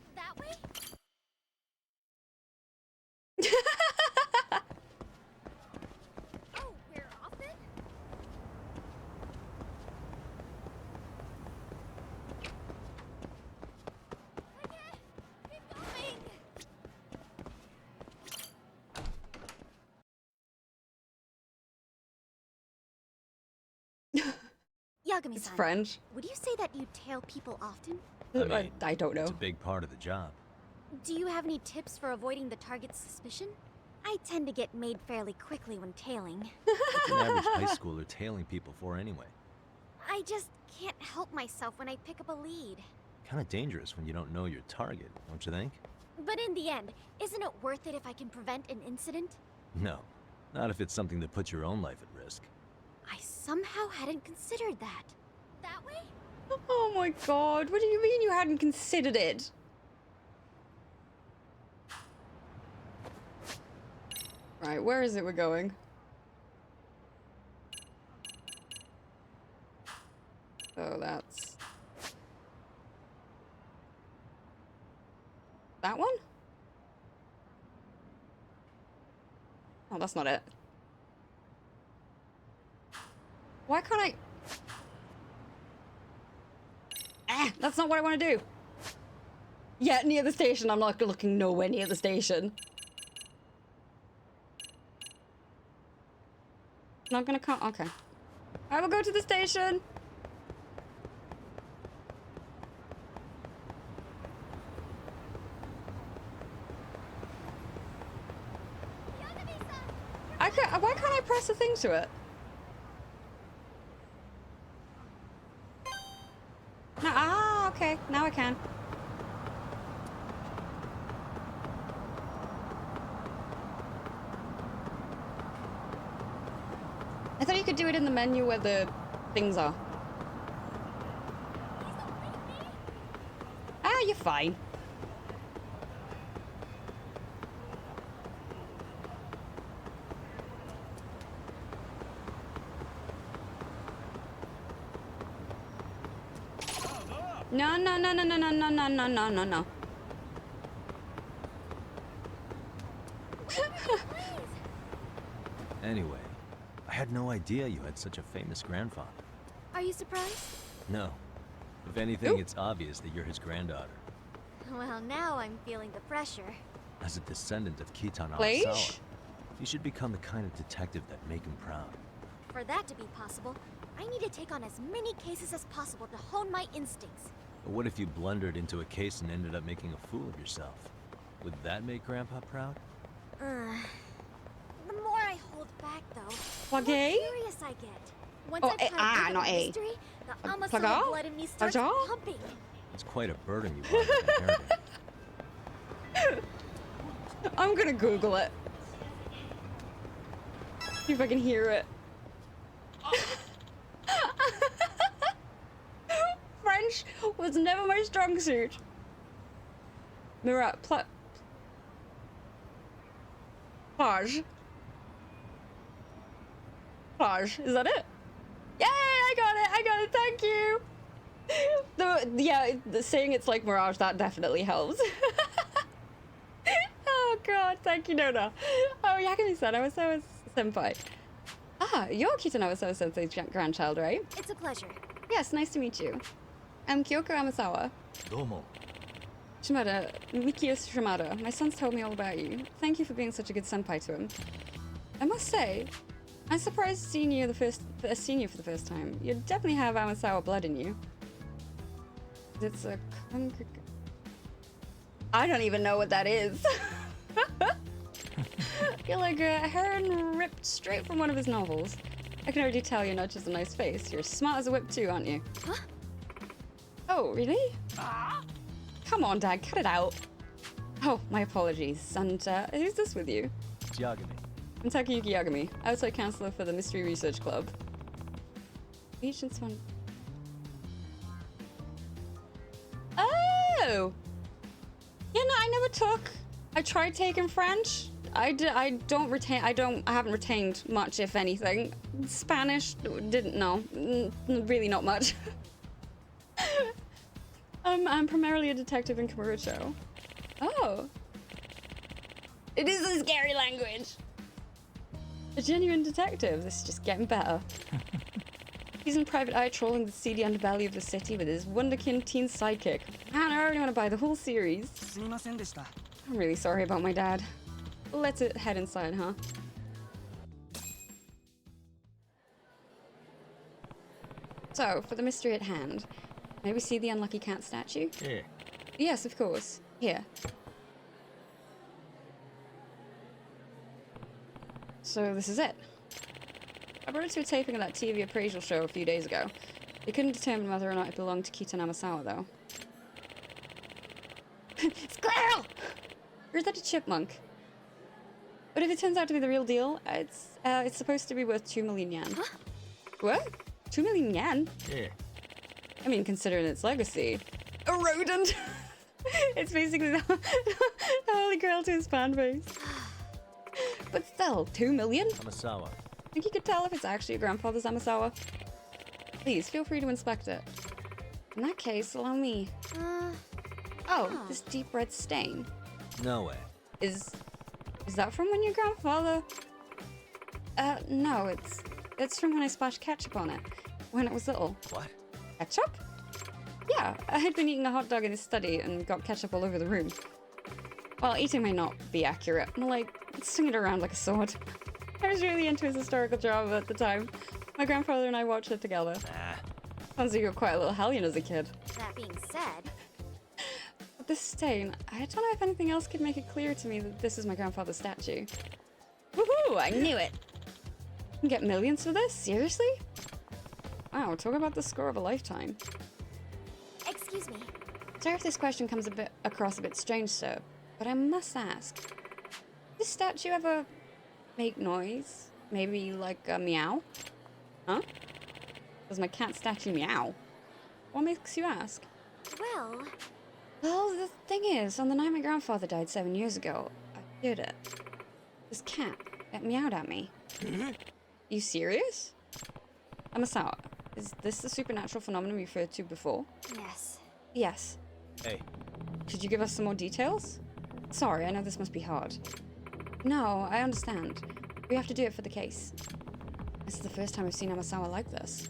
That way? Oh, we're off then? Keep going! Yagami-san, It's French. would you say that you tail people often? I don't know. It's a big part of the job. Do you have any tips for avoiding the target's suspicion? I tend to get made fairly quickly when tailing. What's an average high schooler tailing people for anyway? I just can't help myself when I pick up a lead. Kind of dangerous when you don't know your target, don't you think? But in the end, isn't it worth it if I can prevent an incident? No, not if it's something that puts your own life at risk. I somehow hadn't considered that. That way? Oh my god, what do you mean you hadn't considered it? Right, where is it we're going? Oh, that's... that one? Oh, that's not it. Why can't I... Ah, that's not what I want to do. Yeah, near the station. I'm not looking nowhere near the station. Not gonna come. Okay. I will go to the station. Why can't I press the thing to it? No, okay. Now I can. I thought you could do it in the menu where the things are. Ah, you're fine. No, no, no, no, no, no, no, no, no, no, no, no. Anyway, I had no idea you had such a famous grandfather. Are you surprised? No. If anything, it's obvious that you're his granddaughter. Well, now I'm feeling the pressure. As a descendant of Kitan Please? Arasawa, you should become the kind of detective that make him proud. For that to be possible, I need to take on as many cases as possible to hone my instincts. But what if you blundered into a case and ended up making a fool of yourself? Would that make Grandpa proud? The more I hold back, though, the more Okay. curious I get. Once Oh, I've caught a not A. mystery, the Plaga? Amasawa blood in me starts Plaga? pumping. It's quite a burden you are inheriting. I'm gonna Google it. See if I can hear it. French was never my strong suit. Plage. Plage. Is that it? Yay! I got it! Thank you! Saying it's like Mirage, that definitely helps. Oh god, thank you, Nona. Oh, Yagami-san, Awasawa senpai. Ah, you're Kitanawa Sensei's grandchild, right? It's a pleasure. Yes, nice to meet you. I'm Kyoko Amasawa. Domo. Shimada, Mikio Shimada. My son's told me all about you. Thank you for being such a good senpai to him. I must say, I'm surprised seeing you for the first time. You definitely have Amasawa blood in you. It's a... I don't even know what that is. You're like a heron ripped straight from one of his novels. I can already tell you're not just a nice face. You're smart as a whip too, aren't you? Huh? Oh, really? Come on, Dad, cut it out. Oh, my apologies. And who's this with you? It's Yagami. I'm Takayuki Yagami, outside counselor for the Mystery Research Club. Agents one. Oh! Yeah, no, I never took. I tried taking French. I haven't retained much, if anything. Spanish, didn't know. Really not much. I'm primarily a detective in Kamurocho. Oh. It is a scary language. A genuine detective. This is just getting better. He's in private eye trolling the seedy underbelly of the city with his wonderkin teen sidekick. Man, I already want to buy the whole series. I'm really sorry about my dad. Let's head inside, huh? So, for the mystery at hand, may we see the unlucky cat statue? Yeah. Yes, of course. Here. So this is it. I brought it to a taping of that TV appraisal show a few days ago. They couldn't determine whether or not it belonged to Kita Namasawa, though. Squirrel! Or is that a chipmunk? But if it turns out to be the real deal, it's supposed to be worth 2 million yen. Huh? What? 2 million yen? Yeah. I mean, considering its legacy. A rodent! It's basically the holy grail to his fan base. But still, 2 million? Amasawa. Think you could tell if it's actually your grandfather's Amasawa? Please, feel free to inspect it. In that case, allow me. Oh, this deep red stain. No way. Is that from when your grandfather... no, it's from when I splashed ketchup on it. When it was little. What? Ketchup? Yeah, I had been eating a hot dog in his study and got ketchup all over the room. Well, eating may not be accurate. More like swinging it around like a sword. I was really into his historical drama at the time. My grandfather and I watched it together. Sounds like you were quite a little hellion as a kid. That being said... But this stain, I don't know if anything else could make it clear to me that this is my grandfather's statue. Woohoo! I knew it! You can get millions for this? Seriously? Wow, talk about the score of a lifetime. Excuse me. Sorry if this question comes across a bit strange, sir, but I must ask. Does this statue ever make noise? Maybe like a meow? Huh? Does my cat statue meow? What makes you ask? Well, the thing is, on the night my grandfather died 7 years ago, I heard it. This cat, it meowed at me. You serious? Amasawa, is this the supernatural phenomenon we referred to before? Yes. Yes. Hey. Could you give us some more details? Sorry, I know this must be hard. No, I understand. We have to do it for the case. This is the first time I've seen Amasawa like this.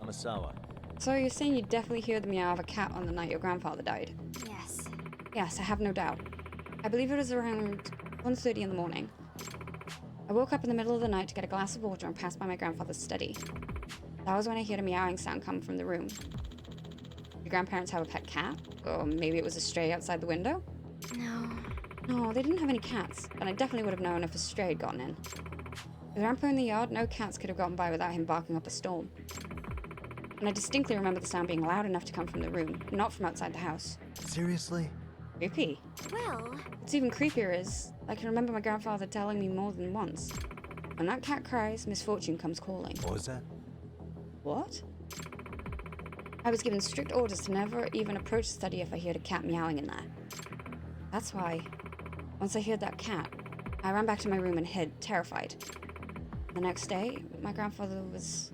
Amasawa. So you're saying you definitely heard the meow of a cat on the night your grandfather died? Yes. Yes, I have no doubt. I believe it was around 1:30 in the morning. I woke up in the middle of the night to get a glass of water and passed by my grandfather's study. That was when I heard a meowing sound come from the room. Your grandparents have a pet cat? Or maybe it was a stray outside the window? No. No, they didn't have any cats, and I definitely would have known if a stray had gotten in. With Grandpa in the yard, no cats could have gotten by without him barking up a storm. And I distinctly remember the sound being loud enough to come from the room, not from outside the house. Seriously? Creepy. Well... What's even creepier is, I can remember my grandfather telling me more than once. When that cat cries, misfortune comes calling. What was that? What? I was given strict orders to never even approach the study if I heard a cat meowing in there. That's why, once I heard that cat, I ran back to my room and hid, terrified. The next day, my grandfather was...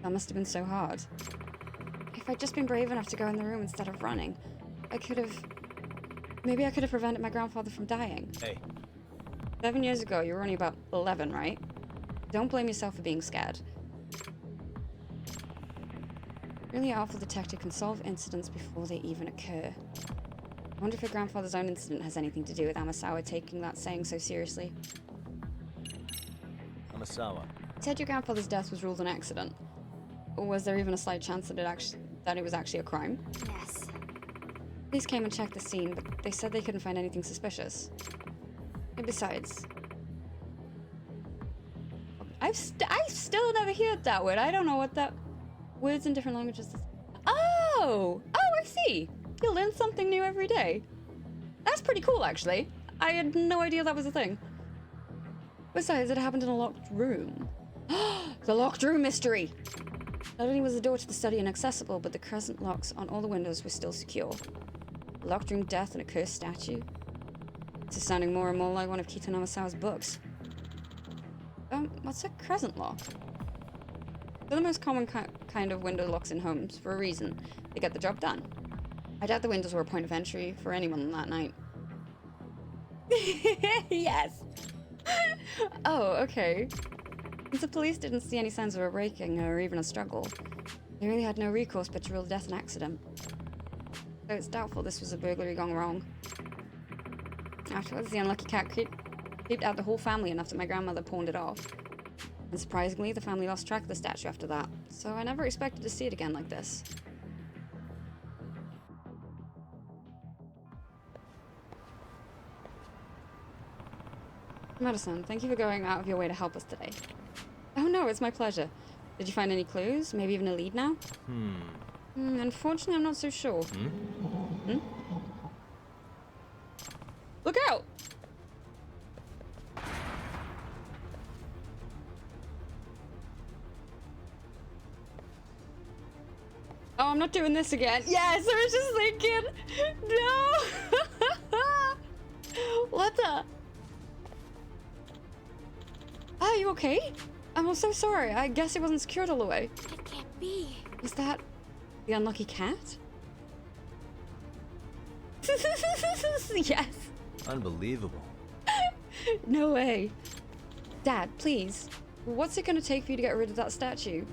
That must have been so hard. If I'd just been brave enough to go in the room instead of running, I could have... Maybe I could have prevented my grandfather from dying. Hey. 7 years ago, you were only about 11, right? Don't blame yourself for being scared. Really awful detective can solve incidents before they even occur. I wonder if your grandfather's own incident has anything to do with Amasawa taking that saying so seriously. Amasawa. You said your grandfather's death was ruled an accident. Or was there even a slight chance that it was actually a crime? Yes. Police came and checked the scene, but they said they couldn't find anything suspicious. And besides... I've still never heard that word. I don't know what that... Words in different languages... Oh! Oh, I see! You learn something new every day. That's pretty cool, actually. I had no idea that was a thing. Besides, it happened in a locked room. The locked room mystery! Not only was the door to the study inaccessible, but the crescent locks on all the windows were still secure. A locked room, death, and a cursed statue. This is sounding more and more like one of Kita Namasawa's books. What's a crescent lock? They're the most common kind of window locks in homes, for a reason. They get the job done. I doubt the windows were a point of entry for anyone on that night. Yes! Oh, okay. Since the police didn't see any signs of a breaking or even a struggle, they really had no recourse but to rule death an accident. So it's doubtful this was a burglary gone wrong. Afterwards, the unlucky cat creeped out the whole family enough that my grandmother pawned it off. And surprisingly, the family lost track of the statue after that, so I never expected to see it again like this. Madison, thank you for going out of your way to help us today. Oh no, it's my pleasure. Did you find any clues? Maybe even a lead now? Unfortunately, I'm not so sure. Look out! Oh, I'm not doing this again. Yes, I was just thinking. No! What the? Are you okay? I'm so sorry. I guess it wasn't secured all the way. It can't be. Was that the unlucky cat? Yes. Unbelievable. No way. Dad, please. What's it gonna take for you to get rid of that statue?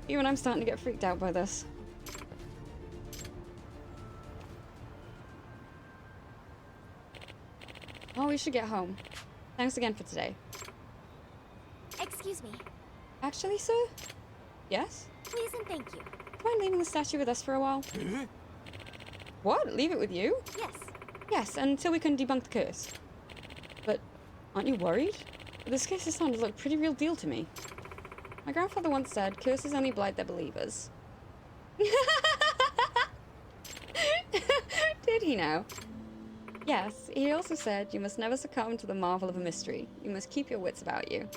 Even I'm starting to get freaked out by this. Oh, we should get home. Thanks again for today. Excuse me. Actually, sir? Yes? Please and thank you. Do you mind leaving the statue with us for a while? What? Leave it with you? Yes. Yes, until we can debunk the curse. But aren't you worried? This case is starting to look pretty real deal to me. My grandfather once said, curses only blight their believers. Did he now? Yes, he also said you must never succumb to the marvel of a mystery. You must keep your wits about you.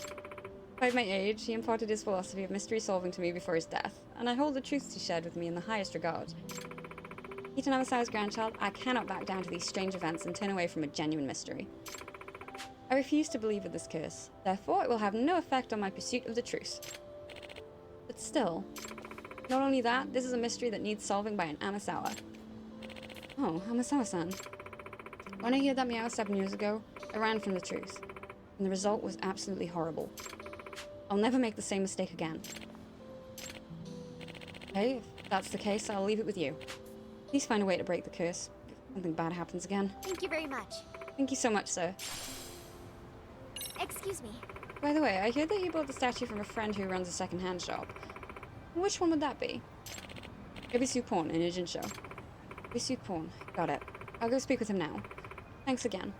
By my age, he imparted his philosophy of mystery solving to me before his death, and I hold the truths he shared with me in the highest regard. Kita Namasawa's grandchild, I cannot back down to these strange events and turn away from a genuine mystery. I refuse to believe in this curse, therefore it will have no effect on my pursuit of the truth. But still, not only that, this is a mystery that needs solving by an Amasawa. Oh, Amasawa-san. When I heard that meow 7 years ago, I ran from the truth, and the result was absolutely horrible. I'll never make the same mistake again. Okay, if that's the case, I'll leave it with you. Please find a way to break the curse, if something bad happens again. Thank you very much. Thank you so much, sir. Excuse me. By the way, I heard that you bought the statue from a friend who runs a second-hand shop. Which one would that be? Ibisu Pawn in Ijinsho. Ibisu Pawn. Got it. I'll go speak with him now. Thanks again.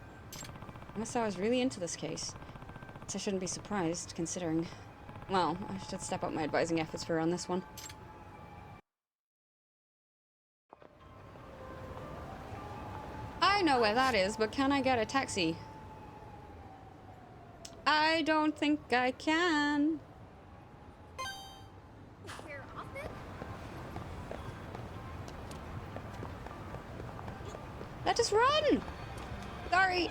Amasawa's really into this case. So I shouldn't be surprised, considering... Well, I should step up my advising efforts for her on this one. I know where that is, but can I get a taxi? I don't think I can. We're off then? Let us run! Sorry.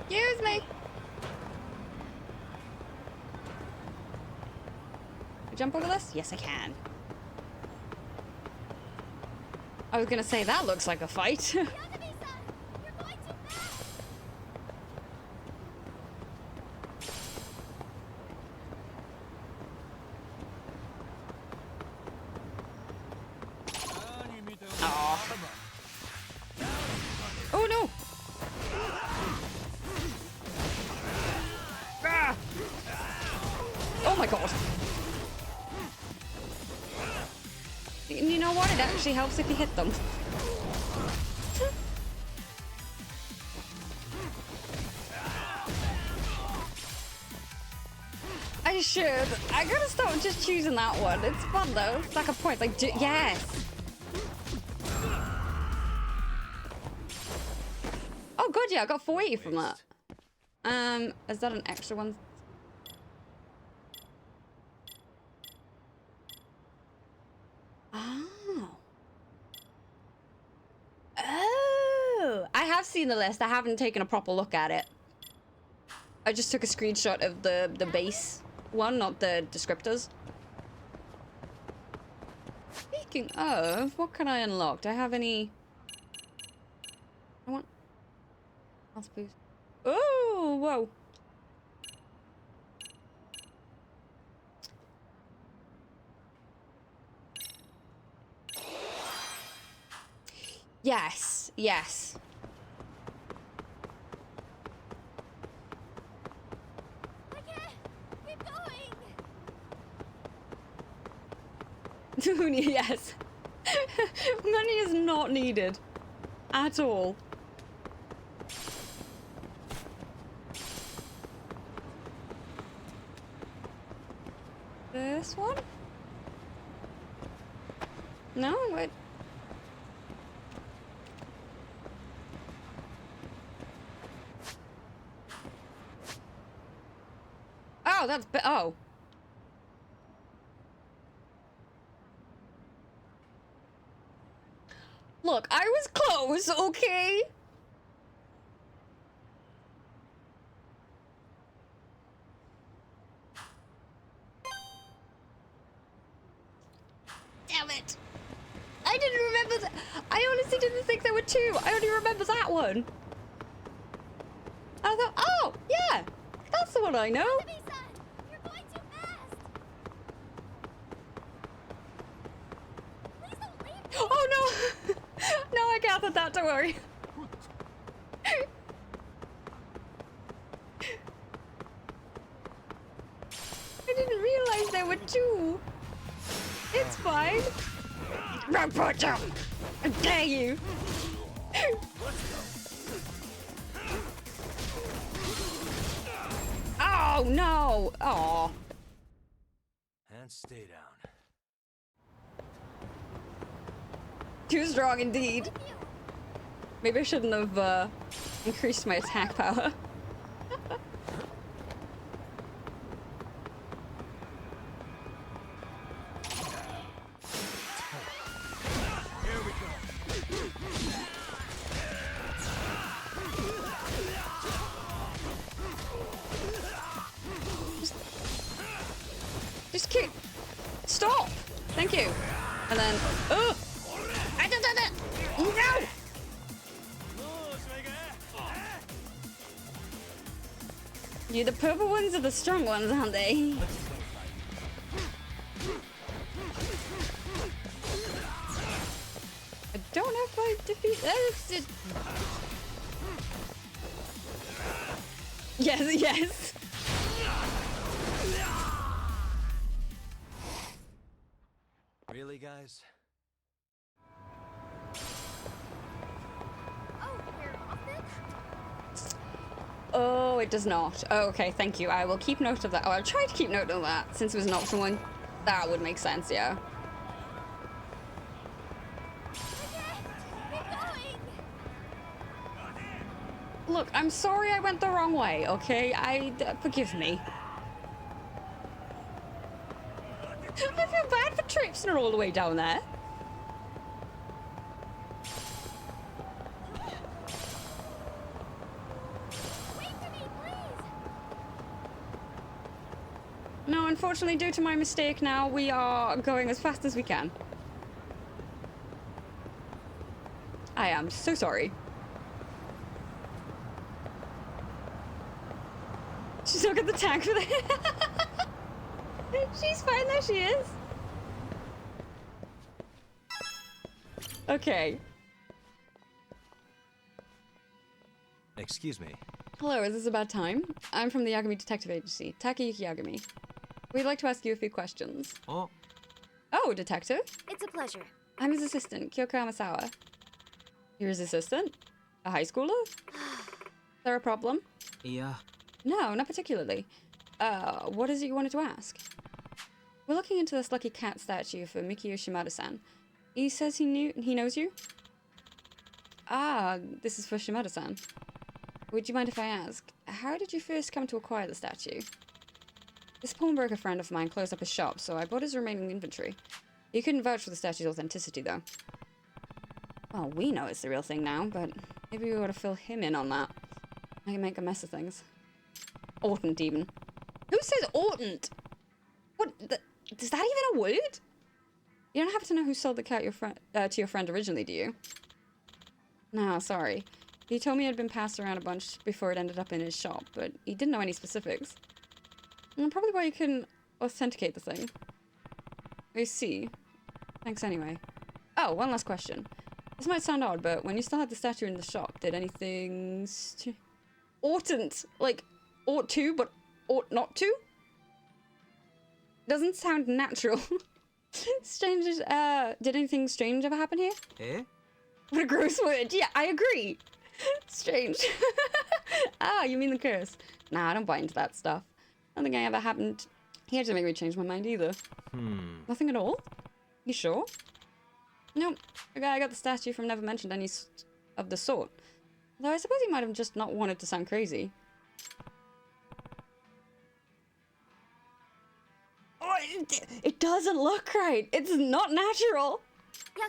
Excuse me. Can I jump over this? Yes, I can. I was gonna say, that looks like a fight. Oh no! Ah! Oh my god! You know what? It actually helps if you hit them. I should. I gotta stop just choosing that one. It's fun though. It's like a point. Like, yes. good, yeah, I got 480 from that. Is that an extra one? Oh. Oh, I have seen the list. I haven't taken a proper look at it. I just took a screenshot of the base one, not the descriptors. Speaking of, what can I unlock? Do I have any? I want. Health boost. Oh, whoa. Yes, yes. Yes. Money is not needed. At all. This one? No, wait. Oh, that's oh. Look, I was close, okay? Damn it. I didn't remember that. I honestly didn't think there were two. I only remember that one. I thought, oh, yeah. That's the one I know. Oh no! No, I gathered that, don't worry. I didn't realize there were two. It's fine. Robot jump! I dare you! Oh no! Oh. And stay down. Too strong indeed. Maybe I shouldn't have increased my attack power. Here we go. Just kick. Stop. Thank you. And then, oh! I did it! No! Yeah, the purple ones are the strong ones, aren't they? I don't know if I defeat. Yes, yes. Really, guys? Oh, it does not. Oh, okay, thank you. I will keep note of that. Oh, I'll try to keep note of that. Since it was an optional one, that would make sense, yeah. Look, I'm sorry I went the wrong way, okay? Forgive me. I feel bad for traipsing all the way down there. No, unfortunately, due to my mistake now, we are going as fast as we can. I am so sorry. She's not got the tank for that. She's fine, there she is. Okay. Excuse me. Hello, is this a bad time? I'm from the Yagami Detective Agency, Takayuki Yagami. We'd like to ask you a few questions. Oh. Oh, detective? It's a pleasure. I'm his assistant, Kyoko Amasawa. You're his assistant? A high schooler? Is there a problem? Yeah. No, not particularly. What is it you wanted to ask? We're looking into this lucky cat statue for Mikio Shimada-san. He says he knows you? Ah, this is for Shimada-san. would you mind if I ask, how did you first come to acquire the statue? This pawnbroker friend of mine closed up his shop, so I bought his remaining inventory. He couldn't vouch for the statue's authenticity, though. Well, we know it's the real thing now, but maybe we ought to fill him in on that. I can make a mess of things. Oughtn't, even. Who says oughtn't? What? Is that even a word? You don't happen to know who sold the cat to your friend originally, do you? No, sorry. He told me it had been passed around a bunch before it ended up in his shop, but he didn't know any specifics. And probably why you couldn't authenticate the thing. I see. Thanks anyway. Oh, one last question. This might sound odd, but when you still had the statue in the shop, did anything... Oughtn't. Like, ought to, but ought not to? Doesn't sound natural. Strange, did anything strange ever happen here? Eh? What a gross word. Yeah, I agree. Strange. Ah, you mean the curse. Nah, I don't buy into that stuff. Nothing ever happened here to make me change my mind either. Nothing at all? You sure? Nope. The guy I got the statue from never mentioned any of the sort. Though I suppose he might have just not wanted to sound crazy. Oh, it doesn't look right. It's not natural.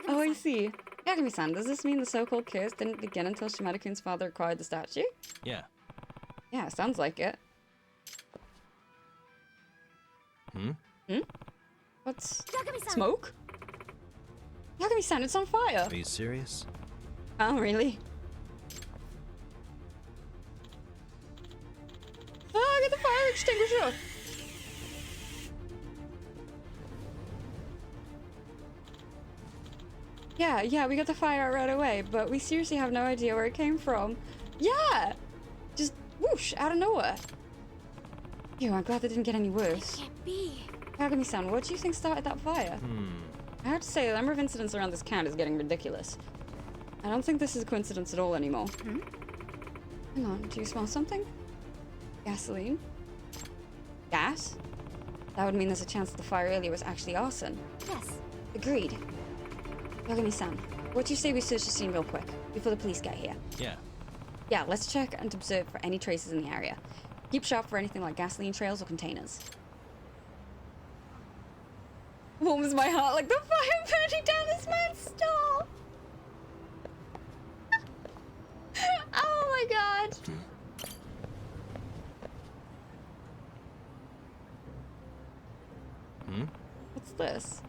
Oh, I see. Yagami-san, does this mean the so-called curse didn't begin until Shimada-kun's father acquired the statue? Yeah. Yeah, sounds like it. Hmm? What's... Smoke? Yagami-san, it's on fire! Are you serious? Oh, really? Ah, get the fire extinguisher! Yeah, we got the fire out right away, but we seriously have no idea where it came from. Yeah! Just whoosh, out of nowhere. Ew, I'm glad that didn't get any worse. It can't be. Yagami-san, what do you think started that fire? I have to say, the number of incidents around this camp is getting ridiculous. I don't think this is a coincidence at all anymore. Hang on, do you smell something? Gasoline? Gas? That would mean there's a chance that the fire earlier was actually arson. Yes. Agreed. Yagami-san, what do you say we search the scene real quick, before the police get here? Yeah. Yeah, let's check and observe for any traces in the area. Keep sharp for anything like gasoline trails or containers. Warms my heart like the fire burning down this man's stall! Oh my god! What's this?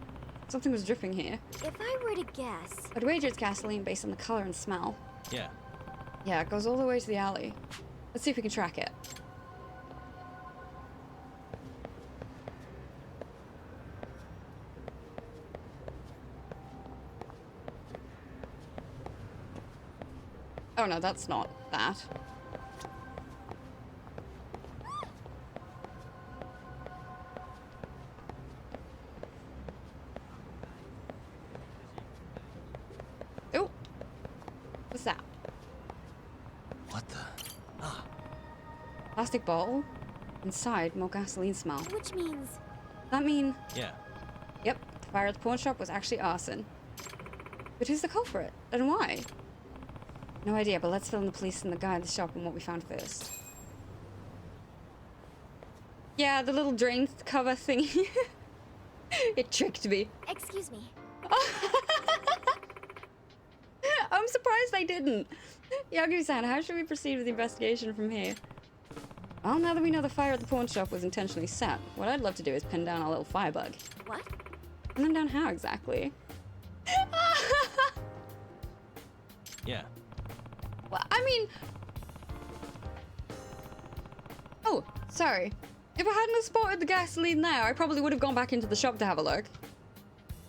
Something was dripping here. If I were to guess... I'd wager it's gasoline based on the color and smell. Yeah. Yeah, it goes all the way to the alley. Let's see if we can track it. Oh no, that's not that. Oh! What's that? What the? Ah. Plastic bottle. Inside, more gasoline smell. Which means... That mean... Yeah. Yep, the fire at the pawn shop was actually arson. But who's the culprit? And why? No idea, but let's fill in the police and the guy at the shop on what we found first. Yeah, the little drain cover thingy. It tricked me. Excuse me. I'm surprised I didn't. Yagami-san, how should we proceed with the investigation from here? Well, now that we know the fire at the pawn shop was intentionally set, what I'd love to do is pin down our little firebug. What? Pin them down how exactly? Yeah. Well, I mean... Oh, sorry. If I hadn't spotted the gasoline there, I probably would have gone back into the shop to have a look.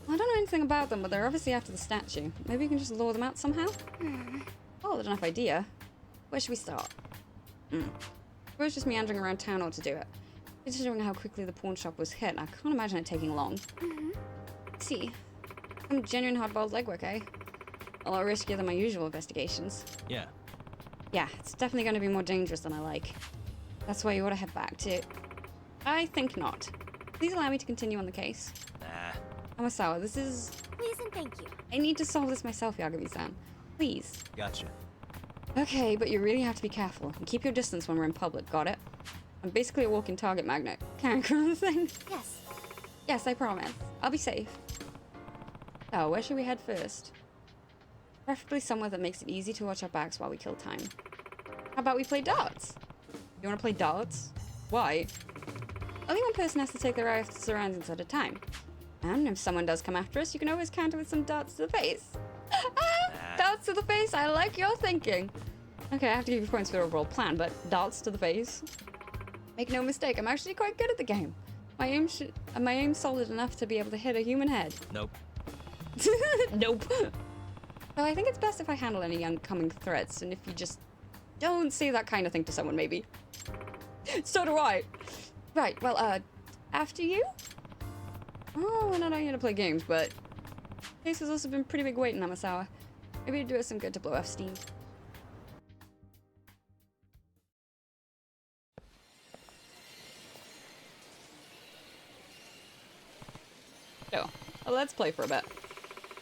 I don't know anything about them, but they're obviously after the statue. Maybe we can just lure them out somehow? Solid enough idea. Where should we start? Suppose just meandering around town ought to do it. Considering how quickly the pawn shop was hit, I can't imagine it taking long. See, some genuine hardboiled legwork, eh? A lot riskier than my usual investigations. Yeah. Yeah, it's definitely going to be more dangerous than I like. That's why you ought to head back to... I think not. Please allow me to continue on the case. Nah. Amasawa, this is... Please and thank you. I need to solve this myself, Yagami-san. Please. Gotcha. Okay, but you really have to be careful and keep your distance when we're in public, got it? I'm basically a walking target magnet. Kind of thing. Yes. Yes, I promise. I'll be safe. So, where should we head first? Preferably somewhere that makes it easy to watch our backs while we kill time. How about we play darts? You want to play darts? Why? Only one person has to take their eye off the surroundings at a time. And if someone does come after us, you can always counter with some darts to the face. Darts to the face, I like your thinking. Okay, I have to give you points for the overall plan, but darts to the face? Make no mistake, I'm actually quite good at the game. My aim's solid enough to be able to hit a human head. Nope. Nope. So I think it's best if I handle any incoming threats, and if you just don't say that kind of thing to someone, maybe. So do I. Right, well, after you? Oh, we're not only here to play games, but Case has also been pretty big weight in Amasawa. Maybe it'd do us some good to blow off steam. So, let's play for a bit.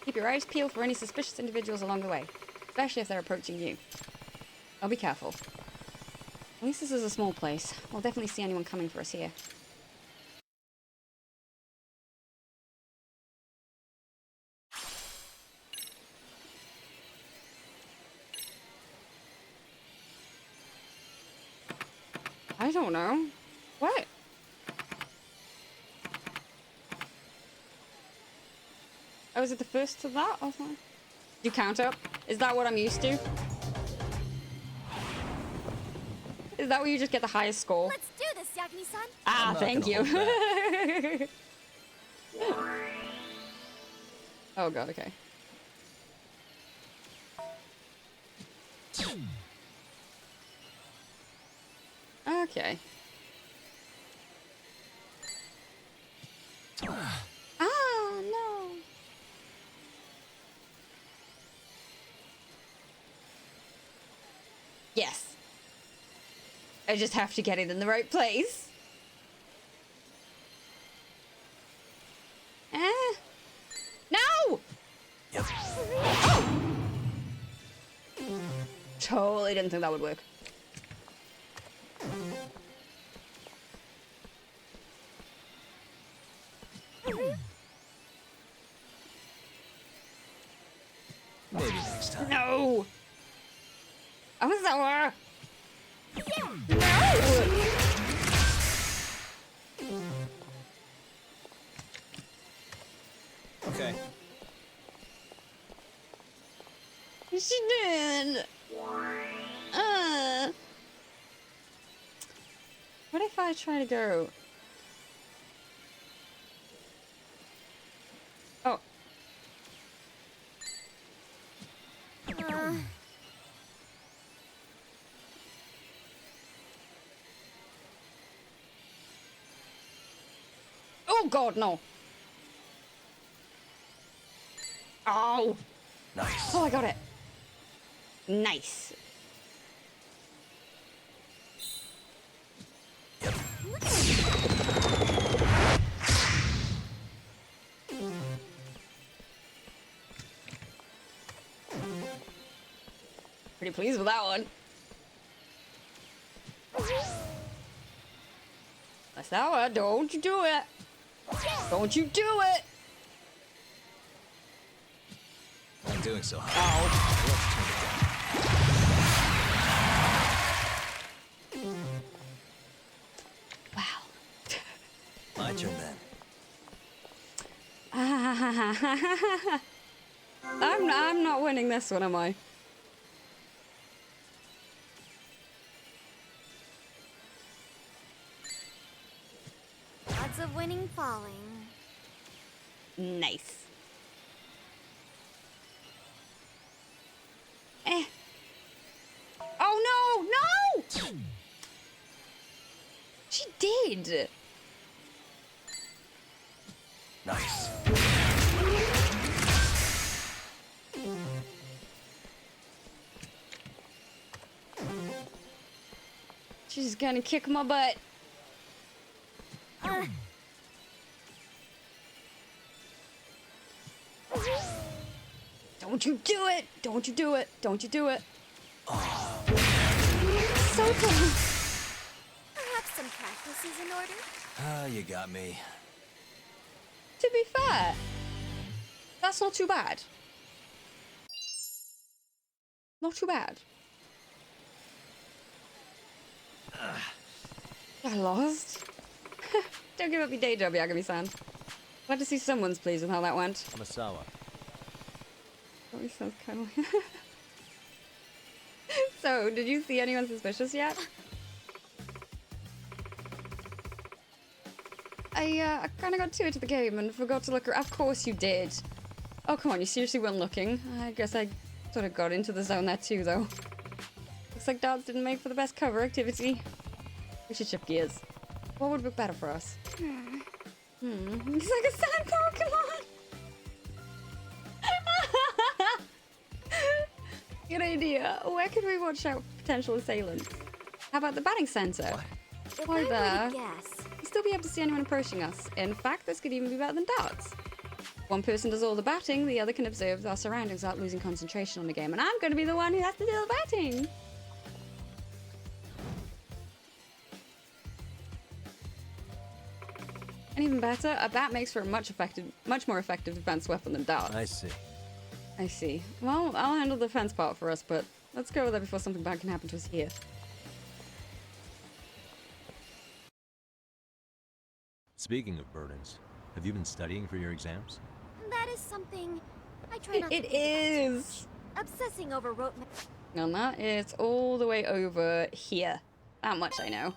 Keep your eyes peeled for any suspicious individuals along the way, especially if they're approaching you. I'll be careful. At least this is a small place. We'll definitely see anyone coming for us here. I don't know. What? Oh, is it the first to that? Or something? You count up? Is that what I'm used to? Is that where you just get the highest score? Let's do this, Yagami-san. Ah, thank you. Oh god, okay. Okay. Ah, no. Yes. I just have to get it in the right place. No! Yep. Oh! Totally didn't think that would work. Maybe next time. No! I was that No! Okay. She did. What if I try to go? Oh. Oh god, no. Oh. Nice. Oh, I got it. Nice. Pretty pleased with that one. That's that one. Don't you do it. Don't you do it. I'm doing so. Wow. My turn then. I'm not winning this one, am I? Odds of winning falling. Nice. Oh no! No! She did. Nice. She's gonna kick my butt. Don't you do it! Don't you do it! Don't you do it! so close. Perhaps some practice is in order? Ah, you got me. To be fair, that's not too bad. Not too bad. I lost. Don't give up your day job, Yagami-san. Glad to see someone's pleased with how that went. Amasawa. Probably sounds kind of like... So, did you see anyone suspicious yet? I kind of got too into the game and forgot to look. Of course you did. Oh, come on, you seriously weren't looking. I guess I sort of got into the zone there too, though. Looks like darts didn't make for the best cover activity. We should shift gears. What would work better for us? It's like a sand Pokemon! Good idea. Where could we watch out potential assailants? How about the batting center? If Why I were there? to guess, You'll still be able to see anyone approaching us. In fact, this could even be better than darts. One person does all the batting, the other can observe our surroundings without losing concentration on the game. And I'm going to be the one who has to do the batting. And even better, a bat makes for a much more effective defense weapon than darts. I see. I see. Well, I'll handle the defense part for us, but let's go there before something bad can happen to us here. Speaking of burdens, have you been studying for your exams? that is something I try not to It think about is. too much. Obsessing over rote And that is all the way over here. That much I know.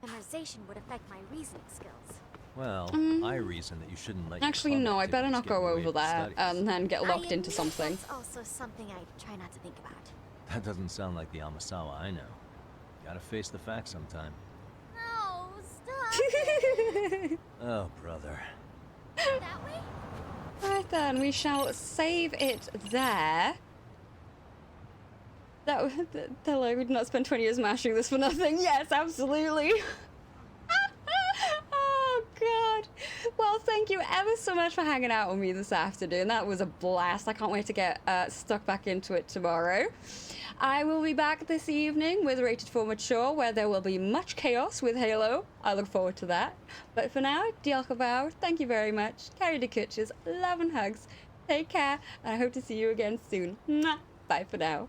memorization would affect my reasoning skills. Well, I reason that you shouldn't let Actually, your no, I club better not activities get in go the way over of your there studies. and then get I locked into admit something. That's also something I try not to think about. That doesn't sound like the Amasawa I know. Gotta face the facts sometime. No, stop. Oh, brother. That way? Right then, we shall save it there. They're like, we did not spend 20 years mashing this for nothing. Yes, absolutely. Oh, God. Well, thank you ever so much for hanging out with me this afternoon. That was a blast. I can't wait to get stuck back into it tomorrow. I will be back this evening with Rated for Mature, where there will be much chaos with Halo. I look forward to that. But for now, diolch yn fawr. Thank you very much. Carry the cooches. Love and hugs. Take care, and I hope to see you again soon. Mwah. Bye for now.